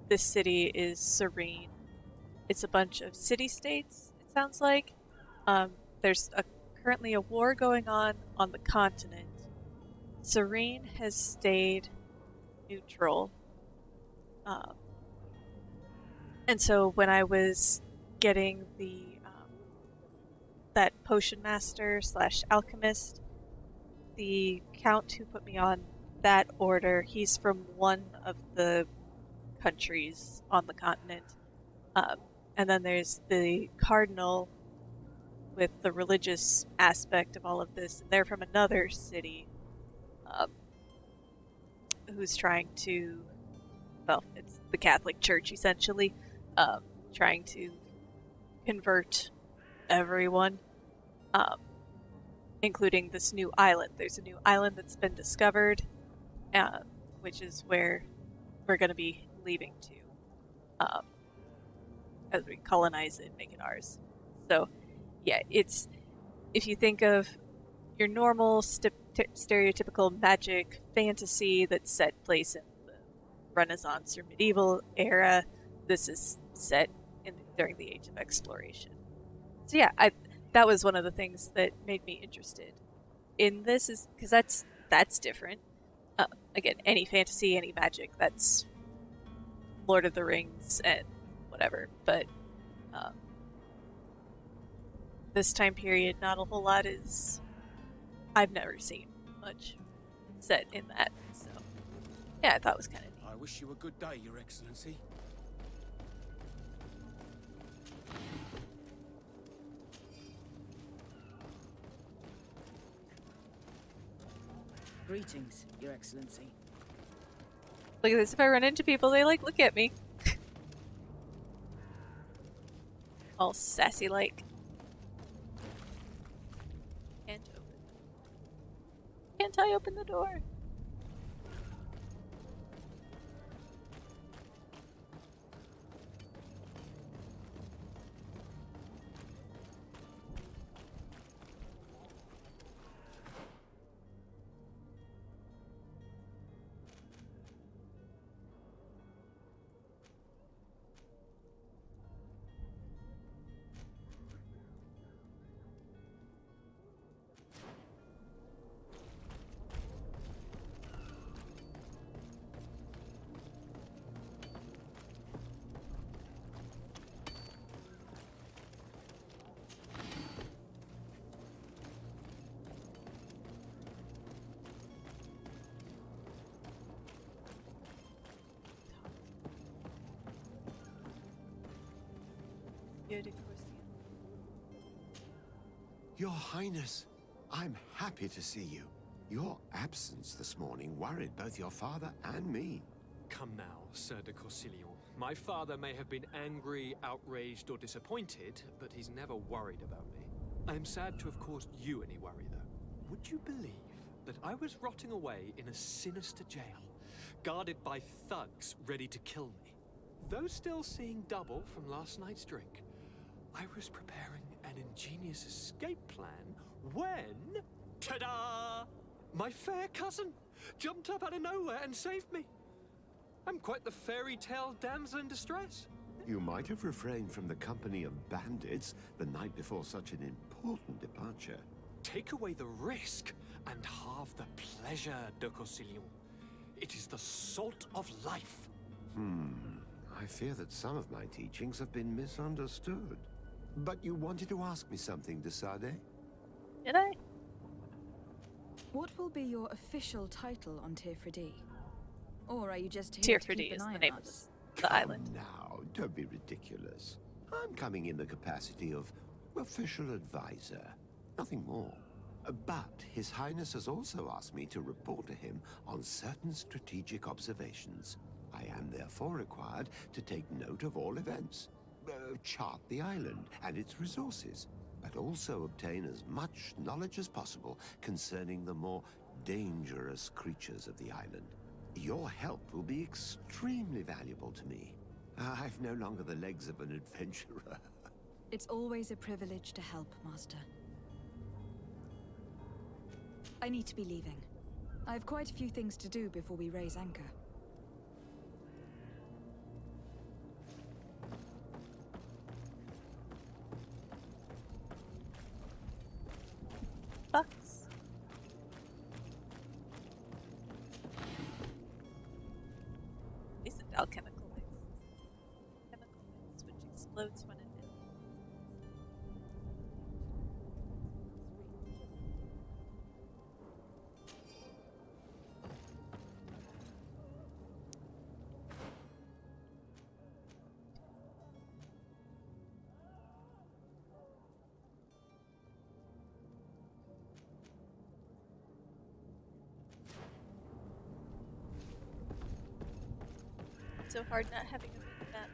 Speaker 1: this city is Serene. It's a bunch of city-states, it sounds like. There's currently a war going on the continent. Serene has stayed neutral. And so when I was getting that potion master / alchemist, the count who put me on that order, he's from one of the countries on the continent. And then there's the cardinal with the religious aspect of all of this. They're from another city who's trying to, well, it's the Catholic Church essentially, trying to convert everyone, including this new island. There's a new island that's been discovered, which is where we're going to be leaving to, as we colonize it, make it ours. So, yeah, it's, if you think of your normal stereotypical magic fantasy that's set place in the Renaissance or medieval era, this is set during the Age of Exploration. So yeah, that was one of the things that made me interested in this, is because that's different. Again, any fantasy, any magic, that's Lord of the Rings and whatever, but this time period, not a whole lot is... I've never seen much set in that, so yeah, I thought it was kind of neat.
Speaker 8: I wish you a good day, Your Excellency.
Speaker 10: Greetings, Your Excellency.
Speaker 1: Look at this, if I run into people, they look at me. All sassy like. Can't I open the door?
Speaker 4: Your Highness, I'm happy to see you. Your absence this morning worried both your father and me.
Speaker 17: Come now, Sir de Corsilion. My father may have been angry, outraged, or disappointed, but he's never worried about me. I'm sad to have caused you any worry, though. Would you believe that I was rotting away in a sinister jail, guarded by thugs ready to kill me? Though still seeing double from last night's drink, I was preparing an ingenious escape plan when... ta-da! My fair cousin jumped up out of nowhere and saved me. I'm quite the fairy tale damsel in distress.
Speaker 4: You might have refrained from the company of bandits the night before such an important departure.
Speaker 17: Take away the risk and halve the pleasure, de Corsilion. It is the salt of life.
Speaker 4: I fear that some of my teachings have been misunderstood. But you wanted to ask me something, de Sade?
Speaker 1: Did I?
Speaker 5: What will be your official title on Tirfredi? Or are you just here to keep
Speaker 1: Tirfredi
Speaker 5: an
Speaker 1: is
Speaker 5: eye
Speaker 1: the
Speaker 5: on
Speaker 1: name of
Speaker 5: us?
Speaker 1: the island.
Speaker 4: Now, don't be ridiculous. I'm coming in the capacity of official advisor, nothing more. But His Highness has also asked me to report to him on certain strategic observations. I am therefore required to take note of all events, chart the island and its resources, but also obtain as much knowledge as possible concerning the more dangerous creatures of the island. Your help will be extremely valuable to me. I've no longer the legs of an adventurer.
Speaker 5: It's always a privilege to help, Master. I need to be leaving. I have quite a few things to do before we raise anchor.
Speaker 1: Bucks. These are alchemical things. Chemical things which explodes when it hits. So hard not having a map.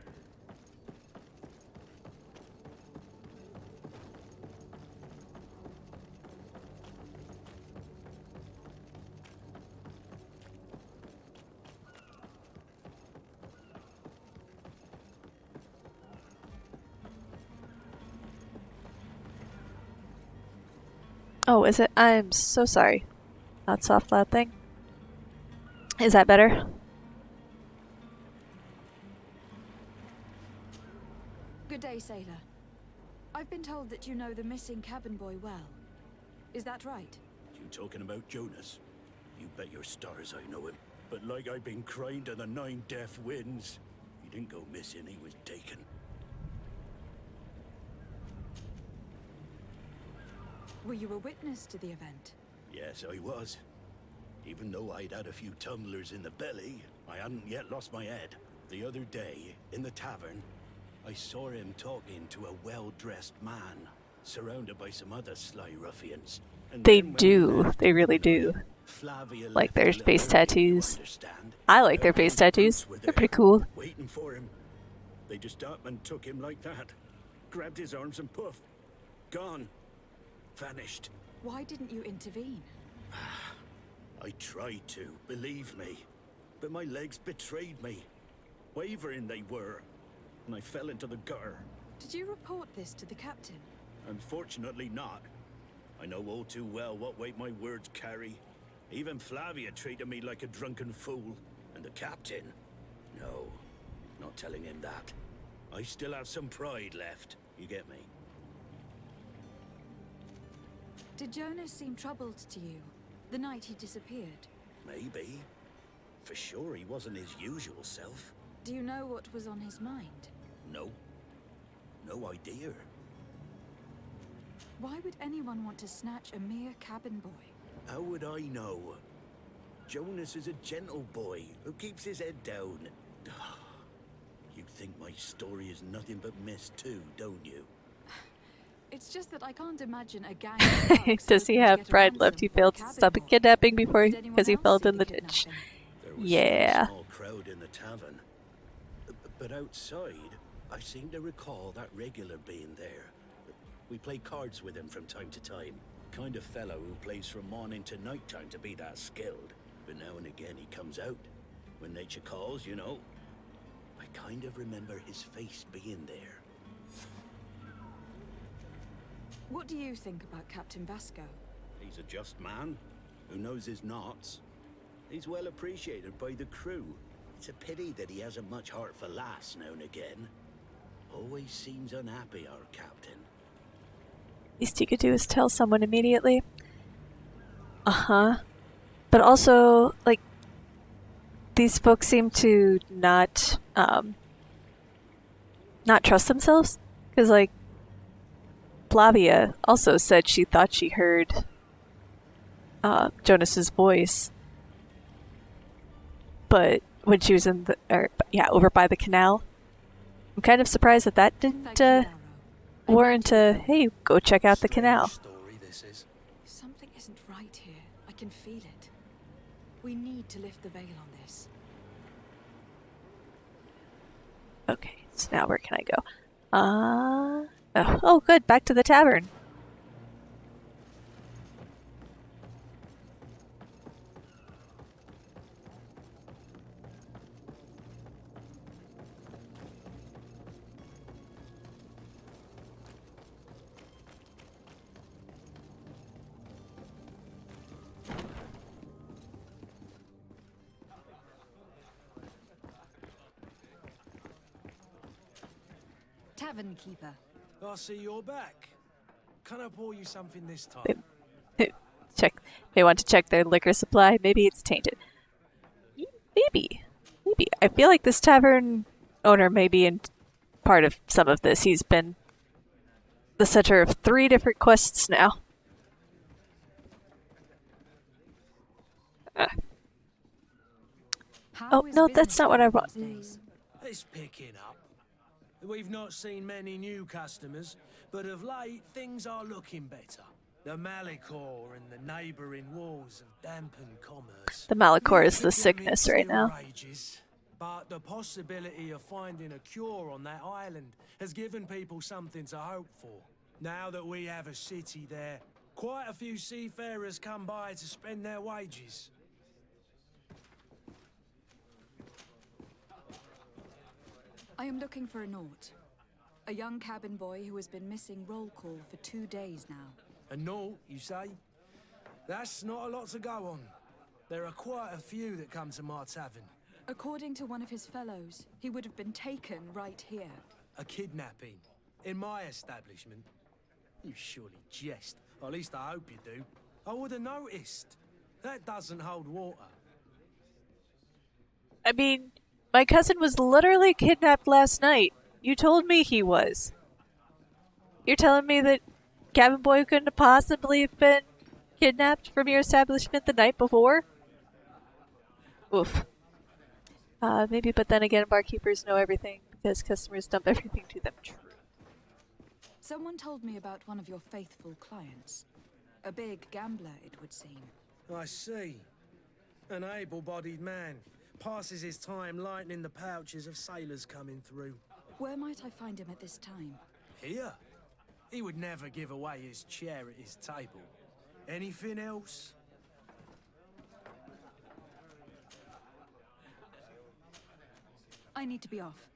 Speaker 1: Oh, is it? I'm so sorry. Not soft loud thing. Is that better?
Speaker 5: Good day, sailor. I've been told that you know the missing cabin boy well. Is that right?
Speaker 19: You talking about Jonas? You bet your stars I know him. But like I've been crying to the 9 deaf winds, he didn't go missing, he was taken.
Speaker 5: Were you a witness to the event?
Speaker 19: Yes, I was. Even though I'd had a few tumblers in the belly, I hadn't yet lost my head. The other day, in the tavern, I saw him talking to a well-dressed man, surrounded by some other sly ruffians. And
Speaker 1: They do. They really do. Like their face tattoos. I like their face tattoos. They're pretty cool.
Speaker 19: Waiting for him. They just up and took him like that. Grabbed his arms and poof. Gone. Vanished.
Speaker 5: Why didn't you intervene?
Speaker 19: I tried to, believe me. But my legs betrayed me. Wavering they were. And I fell into the gutter.
Speaker 5: Did you report this to the captain?
Speaker 19: Unfortunately not. I know all too well what weight my words carry. Even Flavia treated me like a drunken fool. And the captain? No, not telling him that. I still have some pride left. You get me?
Speaker 5: Did Jonas seem troubled to you the night he disappeared?
Speaker 19: Maybe. For sure he wasn't his usual self.
Speaker 5: Do you know what was on his mind?
Speaker 19: No. No idea.
Speaker 5: Why would anyone want to snatch a mere cabin boy?
Speaker 19: How would I know? Jonas is a gentle boy who keeps his head down. You think my story is nothing but mist too, don't you?
Speaker 5: It's just that I can't imagine a gang of thugs
Speaker 1: Does he
Speaker 5: hoping to
Speaker 1: have
Speaker 5: get a
Speaker 1: pride
Speaker 5: ransom
Speaker 1: left? He
Speaker 5: for
Speaker 1: failed
Speaker 5: a
Speaker 1: to
Speaker 5: cabin
Speaker 1: stop a
Speaker 5: boy.
Speaker 1: kidnapping
Speaker 5: Did
Speaker 1: before
Speaker 5: anyone
Speaker 1: because he
Speaker 5: else
Speaker 1: fell
Speaker 5: see
Speaker 1: in the
Speaker 5: the
Speaker 1: ditch.
Speaker 19: There was
Speaker 1: Yeah.
Speaker 19: a small crowd in the tavern. But outside, I seem to recall that regular being there. We play cards with him from time to time. Kind of fellow who plays from morning to night time to be that skilled. But now and again he comes out. When nature calls, you know. I kind of remember his face being there.
Speaker 5: What do you think about Captain Vasco?
Speaker 19: He's a just man who knows his knots. He's well appreciated by the crew. It's a pity that he hasn't much heart for laughs now and again. Always seems unhappy, our captain.
Speaker 1: Least he could do is tell someone immediately. Uh-huh. But also, like, these folks seem to not trust themselves. Because, like, Flavia also said she thought she heard Jonas's voice. But when she was in the, over by the canal. I'm kind of surprised that that didn't warrant a, hey, go check out the canal.
Speaker 5: Something isn't right here. I can feel it. We need to lift the veil on this.
Speaker 1: Okay, so now where can I go? Oh, good, back to the tavern.
Speaker 5: Tavern keeper.
Speaker 3: I see you're back. Can I pour you something this time?
Speaker 1: Check. They want to check their liquor supply. Maybe it's tainted. Maybe. I feel like this tavern owner may be in part of some of this. He's been the center of 3 different quests now. Oh, no, that's not what I want.
Speaker 3: It's picking up. We've not seen many new customers, but of late things are looking better. The Malachor and the neighbouring walls have dampened commerce.
Speaker 1: The Malachor is the sickness right now.
Speaker 3: Rages, but the possibility of finding a cure on that island has given people something to hope for. Now that we have a city there, quite a few seafarers come by to spend their wages.
Speaker 5: I am looking for a Naut. A young cabin boy who has been missing roll call for 2 days now.
Speaker 3: A Naut, you say? That's not a lot to go on. There are quite a few that come to my tavern.
Speaker 5: According to one of his fellows, he would have been taken right here.
Speaker 3: A kidnapping? In my establishment? You surely jest. Or at least I hope you do. I would have noticed. That doesn't hold water.
Speaker 1: I mean, my cousin was literally kidnapped last night. You told me he was. You're telling me that Cabin Boy couldn't have possibly have been kidnapped from your establishment the night before? Oof. Maybe, but then again, barkeepers know everything because customers dump everything to them. True.
Speaker 5: Someone told me about one of your faithful clients. A big gambler, it would seem.
Speaker 3: I see. An able-bodied man. Passes his time lightening the pouches of sailors coming through.
Speaker 5: Where might I find him at this time?
Speaker 3: Here? He would never give away his chair at his table. Anything else?
Speaker 5: I need to be off.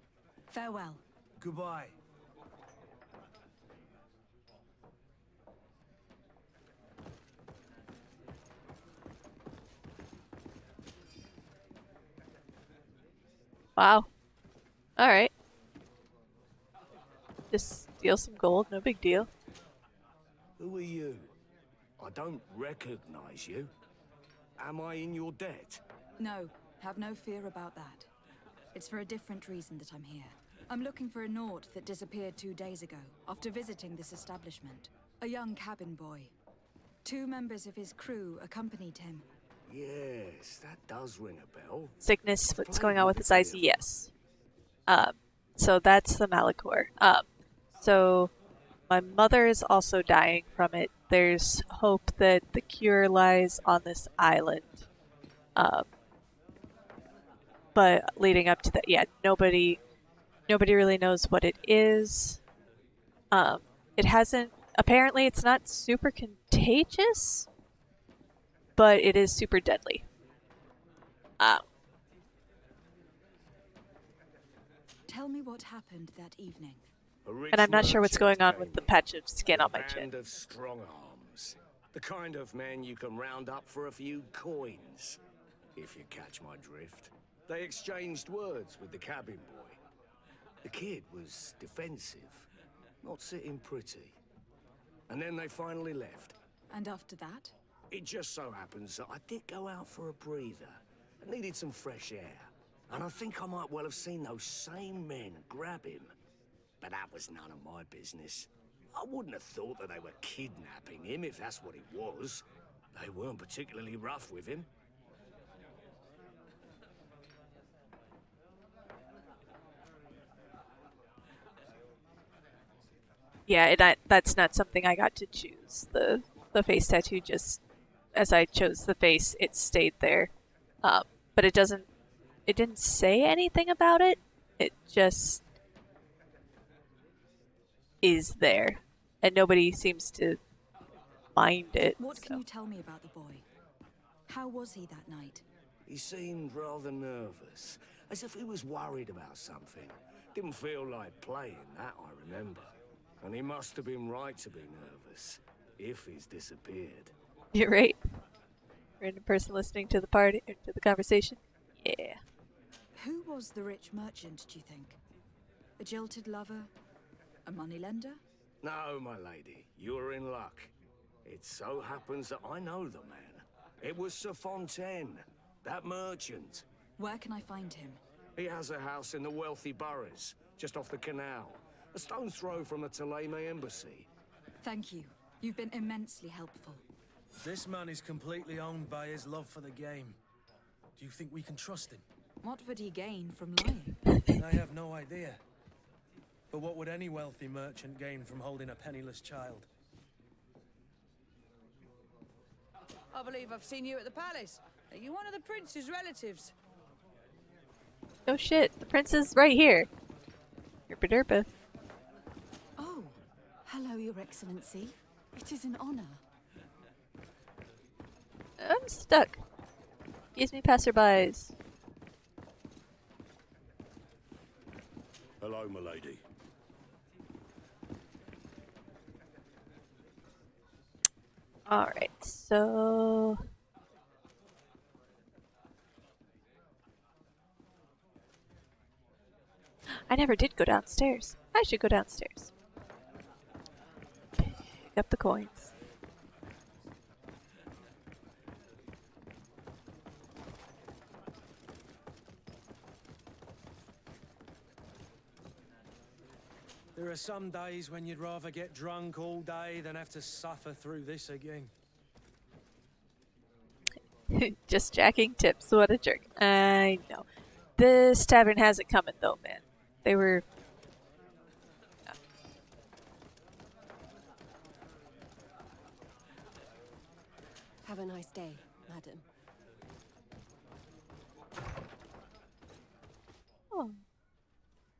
Speaker 5: Farewell.
Speaker 3: Goodbye.
Speaker 1: Wow. Alright. Just steal some gold, no big deal.
Speaker 18: Who are you? I don't recognize you. Am I in your debt?
Speaker 5: No, have no fear about that. It's for a different reason that I'm here. I'm looking for a Naut that disappeared 2 days ago, after visiting this establishment. A young cabin boy. 2 members of his crew accompanied him.
Speaker 18: Yes, that does ring a bell.
Speaker 1: Sickness, what's going on with his eyes? Yes. So that's the Malachor. So my mother is also dying from it. There's hope that the cure lies on this island. But leading up to that, yeah, nobody really knows what it is. It hasn't, apparently it's not super contagious, but it is super deadly.
Speaker 5: Tell me what happened that evening.
Speaker 1: And I'm not sure what's going on with the patch of skin on my chin.
Speaker 18: Band of strong arms. The kind of men you can round up for a few coins, if you catch my drift. They exchanged words with the cabin boy. The kid was defensive, not sitting pretty. And then they finally left.
Speaker 5: And after that?
Speaker 18: It just so happens that I did go out for a breather. I needed some fresh air. And I think I might well have seen those same men grab him. But that was none of my business. I wouldn't have thought that they were kidnapping him if that's what it was. They weren't particularly rough with him.
Speaker 1: Yeah, that's not something I got to choose. The face tattoo just, as I chose the face, it stayed there. But it didn't say anything about it. It just is there. And nobody seems to mind it.
Speaker 5: What can you tell me about the boy? How was he that night?
Speaker 18: He seemed rather nervous, as if he was worried about something. Didn't feel like playing, that I remember. And he must have been right to be nervous, if he's disappeared.
Speaker 1: You're right. Random person listening to the party, to the conversation. Yeah.
Speaker 5: Who was the rich merchant, do you think? A jilted lover? A moneylender?
Speaker 18: No, my lady, you're in luck. It so happens that I know the man. It was Sir Fontaine, that merchant.
Speaker 5: Where can I find him?
Speaker 18: He has a house in the wealthy boroughs, just off the canal. A stone's throw from the Thélème embassy.
Speaker 5: Thank you. You've been immensely helpful.
Speaker 3: This man is completely owned by his love for the game. Do you think we can trust him?
Speaker 5: What would he gain from lying?
Speaker 3: I have no idea. But what would any wealthy merchant gain from holding a penniless child?
Speaker 10: I believe I've seen you at the palace. Are you one of the prince's relatives?
Speaker 1: Oh shit, the prince is right here. Yerpa derpa.
Speaker 5: Oh, hello, Your Excellency. It is an honor.
Speaker 1: I'm stuck. Excuse me, passerbys.
Speaker 19: Hello, milady.
Speaker 1: Alright, so... I never did go downstairs. I should go downstairs. Pick up the coins.
Speaker 3: There are some days when you'd rather get drunk all day than have to suffer through this again.
Speaker 1: Just jacking tips. What a jerk. I know. This tavern has it coming, though, man. They were...
Speaker 7: Have a nice day, madam.
Speaker 1: Oh.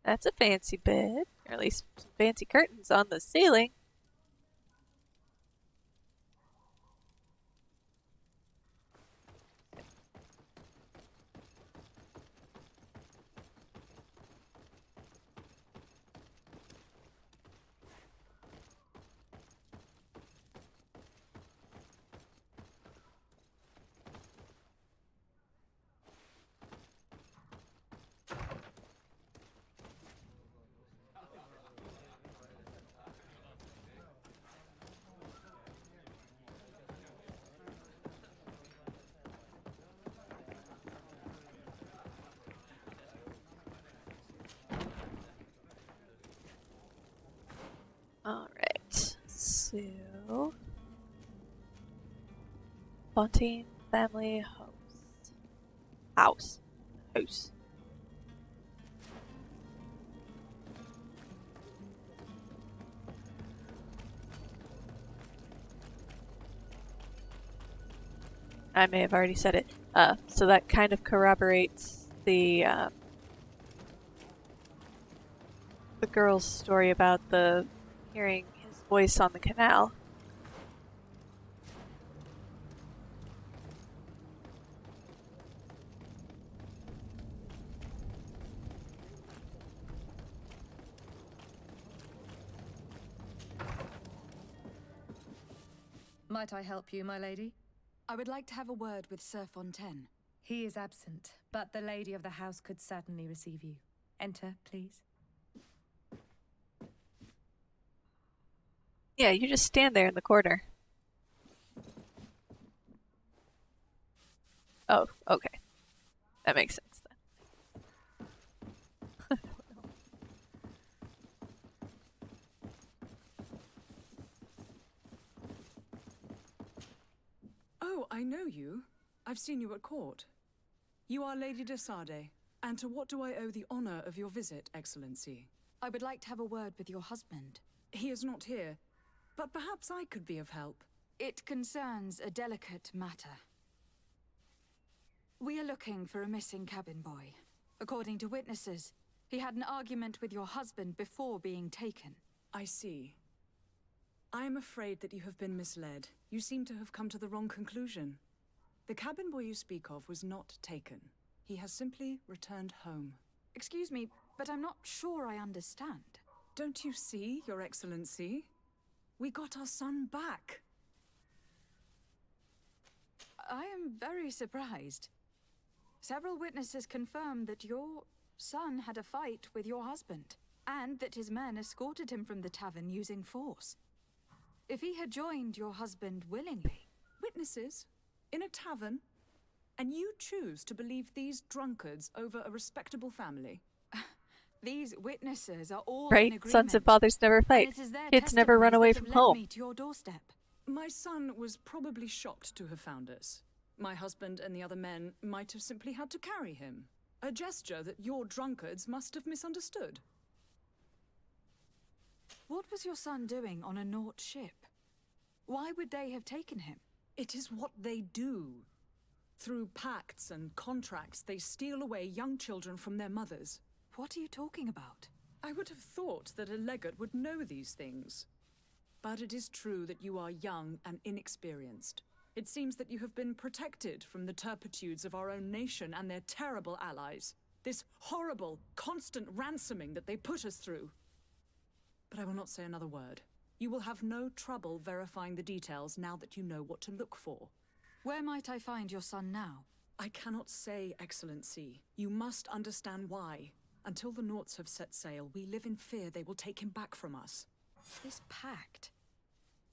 Speaker 1: That's a fancy bed. Or at least some fancy curtains on the ceiling. Alright, so... Fontaine family house. House. I may have already said it. So that kind of corroborates the girl's story about the hearing his voice on the canal.
Speaker 15: Might I help you, my lady?
Speaker 5: I would like to have a word with Sir Fontaine.
Speaker 15: He is absent, but the lady of the house could certainly receive you. Enter, please.
Speaker 1: Yeah, you just stand there in the corner. Oh, okay. That makes sense then.
Speaker 6: Oh, I know you. I've seen you at court. You are Lady de Sade. And to what do I owe the honor of your visit, Excellency?
Speaker 5: I would like to have a word with your husband.
Speaker 6: He is not here, but perhaps I could be of help.
Speaker 5: It concerns a delicate matter. We are looking for a missing cabin boy. According to witnesses, he had an argument with your husband before being taken.
Speaker 6: I see. I am afraid that you have been misled. You seem to have come to the wrong conclusion. The cabin boy you speak of was not taken. He has simply returned home.
Speaker 5: Excuse me, but I'm not sure I understand.
Speaker 6: Don't you see, Your Excellency? We got our son back.
Speaker 5: I am very surprised. Several witnesses confirmed that your son had a fight with your husband. and that his men escorted him from the tavern using force. If he had joined your husband willingly...
Speaker 6: Witnesses? In a tavern? And you choose to believe these drunkards over a respectable family?
Speaker 5: These witnesses are all in
Speaker 1: Right?
Speaker 5: agreement.
Speaker 1: Sons and fathers never fight.
Speaker 5: And it is their
Speaker 1: Kids never run away
Speaker 5: testimonies
Speaker 1: from
Speaker 5: that have led
Speaker 1: home.
Speaker 5: me to your doorstep.
Speaker 6: My son was probably shocked to have found us. My husband and the other men might have simply had to carry him. A gesture that your drunkards must have misunderstood.
Speaker 5: What was your son doing on a Nort ship? Why would they have taken him?
Speaker 6: It is what they do. Through pacts and contracts, they steal away young children from their mothers.
Speaker 5: What are you talking about?
Speaker 6: I would have thought that a legate would know these things. But it is true that you are young and inexperienced. It seems that you have been protected from the turpitudes of our own nation and their terrible allies. This horrible, constant ransoming that they put us through. But I will not say another word. You will have no trouble verifying the details now that you know what to look for.
Speaker 5: Where might I find your son now?
Speaker 6: I cannot say, Excellency. You must understand why. Until the Norts have set sail, we live in fear they will take him back from us.
Speaker 5: This pact...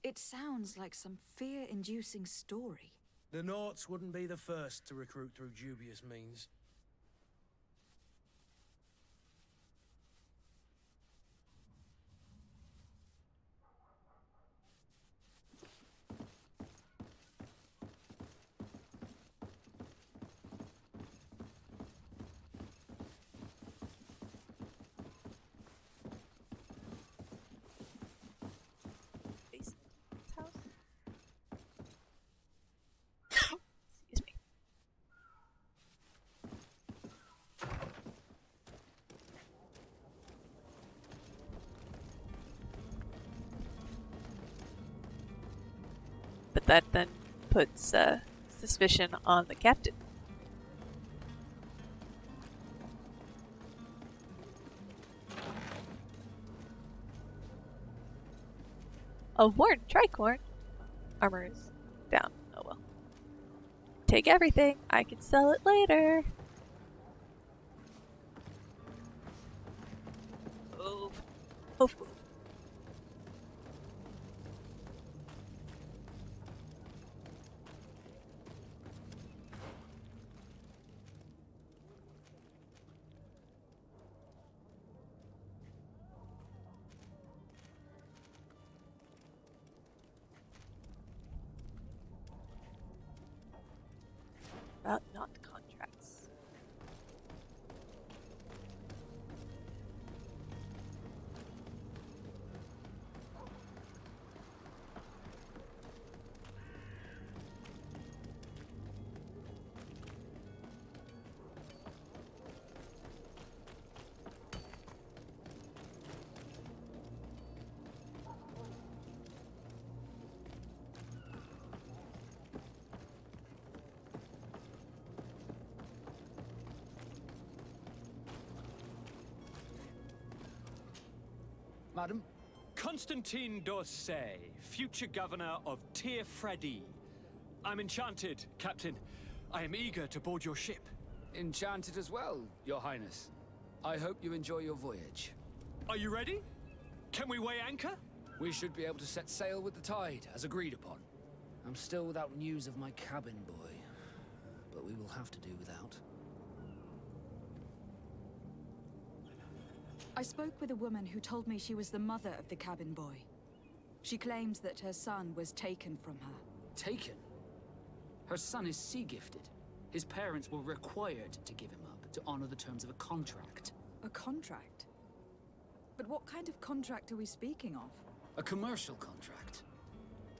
Speaker 5: It sounds like some fear-inducing story.
Speaker 3: The Norts wouldn't be the first to recruit through dubious means.
Speaker 1: Excuse me. But that then puts suspicion on the captain. A worn tricorn. Armor is down. Oh well. Take everything. I can sell it later. Move. Move, move. About not contracts.
Speaker 17: Madam? Constantine d'Orsay, future governor of Tir Freddy. I'm enchanted, Captain. I am eager to board your ship.
Speaker 12: Enchanted as well, Your Highness. I hope you enjoy your voyage.
Speaker 17: Are you ready? Can we weigh anchor?
Speaker 12: We should be able to set sail with the tide, as agreed upon. I'm still without news of my cabin boy, but we will have to do without.
Speaker 5: I spoke with a woman who told me she was the mother of the cabin boy. She claims that her son was taken from her.
Speaker 12: Taken? Her son is sea-gifted. His parents were required to give him up to honor the terms of a contract.
Speaker 5: A contract? But what kind of contract are we speaking of?
Speaker 12: A commercial contract.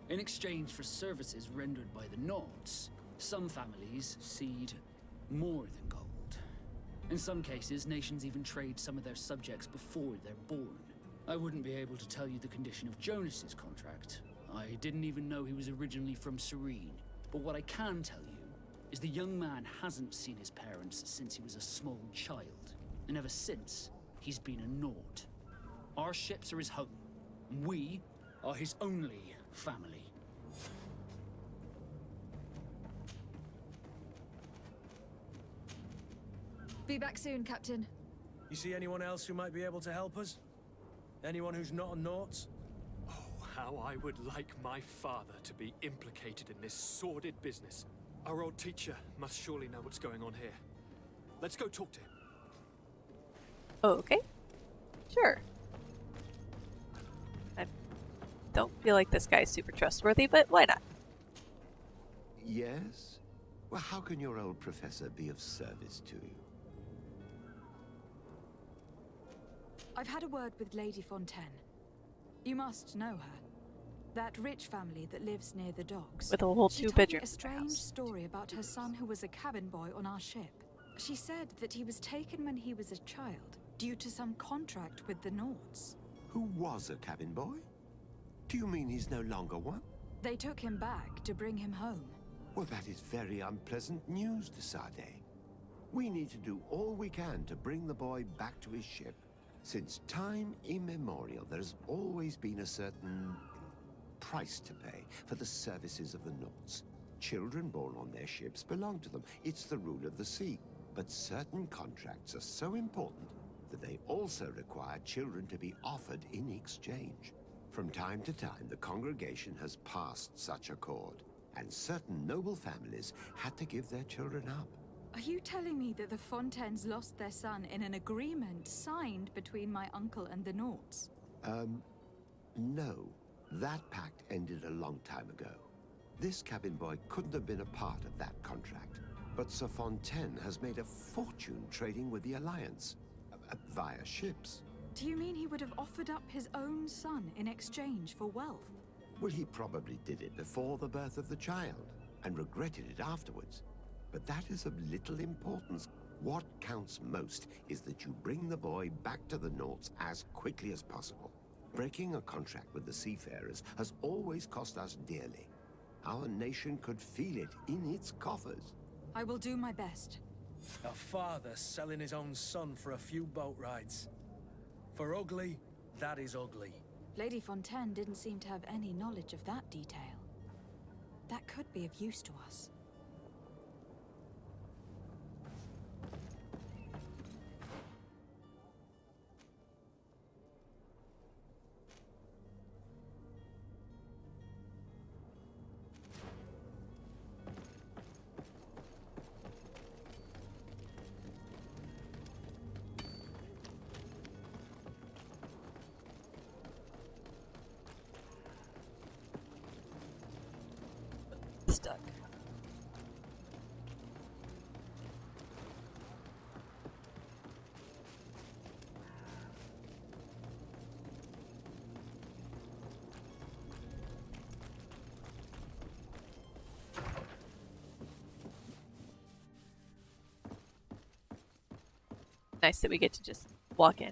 Speaker 12: In exchange for services rendered by the Nords, some families cede more than gold. In some cases, nations even trade some of their subjects before they're born. I wouldn't be able to tell you the condition of Jonas's contract. I didn't even know he was originally from Serene. But what I can tell you is the young man hasn't seen his parents since he was a small child. And ever since, he's been a Nord. Our ships are his home. And we are his only family.
Speaker 5: Be back soon, Captain.
Speaker 3: You see anyone else who might be able to help us? Anyone who's not a Nauts?
Speaker 17: Oh, how I would like my father to be implicated in this sordid business. Our old teacher must surely know what's going on here. Let's go talk to him.
Speaker 1: Okay. Sure. I don't feel like this guy's super trustworthy, but why not?
Speaker 4: Yes? Well, how can your old professor be of service to you?
Speaker 5: I've had a word with Lady Fontaine. You must know her. That rich family that lives near the docks.
Speaker 1: With a whole
Speaker 5: She told me
Speaker 1: two-bedroom
Speaker 5: a strange story about her son who was a cabin boy on our ship. She said that he was taken when he was a child, due to some contract with the Nauts.
Speaker 4: Who was a cabin boy? Do you mean he's no longer one?
Speaker 5: They took him back to bring him home.
Speaker 4: Well, that is very unpleasant news, de Sade. We need to do all we can to bring the boy back to his ship. Since time immemorial, there has always been a certain price to pay for the services of the Nauts. Children born on their ships belong to them. It's the rule of the sea. But certain contracts are so important that they also require children to be offered in exchange. From time to time, the congregation has passed such accord, and certain noble families had to give their children up.
Speaker 5: Are you telling me that the Fontaines lost their son in an agreement signed between my uncle and the Nauts?
Speaker 4: No. That pact ended a long time ago. This cabin boy couldn't have been a part of that contract. But Sir Fontaine has made a fortune trading with the Alliance, via ships.
Speaker 5: Do you mean he would have offered up his own son in exchange for wealth?
Speaker 4: Well, he probably did it before the birth of the child, and regretted it afterwards. But that is of little importance. What counts most is that you bring the boy back to the Nauts as quickly as possible. Breaking a contract with the seafarers has always cost us dearly. Our nation could feel it in its coffers.
Speaker 5: I will do my best.
Speaker 3: A father selling his own son for a few boat rides. For ugly, that is ugly.
Speaker 5: Lady Fontaine didn't seem to have any knowledge of that detail. That could be of use to us.
Speaker 1: Stuck. Nice that we get to just walk in.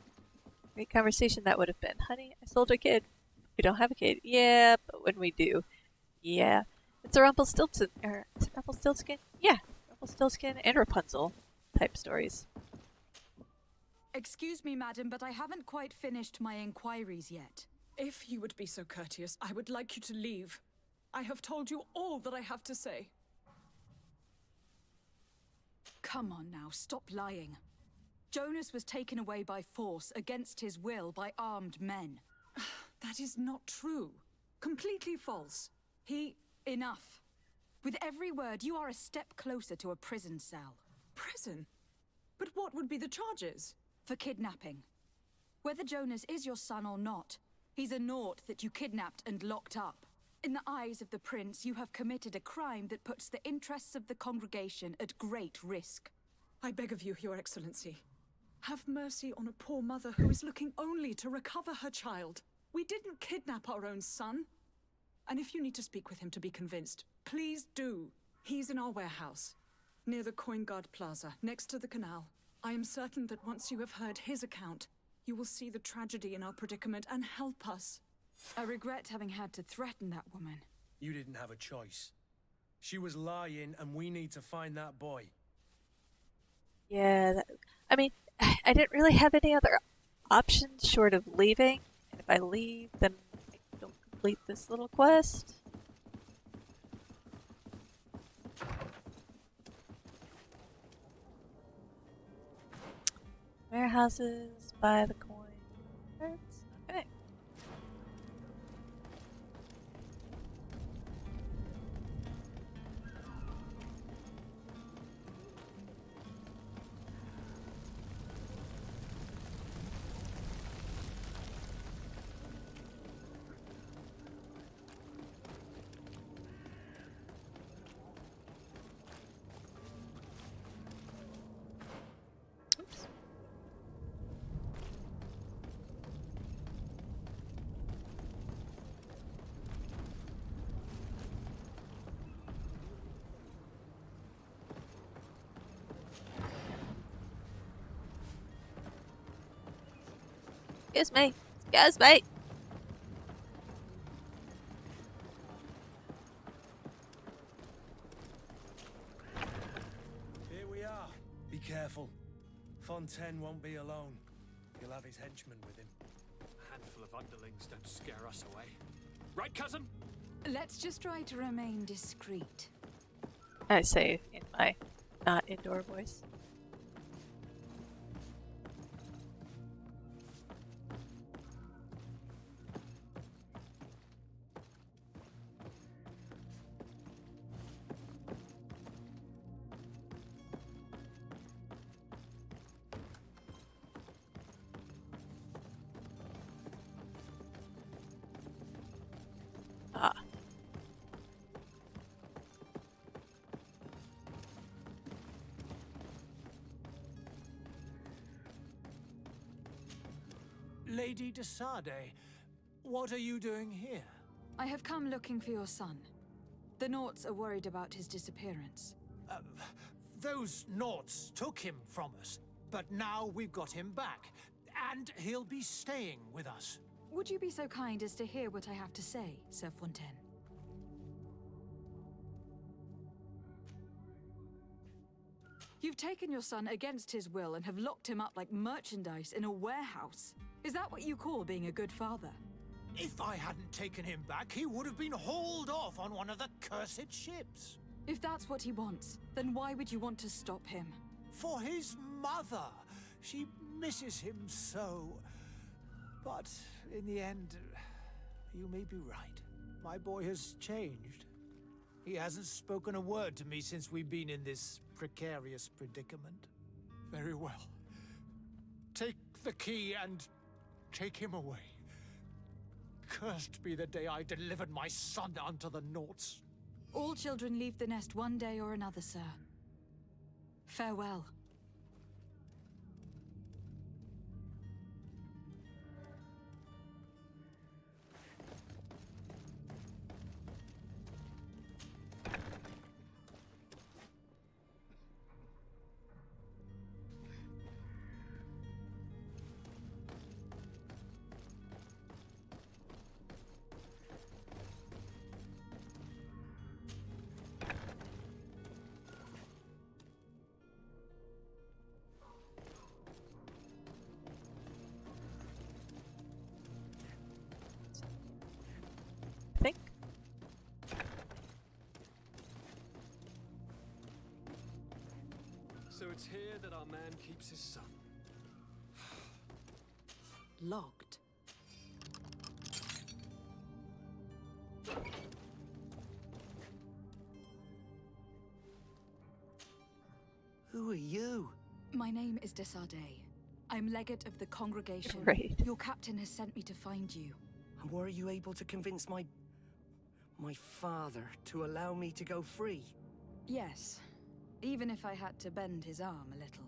Speaker 1: Great conversation that would have been. Honey, I sold our kid. We don't have a kid. Yeah, but when we do, yeah. It's a Rumpelstiltskin, is it Rumpelstiltskin? Yeah, Rumpelstiltskin and Rapunzel type stories.
Speaker 5: Excuse me, madam, but I haven't quite finished my inquiries yet.
Speaker 6: If you would be so courteous, I would like you to leave. I have told you all that I have to say.
Speaker 5: Come on now, stop lying. Jonas was taken away by force against his will by armed men.
Speaker 6: That is not true. Completely false.
Speaker 5: Enough. With every word, you are a step closer to a prison cell.
Speaker 6: Prison? But what would be the charges?
Speaker 5: For kidnapping. Whether Jonas is your son or not, he's a Naut that you kidnapped and locked up. In the eyes of the prince, you have committed a crime that puts the interests of the congregation at great risk.
Speaker 6: I beg of you, Your Excellency. Have mercy on a poor mother who is looking only to recover her child. We didn't kidnap our own son. And if you need to speak with him to be convinced, please do. He's in our warehouse, near the Coin Guard Plaza, next to the canal. I am certain that once you have heard his account, you will see the tragedy in our predicament and help us.
Speaker 5: I regret having had to threaten that woman.
Speaker 3: You didn't have a choice. She was lying, and we need to find that boy.
Speaker 1: Yeah, I mean, I didn't really have any other options short of leaving. And if I leave, then I don't complete this little quest. Warehouses, buy the coin. Cards. Okay. Oops. Excuse me. Excuse me.
Speaker 3: Here we are. Be careful. Fontaine won't be alone. He'll have his henchmen with him.
Speaker 17: A handful of underlings don't scare us away. Right, cousin?
Speaker 5: Let's just try to remain discreet.
Speaker 1: I say in my not indoor voice. Ah.
Speaker 2: Lady de Sade, what are you doing here?
Speaker 5: I have come looking for your son. The Naughts are worried about his disappearance.
Speaker 2: Those Naughts took him from us, but now we've got him back, and he'll be staying with us.
Speaker 5: Would you be so kind as to hear what I have to say, Sir Fontaine? You've taken your son against his will and have locked him up like merchandise in a warehouse. Is that what you call being a good father?
Speaker 2: If I hadn't taken him back, he would have been hauled off on one of the cursed ships.
Speaker 5: If that's what he wants, then why would you want to stop him?
Speaker 2: For his mother. She misses him so. But in the end, you may be right. My boy has changed. He hasn't spoken a word to me since we've been in this precarious predicament. Very well. Take the key and take him away. Cursed be the day I delivered my son unto the Naughts.
Speaker 5: All children leave the nest one day or another, sir. Farewell.
Speaker 1: Think.
Speaker 17: So it's here that our man keeps his son.
Speaker 5: Locked.
Speaker 18: Who are you?
Speaker 5: My name is de Sade. I'm legate of the congregation.
Speaker 1: Right.
Speaker 5: Your captain has sent me to find you.
Speaker 18: And were you able to convince my father to allow me to go free?
Speaker 5: Yes. Even if I had to bend his arm a little.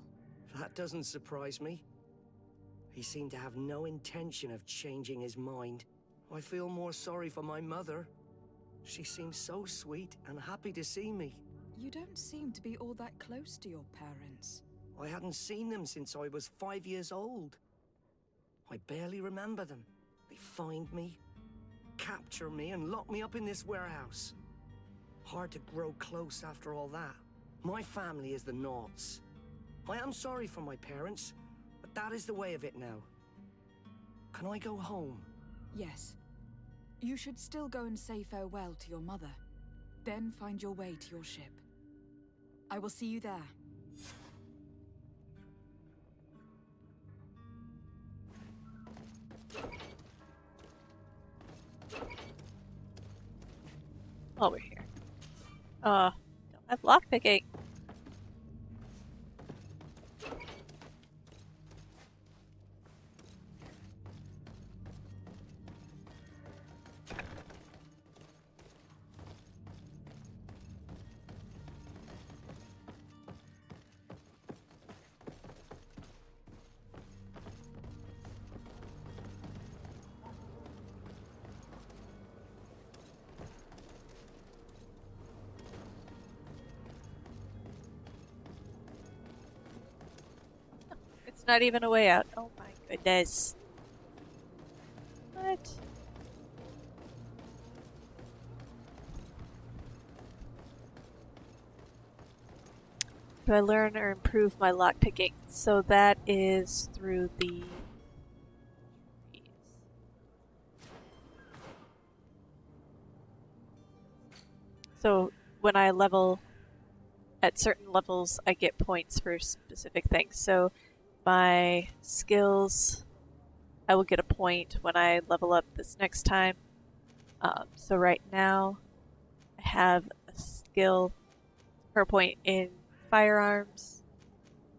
Speaker 18: That doesn't surprise me. He seemed to have no intention of changing his mind. I feel more sorry for my mother. She seems so sweet and happy to see me.
Speaker 5: You don't seem to be all that close to your parents.
Speaker 18: I hadn't seen them since I was 5 years old. I barely remember them. They find me, capture me, and lock me up in this warehouse. Hard to grow close after all that. My family is the Naughts. I am sorry for my parents, but that is the way of it now. Can I go home?
Speaker 5: Yes. You should still go and say farewell to your mother. Then find your way to your ship. I will see you there.
Speaker 1: While we're here. Don't have lockpicking. It's not even a way out. Oh my goodness. What? Do I learn or improve my lockpicking? So that is through the... So when I level at certain levels, I get points for specific things. So my skills, I will get a point when I level up this next time. So right now, I have a skill or a point in firearms,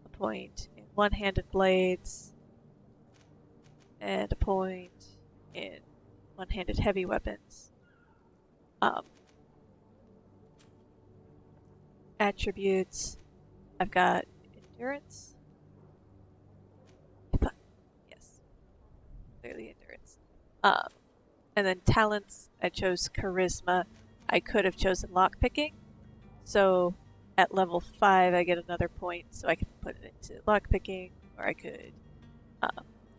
Speaker 1: a point in one-handed blades, and a point in one-handed heavy weapons. Attributes, I've got endurance. Yes, clearly endurance. And then talents, I chose charisma. I could have chosen lockpicking. So at level 5, I get another point, so I can put it into lockpicking, or I could.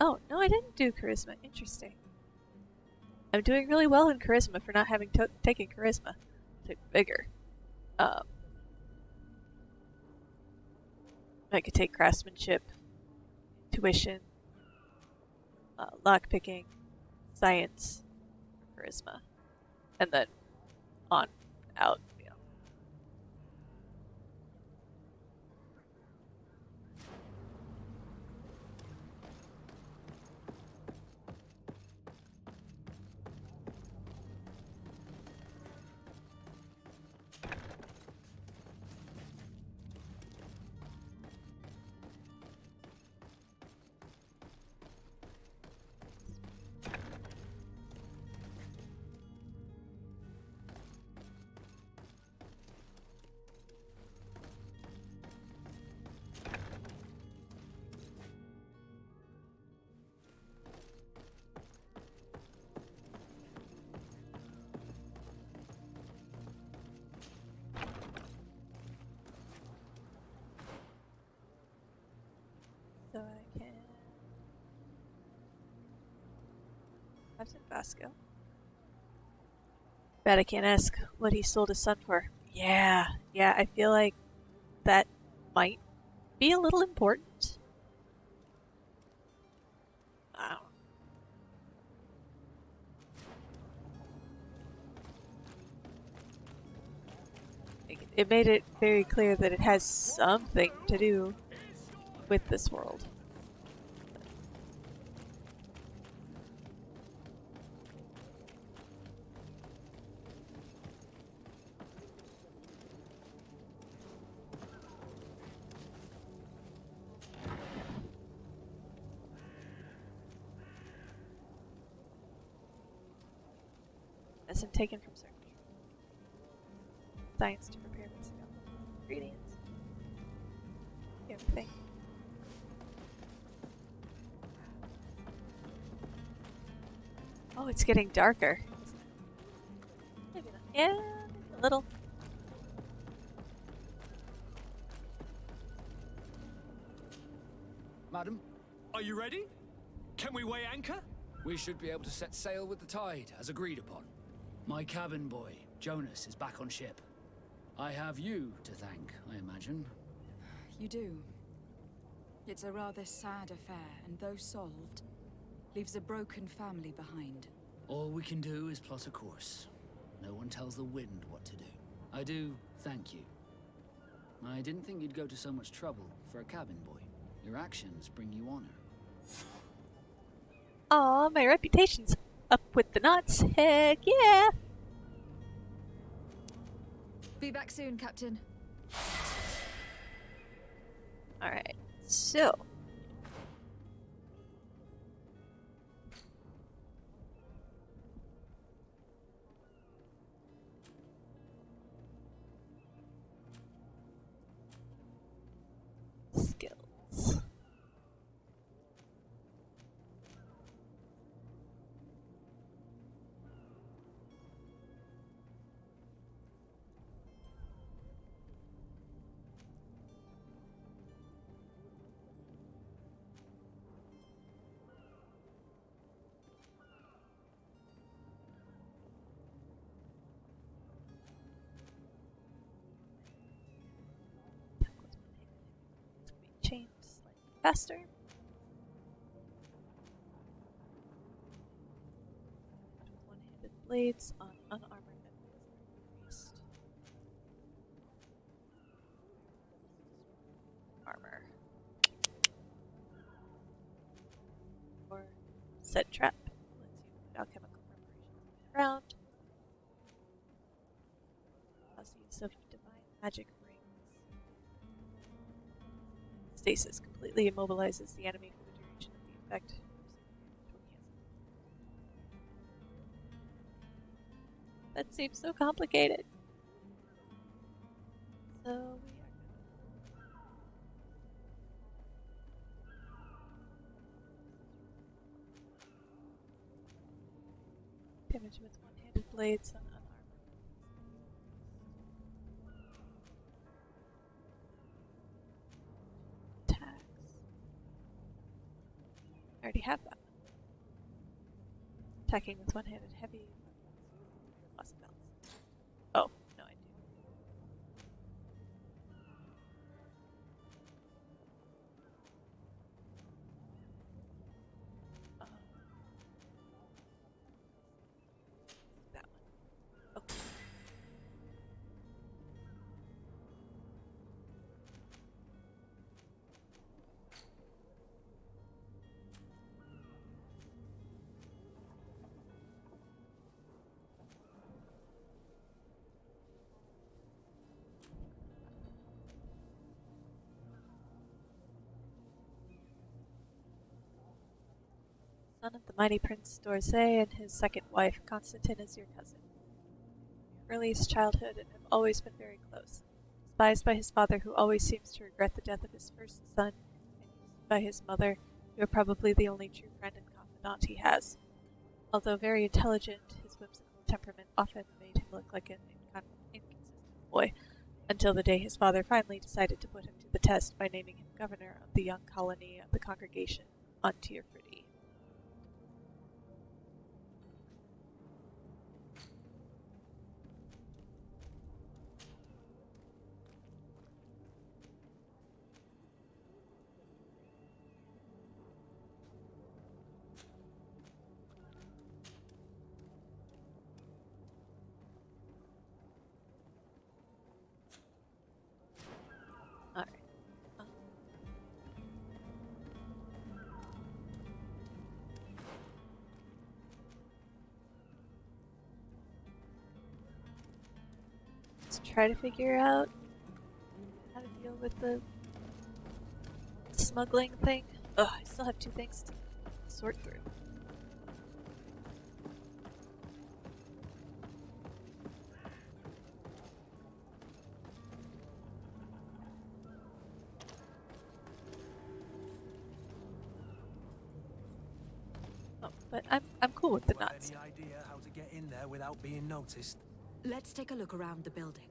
Speaker 1: Oh no, I didn't do charisma. Interesting. I'm doing really well in charisma for not having taken charisma. I took vigor. I could take craftsmanship, intuition, lockpicking, science, charisma, and then on out. So I can have some Vasco. Bet I can't ask what he sold his son for. Yeah, I feel like that might be a little important. Wow. It made it very clear that it has something to do with this world. Medicine taken from certain science to prepare this ingredients. Everything. Oh, it's getting darker. Maybe not. Yeah, maybe a little.
Speaker 14: Madam,
Speaker 17: Are you ready? Can we weigh anchor?
Speaker 12: we should be able to set sail with the tide, as agreed upon. My cabin boy, Jonas, is back on ship. I have you to thank, I imagine.
Speaker 5: You do. It's a rather sad affair, and though solved, leaves a broken family behind.
Speaker 12: All we can do is plot a course. No one tells the wind what to do. I do thank you. I didn't think you'd go to so much trouble for a cabin boy. Your actions bring you honor.
Speaker 1: Aw, my reputation's Up with the knots. Heck yeah!
Speaker 5: Be back soon, Captain.
Speaker 1: Alright, so. Skills. Chained slightly faster. One-handed blades on unarmored enemies are increased. Armor. Or set trap. Lets you put alchemical preparations on the ground. Allows the use of divine magic rings. Stasis completely immobilizes the enemy for the duration of the effect. That seems so complicated. So we are damage with one-handed blades on unarmored. I already have that. Attacking with one-handed heavy. Lost balance. Oh, no, I do. That one. Okay. Son of the mighty Prince d'Orsay and his second wife, Constantine, is your cousin. Earliest childhood and have always been very close. Despised by his father, who always seems to regret the death of his first son, and used by his mother, you are probably the only true friend and confidant he has. Although very intelligent, his whimsical temperament often made him look like an inconsistent boy, until the day his father finally decided to put him to the test by naming him governor of the young colony of the congregation on Tierfridi. Try to figure out how to deal with the smuggling thing. Ugh, I still have two things to sort through. Oh, but I'm cool with the knots.
Speaker 3: Any idea how to get in there without being noticed?
Speaker 5: Let's take a look around the building.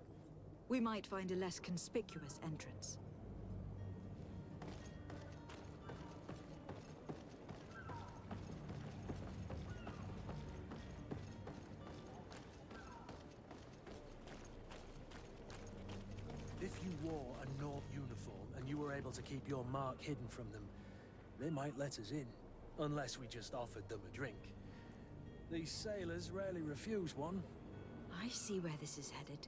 Speaker 5: We might find a less conspicuous entrance.
Speaker 3: If you wore a Nord uniform and you were able to keep your mark hidden from them, they might let us in, unless we just offered them a drink. These sailors rarely refuse one.
Speaker 5: I see where this is headed.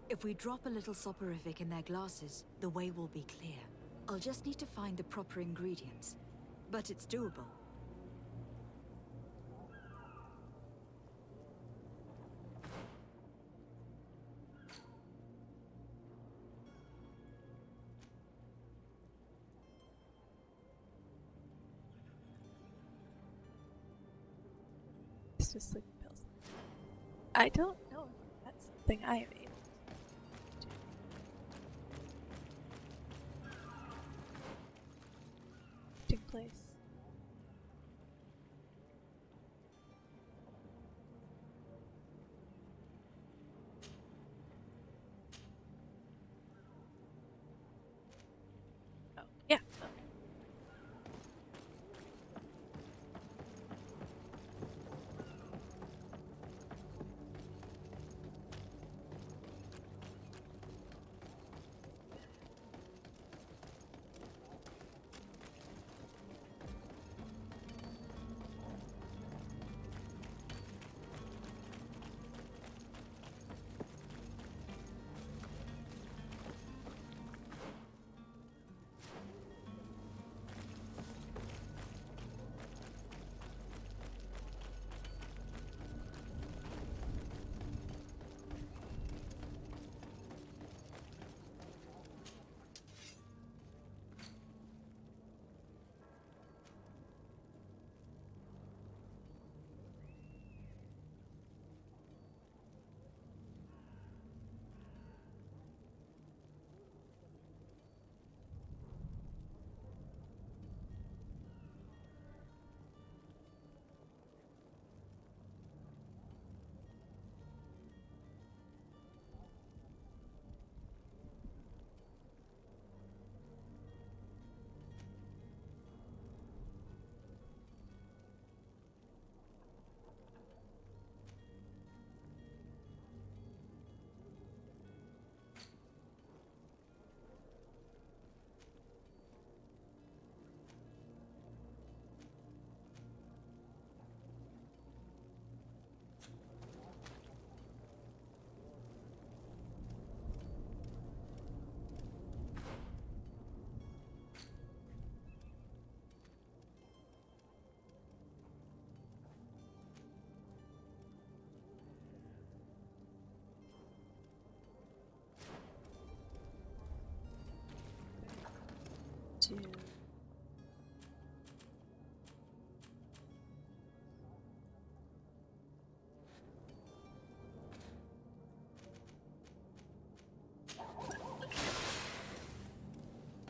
Speaker 5: If we drop a little soporific in their glasses, the way will be clear. I'll just need to find the proper ingredients. But it's doable.
Speaker 1: next to sleeping pills. I don't know if that's something I am able to do. Resting place. Oh, yeah. To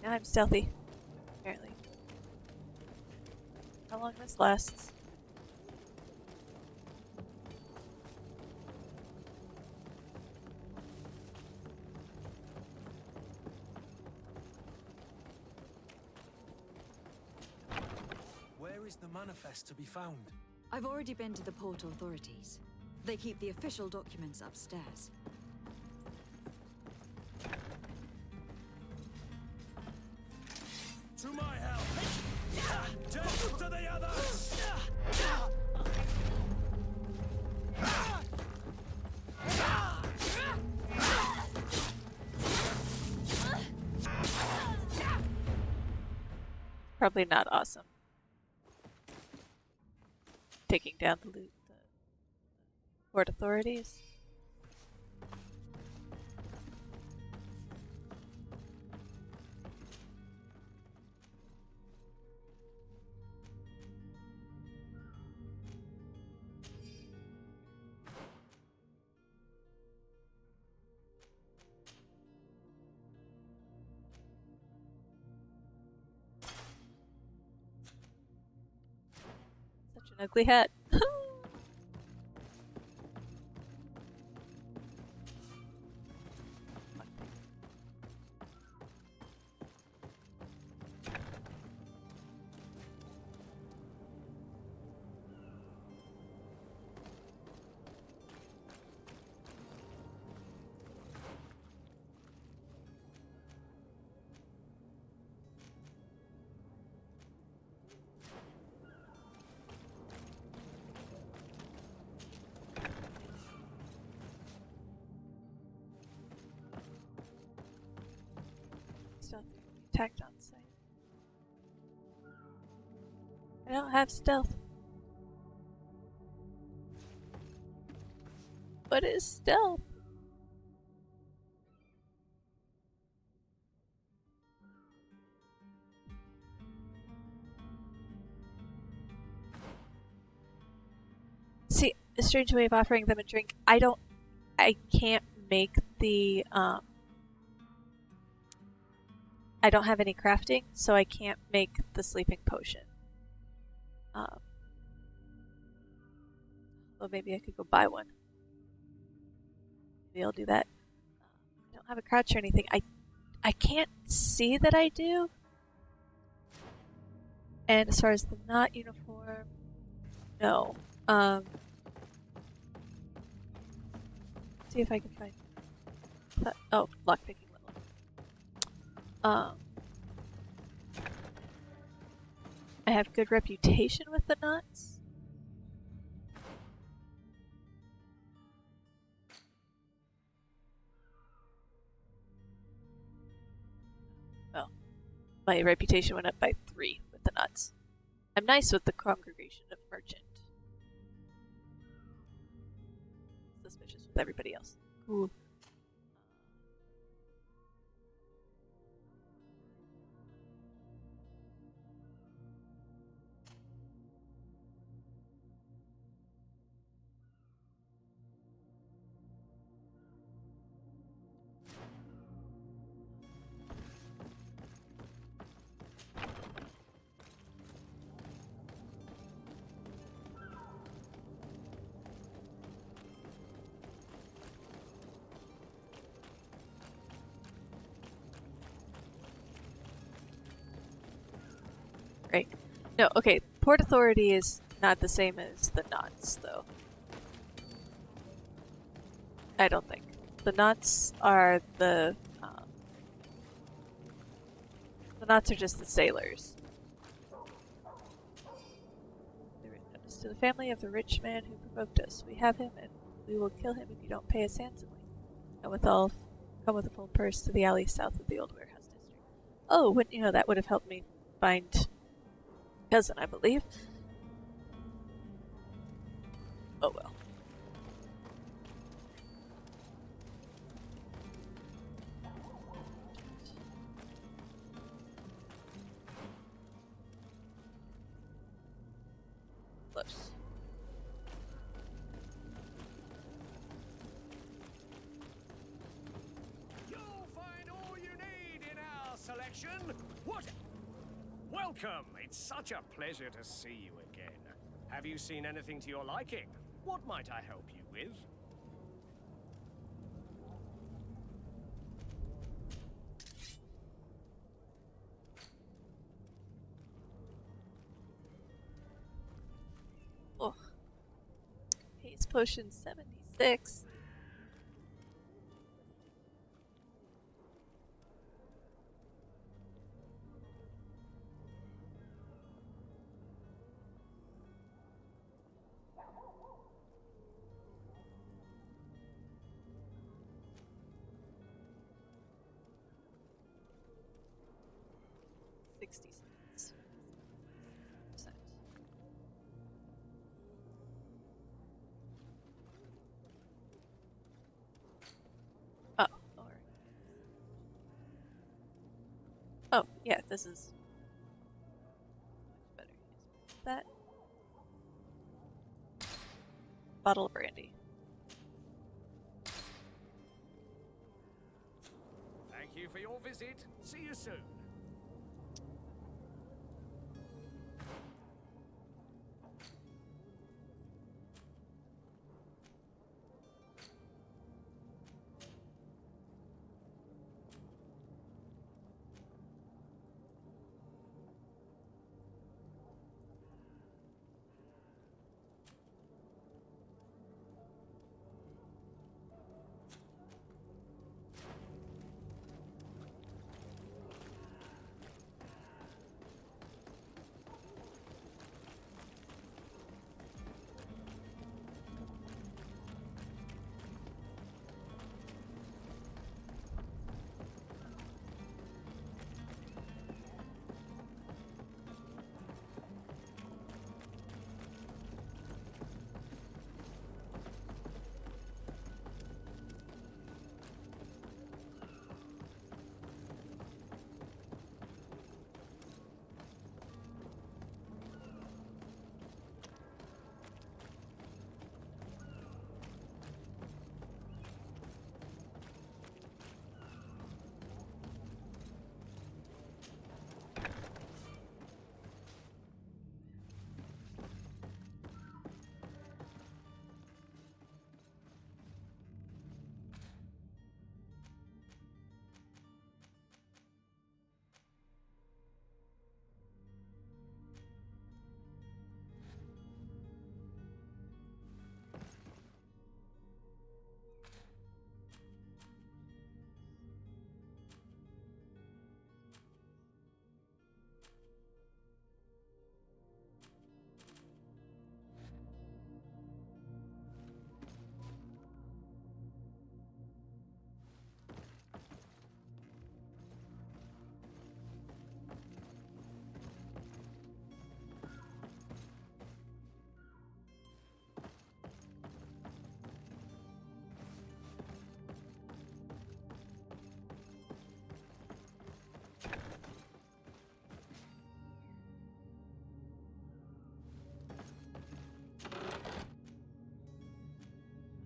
Speaker 1: now I'm stealthy, apparently. How long this lasts?
Speaker 3: Where is the manifest to be found?
Speaker 5: I've already been to the port authorities. They keep the official documents upstairs.
Speaker 16: To my help! Death to the others!
Speaker 1: Probably not awesome. Taking down the loot, the port authorities. Such an ugly hat. Stealth attacked on sight. I don't have stealth. What is stealth? See, a strange way of offering them a drink. I can't make the, I don't have any crafting, so I can't make the sleeping potion. Well, maybe I could go buy one. Maybe I'll do that. I don't have a crouch or anything. I can't see that I do. And as far as the not uniform, no. See if I can find that. Oh, lockpicking level. I have good reputation with the knots. Well, my reputation went up by 3 with the knots. I'm nice with the congregation of merchant. Suspicious with everybody else. Ooh. Right. No, okay. Port Authority is not the same as the knots, though. I don't think. The knots are the knots are just the sailors. Notice to the family of the rich man who provoked us. We have him, and we will kill him if you don't pay us handsomely. Come with a full purse to the alley south of the old warehouse district. Oh, wouldn't you know, that would have helped me find cousin, I believe. Oh well. Close.
Speaker 11: You'll find all you need in our selection. What? Welcome. It's such a pleasure to see you again. Have you seen anything to your liking? What might I help you with?
Speaker 1: Oh. Haste potion 76. Oh, alright. Oh, yeah, this is much better. That bottle of brandy.
Speaker 11: Thank you for your visit. See you soon.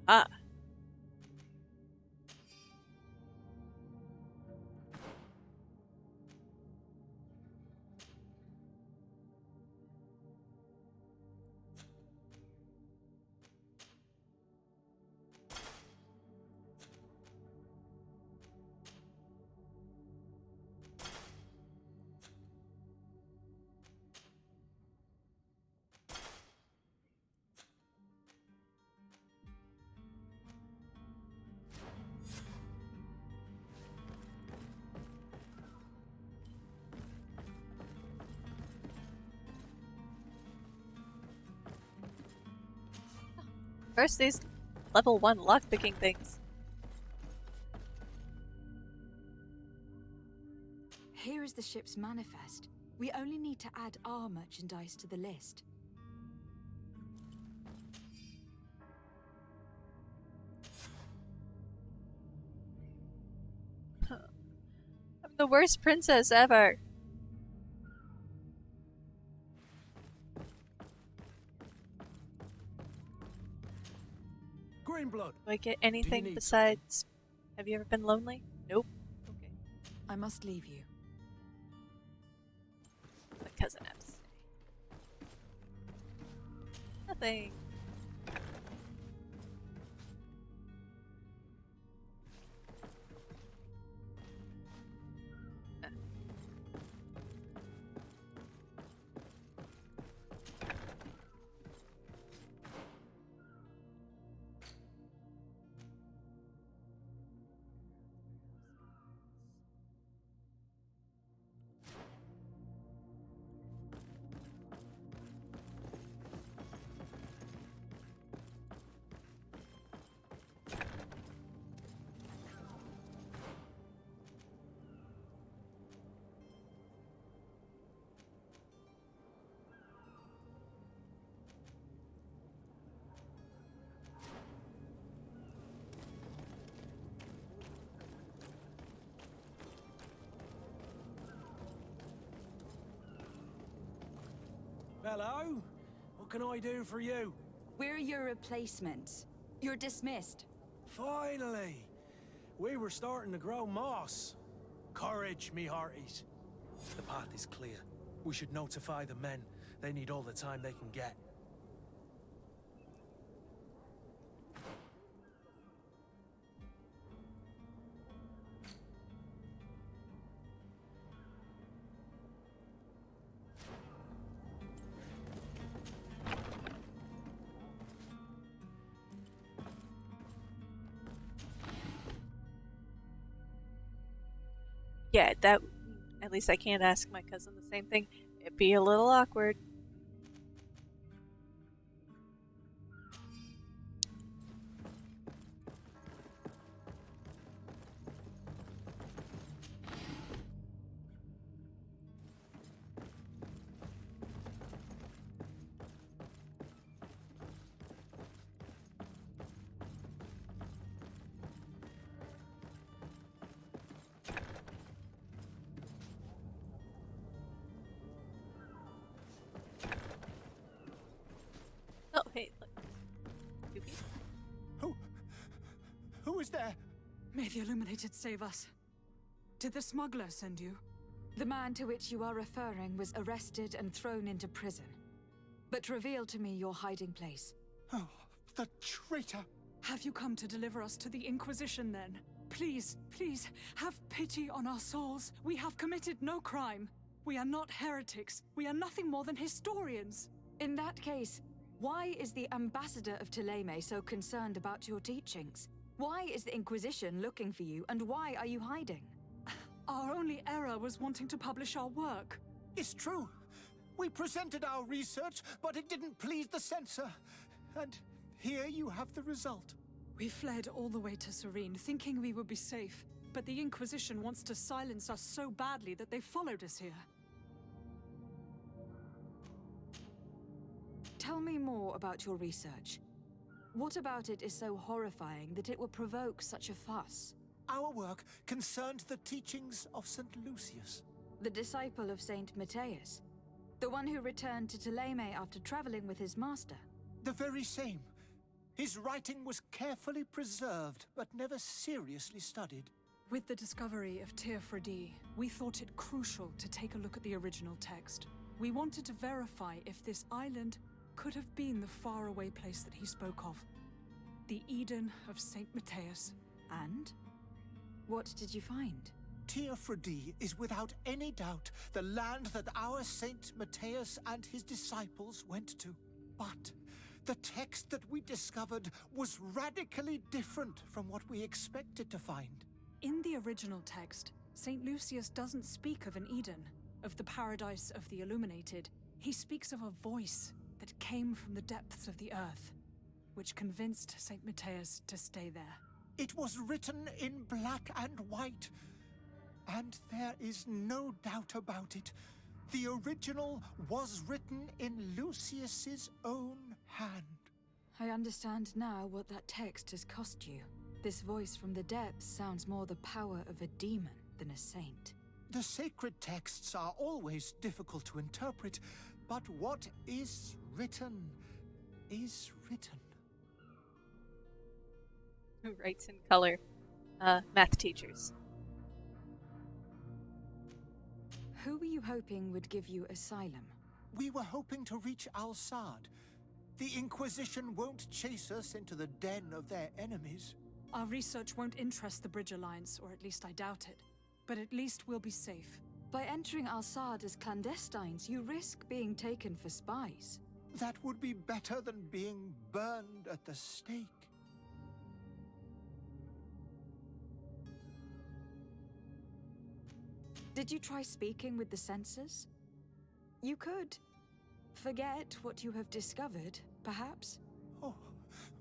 Speaker 1: Ah. First, these level 1 lockpicking things.
Speaker 5: Here is the ship's manifest. We only need to add our merchandise to the list.
Speaker 1: I'm the worst princess ever.
Speaker 3: Greenblood.
Speaker 1: Do I get anything besides... Have you ever been lonely? Nope. Okay.
Speaker 5: I must leave you.
Speaker 1: My cousin has to say. Nothing.
Speaker 3: Hello? What can I do for you?
Speaker 5: We're your replacements. You're dismissed.
Speaker 3: Finally! We were starting to grow moss. Courage, me hearties. The path is clear. We should notify the men. They need all the time they can get.
Speaker 1: Yeah, that... At least I can't ask my cousin the same thing. It'd be a little awkward. Oh, hey, look. Yuki.
Speaker 6: Who is there? May the Illuminated save us. Did the smuggler send you?
Speaker 5: The man to which you are referring was arrested and thrown into prison. But reveal to me your hiding place.
Speaker 6: Oh, the traitor! Have you come to deliver us to the Inquisition, then? Please, please, have pity on our souls. We have committed no crime. We are not heretics. We are nothing more than historians.
Speaker 5: In that case, why is the ambassador of Thélème so concerned about your teachings? Why is the Inquisition looking for you, and why are you hiding?
Speaker 6: Our only error was wanting to publish our work.
Speaker 2: It's true. We presented our research, but it didn't please the censor. And here you have the result.
Speaker 6: We fled all the way to Serene, thinking we would be safe. But the Inquisition wants to silence us so badly that they followed us here.
Speaker 5: Tell me more about your research. What about it is so horrifying that it will provoke such a fuss?
Speaker 2: Our work concerned the teachings of St. Lucius.
Speaker 5: The disciple of Saint Matthias? The one who returned to Thélème after traveling with his master?
Speaker 2: The very same. His writing was carefully preserved, but never seriously studied.
Speaker 20: With the discovery of Teofredi, we thought it crucial to take a look at the original text. We wanted to verify if this island could have been the faraway place that he spoke of. The Eden of St. Matthias.
Speaker 5: And? What did you find?
Speaker 2: Teofredi is without any doubt the land that our Saint Matthias and his disciples went to. But the text that we discovered was radically different from what we expected to find.
Speaker 20: In the original text, St. Lucius doesn't speak of an Eden, of the paradise of the illuminated. He speaks of a voice that came from the depths of the earth, which convinced St. Matthias to stay there.
Speaker 2: It was written in black and white, and there is no doubt about it. The original was written in Lucius's own hand.
Speaker 5: I understand now what that text has cost you. This voice from the depths sounds more the power of a demon than a saint.
Speaker 2: The sacred texts are always difficult to interpret, but what is written is written.
Speaker 1: Who writes in color? Math teachers.
Speaker 5: Who were you hoping would give you asylum?
Speaker 2: We were hoping to reach Al-Sad. The Inquisition won't chase us into the den of their enemies.
Speaker 20: Our research won't interest the Bridge Alliance, or at least I doubt it. But at least we'll be safe.
Speaker 5: By entering Al-Sad as clandestines, you risk being taken for spies.
Speaker 2: That would be better than being burned at the stake.
Speaker 5: Did you try speaking with the censors? You could. Forget what you have discovered, perhaps.
Speaker 2: Oh,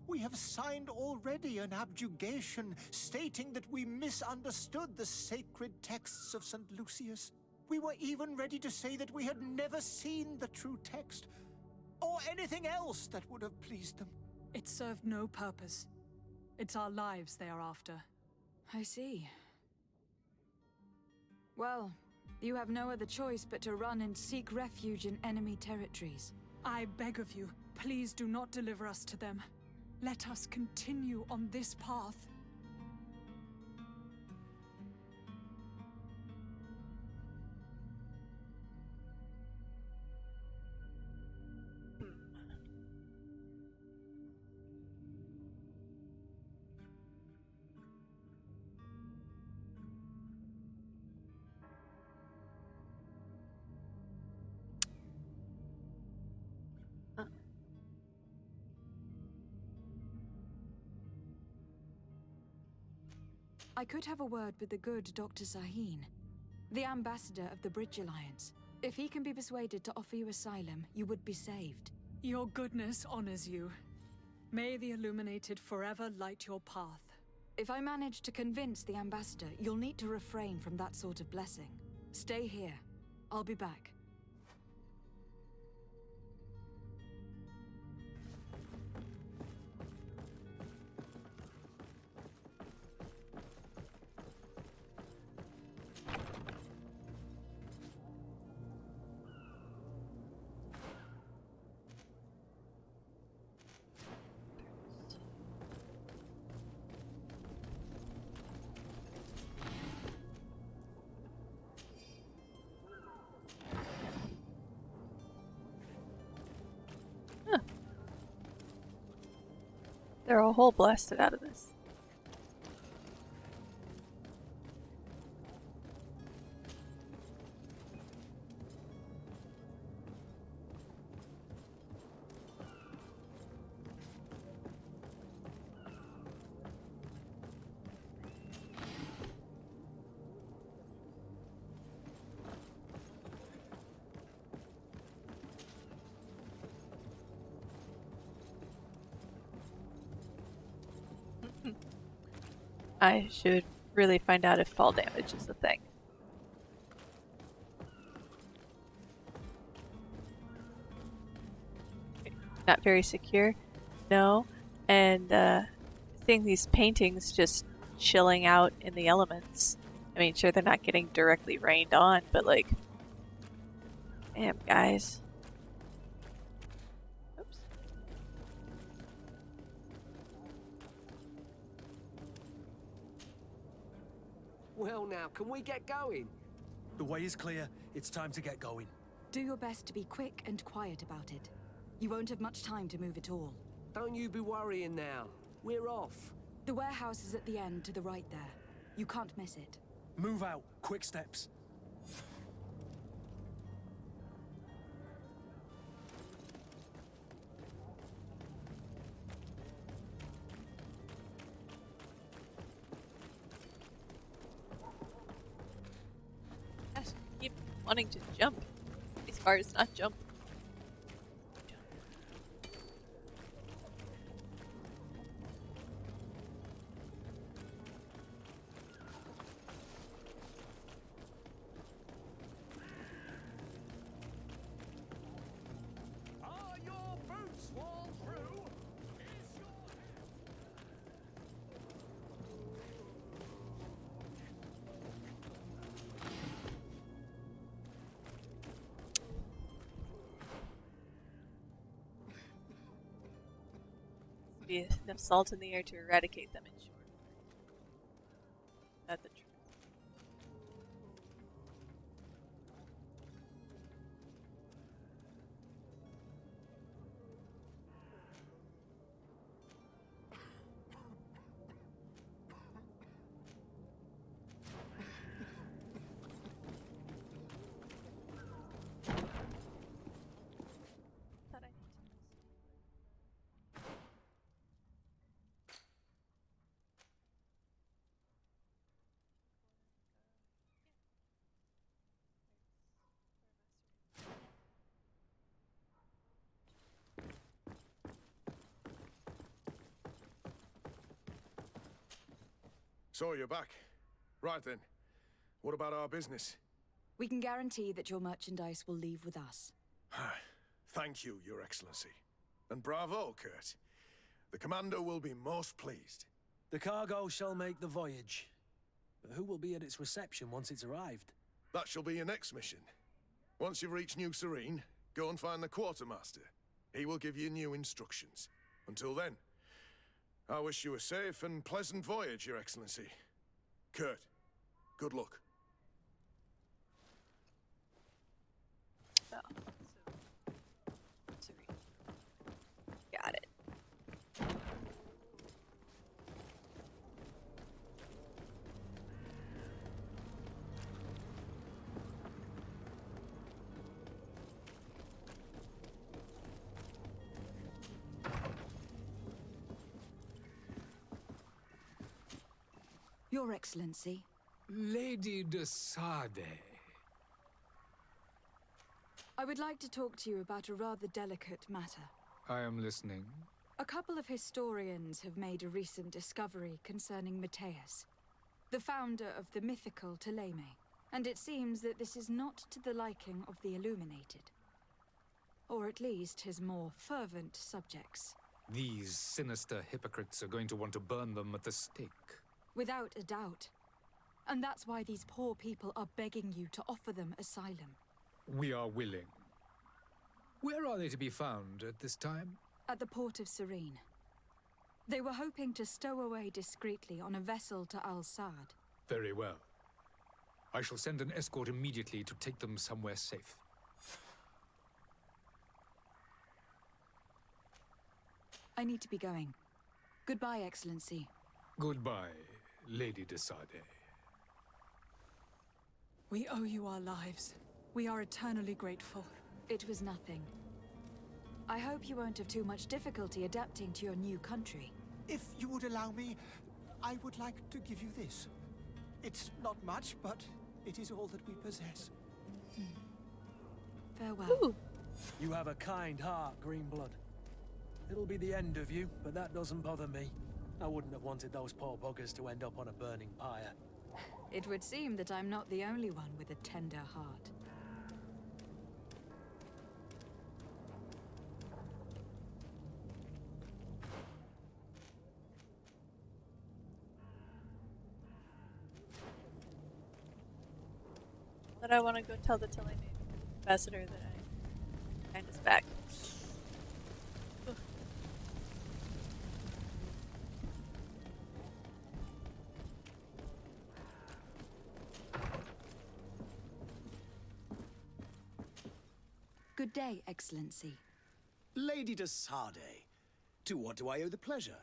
Speaker 2: we have signed already an abjugation stating that we misunderstood the sacred texts of St. Lucius. We were even ready to say that we had never seen the true text, or anything else that would have pleased them.
Speaker 20: It served no purpose. It's our lives they are after.
Speaker 5: I see. Well, you have no other choice but to run and seek refuge in enemy territories.
Speaker 20: I beg of you, please do not deliver us to them. Let us continue on this path.
Speaker 5: I could have a word with the good Dr. Zaheen, the ambassador of the Bridge Alliance. If he can be persuaded to offer you asylum, you would be saved.
Speaker 20: Your goodness honors you. May the Illuminated forever light your path.
Speaker 5: If I manage to convince the ambassador, you'll need to refrain from that sort of blessing. Stay here. I'll be back.
Speaker 1: They're a whole blasted out of this. I should really find out if fall damage is a thing. Not very secure? No. And seeing these paintings just chilling out in the elements. I mean, sure, they're not getting directly rained on, but like, damn, guys. Oops.
Speaker 21: Well now, can we get going?
Speaker 3: The way is clear. It's time to get going.
Speaker 5: Do your best to be quick and quiet about it. You won't have much time to move at all.
Speaker 21: Don't you be worrying now. We're off.
Speaker 5: The warehouse is at the end to the right there. You can't miss it.
Speaker 3: Move out. Quick steps.
Speaker 1: Gosh, I keep wanting to jump. These bars not jump.
Speaker 11: Are your boots worn through?
Speaker 1: Be enough salt in the air to eradicate them in short. That's the truth.
Speaker 13: So you're back. Right then. What about our business?
Speaker 5: We can guarantee that your merchandise will leave with us.
Speaker 13: Thank you, Your Excellency. And bravo, Kurt. The Commander will be most pleased.
Speaker 3: The cargo shall make the voyage. But who will be at its reception once it's arrived?
Speaker 13: That shall be your next mission. Once you've reached New Serene, go and find the Quartermaster. He will give you new instructions. Until then, I wish you a safe and pleasant voyage, Your Excellency. Kurt, good luck.
Speaker 1: Oh, so got it.
Speaker 5: Your Excellency.
Speaker 9: Lady de Sade.
Speaker 5: I would like to talk to you about a rather delicate matter.
Speaker 9: I am listening.
Speaker 5: A couple of historians have made a recent discovery concerning Matthias, the founder of the mythical Ptolemy, and it seems that this is not to the liking of the Illuminated. Or at least his more fervent subjects.
Speaker 9: These sinister hypocrites are going to want to burn them at the stake.
Speaker 5: Without a doubt. And that's why these poor people are begging you to offer them asylum.
Speaker 9: We are willing. Where are they to be found at this time?
Speaker 5: At the port of Serene. They were hoping to stow away discreetly on a vessel to Al-Sad.
Speaker 9: Very well. I shall send an escort immediately to take them somewhere safe.
Speaker 5: I need to be going. Goodbye, Excellency.
Speaker 9: Goodbye, Lady de Sade.
Speaker 20: We owe you our lives. We are eternally grateful.
Speaker 5: It was nothing. I hope you won't have too much difficulty adapting to your new country.
Speaker 22: If you would allow me, I would like to give you this. It's not much, but it is all that we possess.
Speaker 5: Farewell.
Speaker 1: Ooh.
Speaker 3: You have a kind heart, Greenblood. It'll be the end of you, but that doesn't bother me. I wouldn't have wanted those poor buggers to end up on a burning pyre.
Speaker 5: It would seem that I'm not the only one with a tender heart.
Speaker 1: But I want to go tell the Ptolemy ambassador that I kind is back.
Speaker 5: Good day, Excellency.
Speaker 8: Lady de Sardet, to what do I owe the pleasure?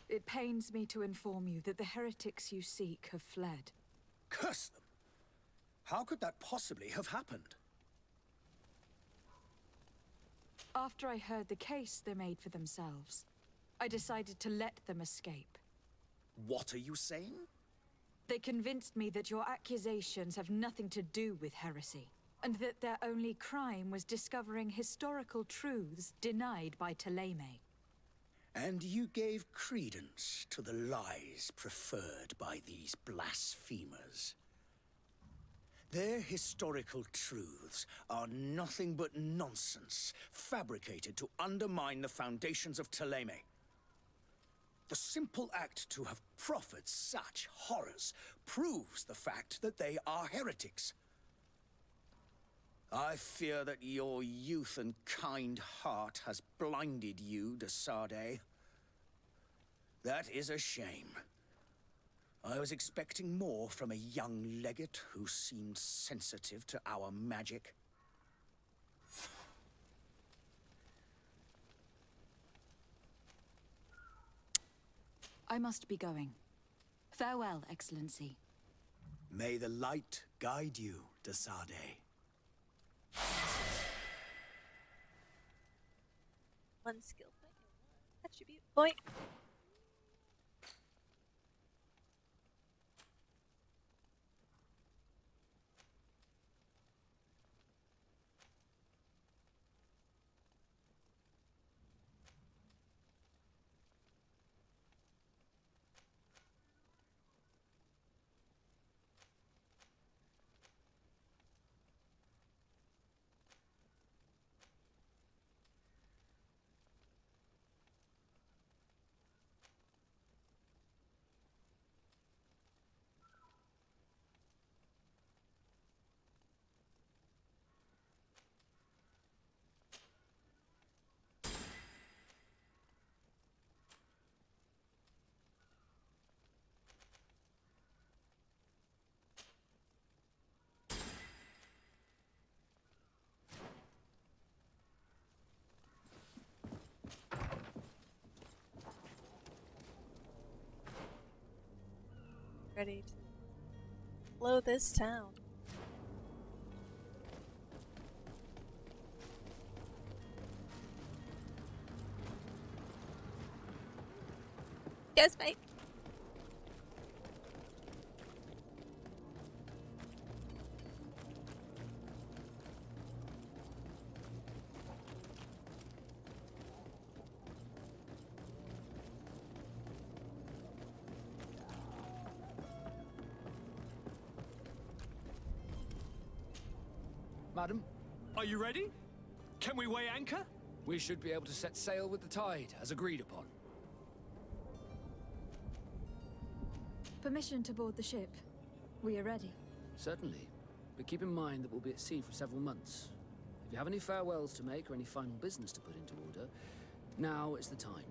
Speaker 20: It pains me to inform you that the heretics you seek have fled.
Speaker 8: Curse them! How could that possibly have happened?
Speaker 20: After I heard the case they made for themselves, I decided to let them escape.
Speaker 8: What are you saying?
Speaker 20: They convinced me that your accusations have nothing to do with heresy, and that their only crime was discovering historical truths denied by Ptolemy.
Speaker 8: And you gave credence to the lies preferred by these blasphemers. Their historical truths are nothing but nonsense, fabricated to undermine the foundations of Ptolemy. The simple act to have proffered such horrors proves the fact that they are heretics. I fear that your youth and kind heart has blinded you, de Sardet. That is a shame. I was expecting more from a young legate who seemed sensitive to our magic.
Speaker 5: I must be going. Farewell, Excellency.
Speaker 8: May the light guide you, de Sardet.
Speaker 1: One skill point and one attribute point. Ready to blow this town. Yes, mate.
Speaker 12: Madam,
Speaker 17: Are you ready? Can we weigh anchor?
Speaker 12: we should be able to set sail with the tide, as agreed upon.
Speaker 5: Permission to board the ship. We are ready.
Speaker 12: Certainly. But keep in mind that we'll be at sea for several months. If you have any farewells to make or any final business to put into order, now is the time.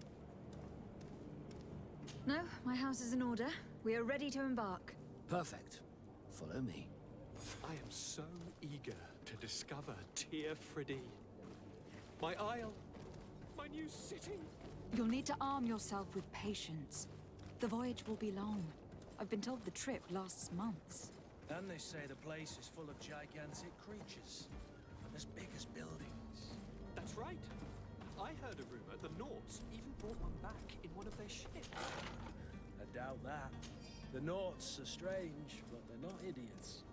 Speaker 5: No, my house is in order. We are ready to embark.
Speaker 12: Perfect. Follow me.
Speaker 17: I am so eager to discover Teer Fridee. My isle, my new city.
Speaker 5: You'll need to arm yourself with patience. The voyage will be long. I've been told the trip lasts months.
Speaker 3: And they say the place is full of gigantic creatures, as big as buildings.
Speaker 17: That's right. I heard a rumor the Nords even brought one back in one of their ships.
Speaker 3: I doubt that. The Norts are strange, but they're not idiots.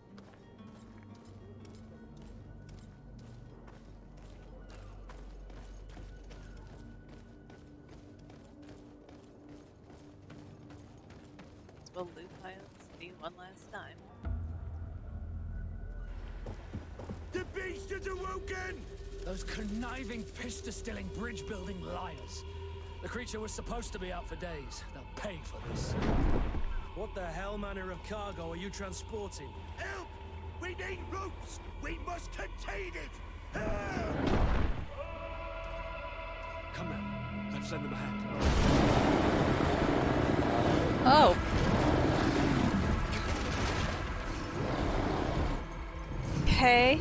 Speaker 1: We'll loot piles me one last time.
Speaker 16: The beast is awoken!
Speaker 12: Those conniving, pista-stilling, bridge-building liars. The creature was supposed to be out for days. They'll pay for this.
Speaker 3: What the hell manner of cargo are you transporting?
Speaker 16: Help! We need ropes! We must contain it!
Speaker 17: Come now, let's lend them a hand.
Speaker 1: Oh! Okay.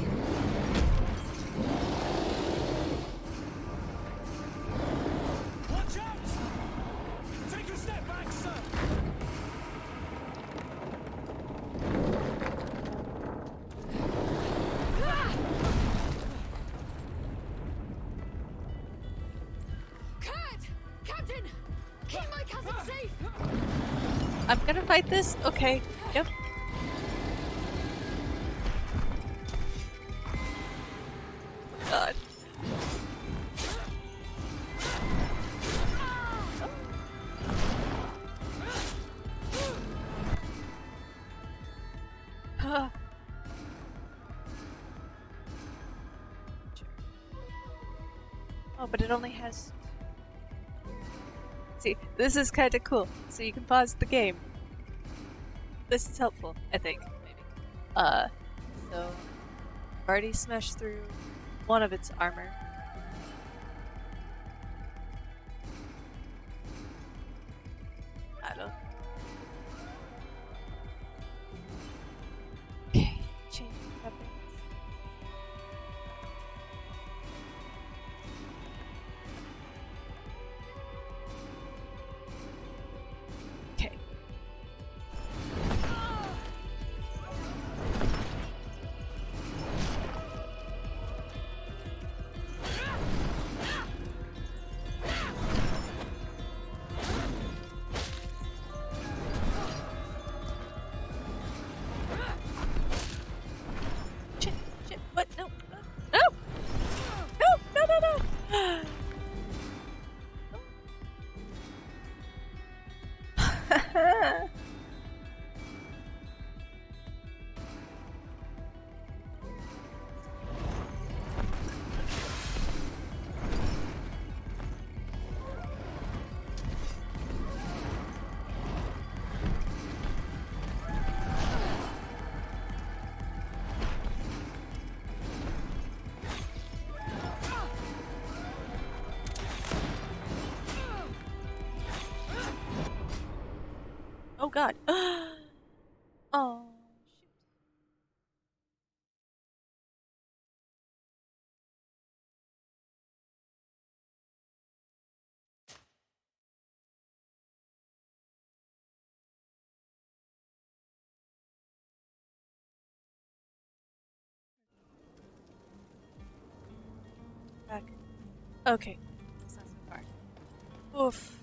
Speaker 11: Watch out! Take a step back, sir!
Speaker 5: Kurt! Captain! Keep my cousin safe!
Speaker 1: I'm gonna fight this? Okay. Yep. God. Oh, but it only has... See, this is kind of cool. So you can pause the game. This is helpful, I think. Maybe. So... I've already smashed through one of its armor. I don't... Okay, change weapons. Okay. Shit, shit, what? No, no, no, no, no, no, no. Oh god. Oh, shoot. Back. Okay. That's not so far. Oof.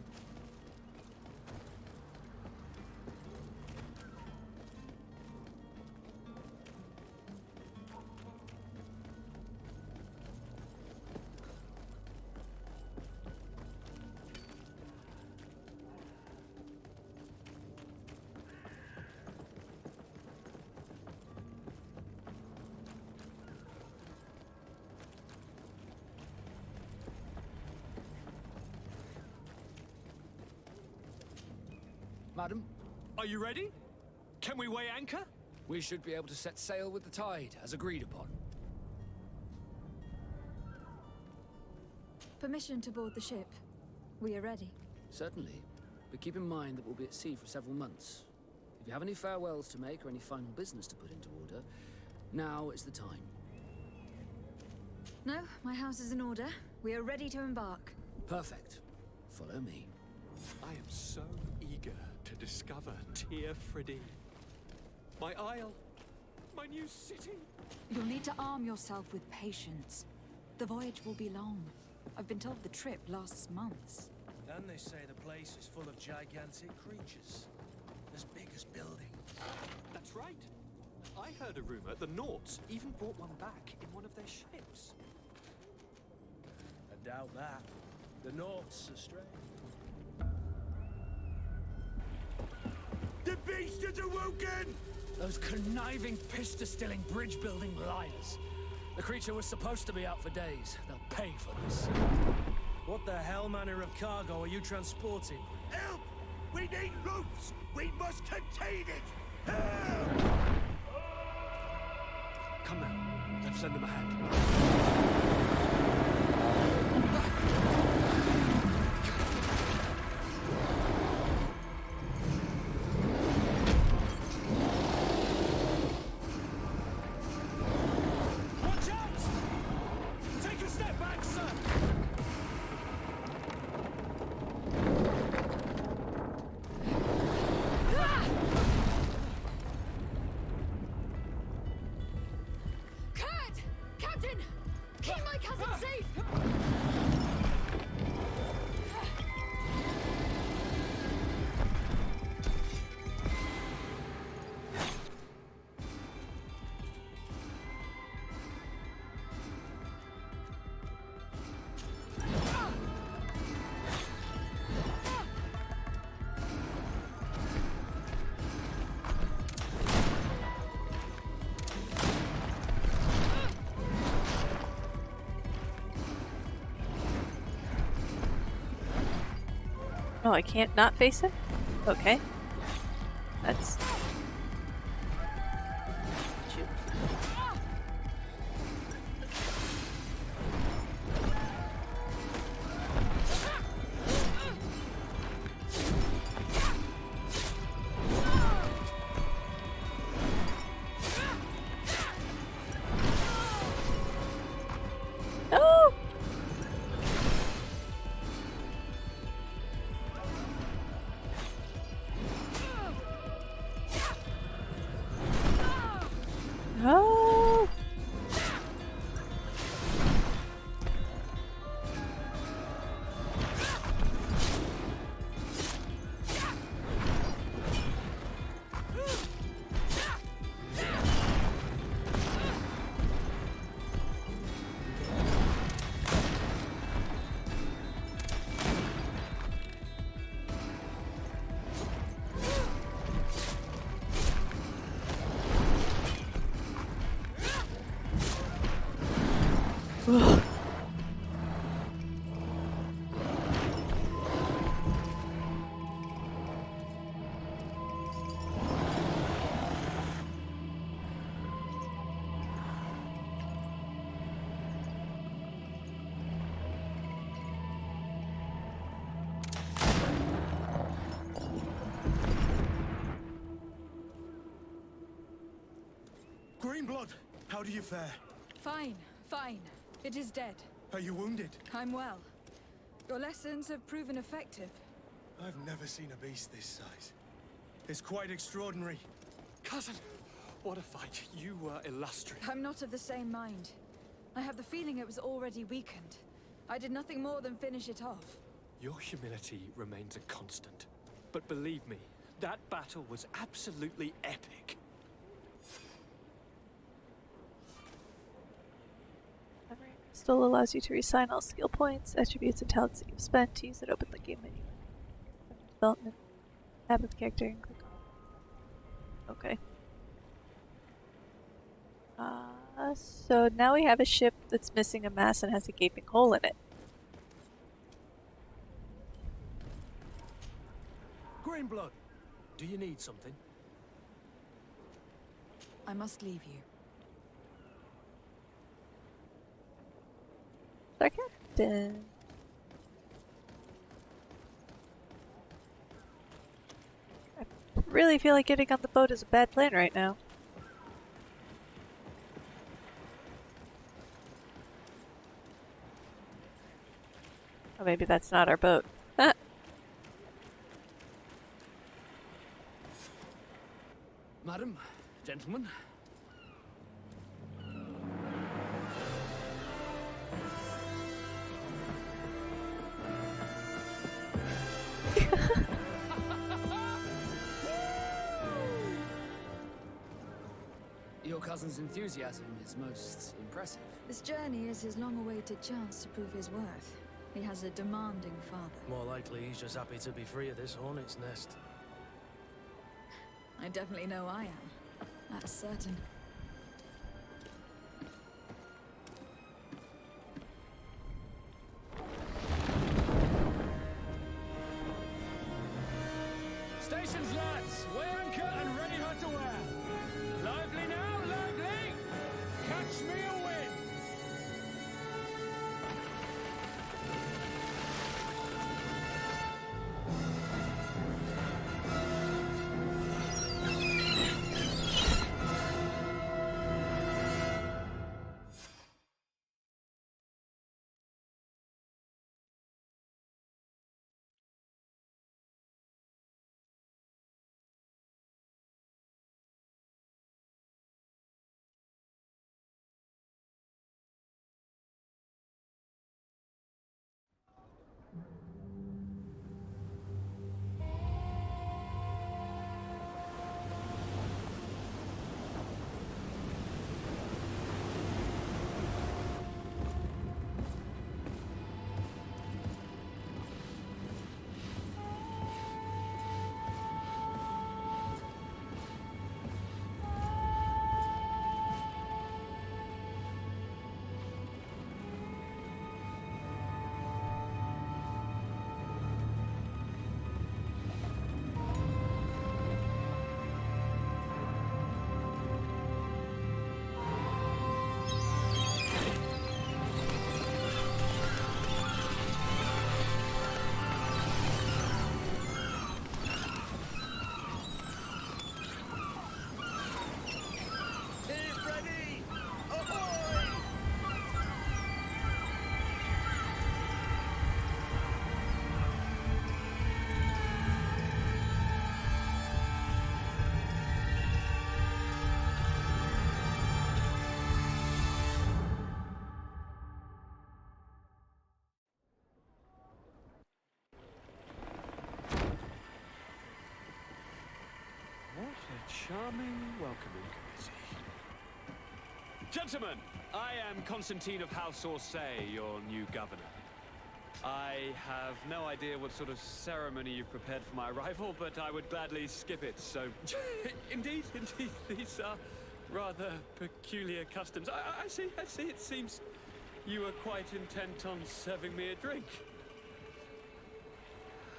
Speaker 12: Madam,
Speaker 11: Are you ready? Can we weigh anchor?
Speaker 12: we should be able to set sail with the tide, as agreed upon.
Speaker 5: Permission to board the ship. We are ready.
Speaker 12: Certainly, but keep in mind that we'll be at sea for several months. If you have any farewells to make or any final business to put into order, now is the time.
Speaker 5: No, my house is in order. We are ready to embark.
Speaker 12: Perfect. Follow me.
Speaker 17: I am so eager to discover Tear Freddy. My isle, my new city.
Speaker 5: You'll need to arm yourself with patience. The voyage will be long. I've been told the trip lasts months.
Speaker 3: Then they say the place is full of gigantic creatures. As big as buildings.
Speaker 17: That's right. I heard a rumor the Nauts even brought one back in one of their ships.
Speaker 3: I doubt that. The Nauts are strange.
Speaker 16: The beast is awoken!
Speaker 12: Those conniving, pista-stilling, bridge-building liars. The creature was supposed to be out for days. They'll pay for this.
Speaker 3: What the hell manner of cargo are you transporting?
Speaker 16: Help! We need ropes! We must contain it! Help!
Speaker 17: Come now, let's lend them a hand.
Speaker 1: Oh, I can't not face him? Okay. That's... Shoot. No! No! Ugh.
Speaker 3: Greenblood, how do you fare?
Speaker 5: Fine, fine. It is dead.
Speaker 3: Are you wounded?
Speaker 5: I'm well. Your lessons have proven effective.
Speaker 3: I've never seen a beast this size. It's quite extraordinary.
Speaker 17: Cousin, what a fight. You were illustrious.
Speaker 5: I'm not of the same mind. I have the feeling it was already weakened. I did nothing more than finish it off.
Speaker 17: Your humility remains a constant. But believe me, that battle was absolutely epic.
Speaker 1: Still allows you to reassign all skill points, attributes, and talents that you've spent to use it open the game menu. Development tab with character and click on. Okay. So now we have a ship that's missing a mast and has a gaping hole in it.
Speaker 3: Greenblood, do you need something?
Speaker 5: I must leave you.
Speaker 1: Our captain. I really feel like getting on the boat is a bad plan right now. Oh, maybe that's not our boat.
Speaker 12: Madam, gentlemen. Your cousin's enthusiasm is most impressive.
Speaker 5: This journey is his long-awaited chance to prove his worth. He has a demanding father.
Speaker 3: More likely he's just happy to be free of this hornet's nest.
Speaker 5: I definitely know I am. That's certain.
Speaker 14: Stations, lads! Weigh anchor and ready her to wear. Lively now, lively! Catch me a
Speaker 17: charming welcoming committee. Gentlemen, I am Constantine of House Orsay, your new governor. I have no idea what sort of ceremony you've prepared for my arrival, but I would gladly skip it, so... indeed, these are rather peculiar customs. I see, it seems you are quite intent on serving me a drink.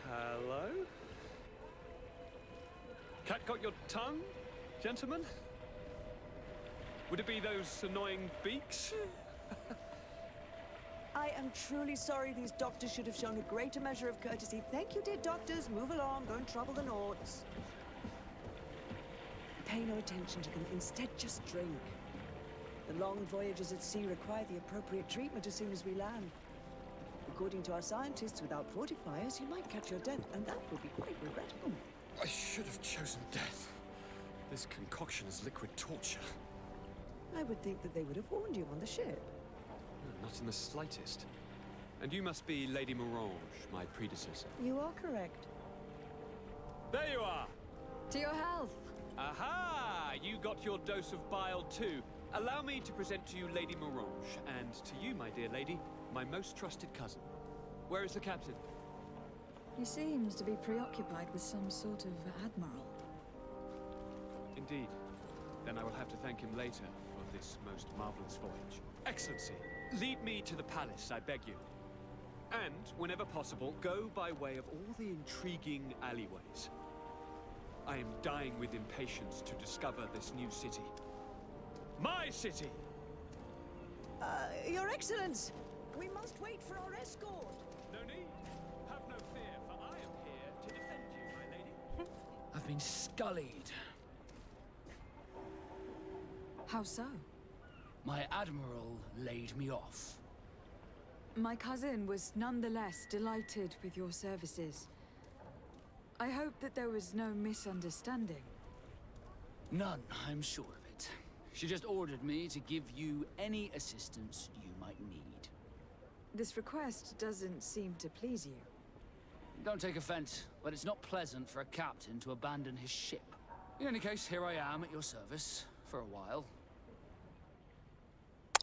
Speaker 17: Hello? Cat got your tongue, gentlemen? Would it be those annoying beaks?
Speaker 10: I am truly sorry. These doctors should have shown a greater measure of courtesy. Thank you, dear doctors. Move along. Don't trouble the Nords. Pay no attention to them. Instead, just drink. The long voyages at sea require the appropriate treatment as soon as we land. According to our scientists, without fortifiers, you might catch your death, and that would be quite regrettable.
Speaker 17: I should have chosen death. This concoction is liquid torture.
Speaker 10: I would think that they would have warned you on the ship.
Speaker 17: Not in the slightest. And you must be Lady Morange, my predecessor.
Speaker 10: You are correct.
Speaker 17: There you are!
Speaker 5: To your health!
Speaker 17: Aha! You got your dose of bile too. Allow me to present to you Lady Morange, and to you, my dear lady, my most trusted cousin. Where is the captain?
Speaker 5: He seems to be preoccupied with some sort of admiral.
Speaker 17: Indeed. Then I will have to thank him later for this most marvelous voyage. Excellency, lead me to the palace, I beg you. And, whenever possible, go by way of all the intriguing alleyways. I am dying with impatience to discover this new city. My city!
Speaker 10: Your Excellence! We must wait for our escort!
Speaker 17: No need. Have no fear, for I am here to defend you, my lady.
Speaker 12: I've been scullied.
Speaker 5: How so?
Speaker 12: My admiral laid me off.
Speaker 5: My cousin was nonetheless delighted with your services. I hope that there was no misunderstanding.
Speaker 12: None, I'm sure of it. She just ordered me to give you any assistance you might need.
Speaker 5: This request doesn't seem to please you.
Speaker 12: Don't take offense, but it's not pleasant for a captain to abandon his ship. In any case, here I am at your service, for a while.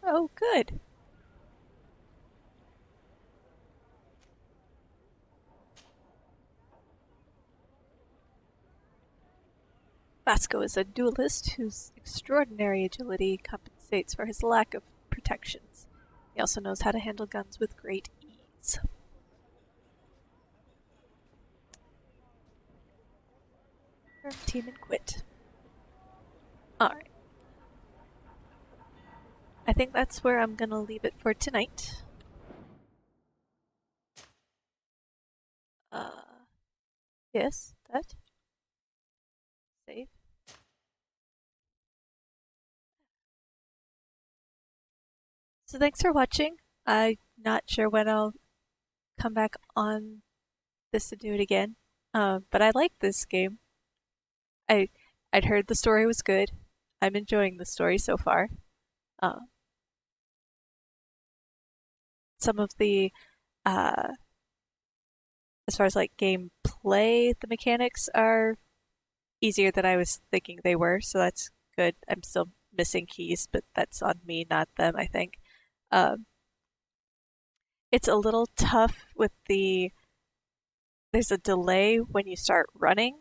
Speaker 1: Oh, good. Vasco is a duelist whose extraordinary agility compensates for his lack of protections. He also knows how to handle guns with great ease. Form team and quit. Alright. I think that's where I'm gonna leave it for tonight. Yes, that. Save. So thanks for watching. I'm not sure when I'll come back on this to do it again. But I like this game. I'd heard the story was good. I'm enjoying the story so far. Some of the as far as like gameplay, the mechanics are easier than I was thinking they were, so that's good. I'm still missing keys, but that's on me, not them, I think. It's a little tough with there's a delay when you start running.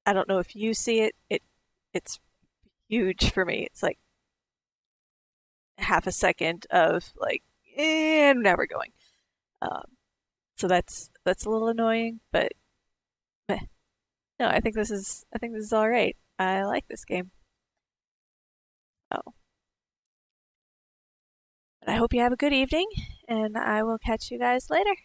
Speaker 1: I don't know if you see it. It's huge for me. It's like half a second of like, and now we're going. So that's a little annoying, but meh. No, I think this is all right. I like this game. Oh. And I hope you have a good evening, and I will catch you guys later.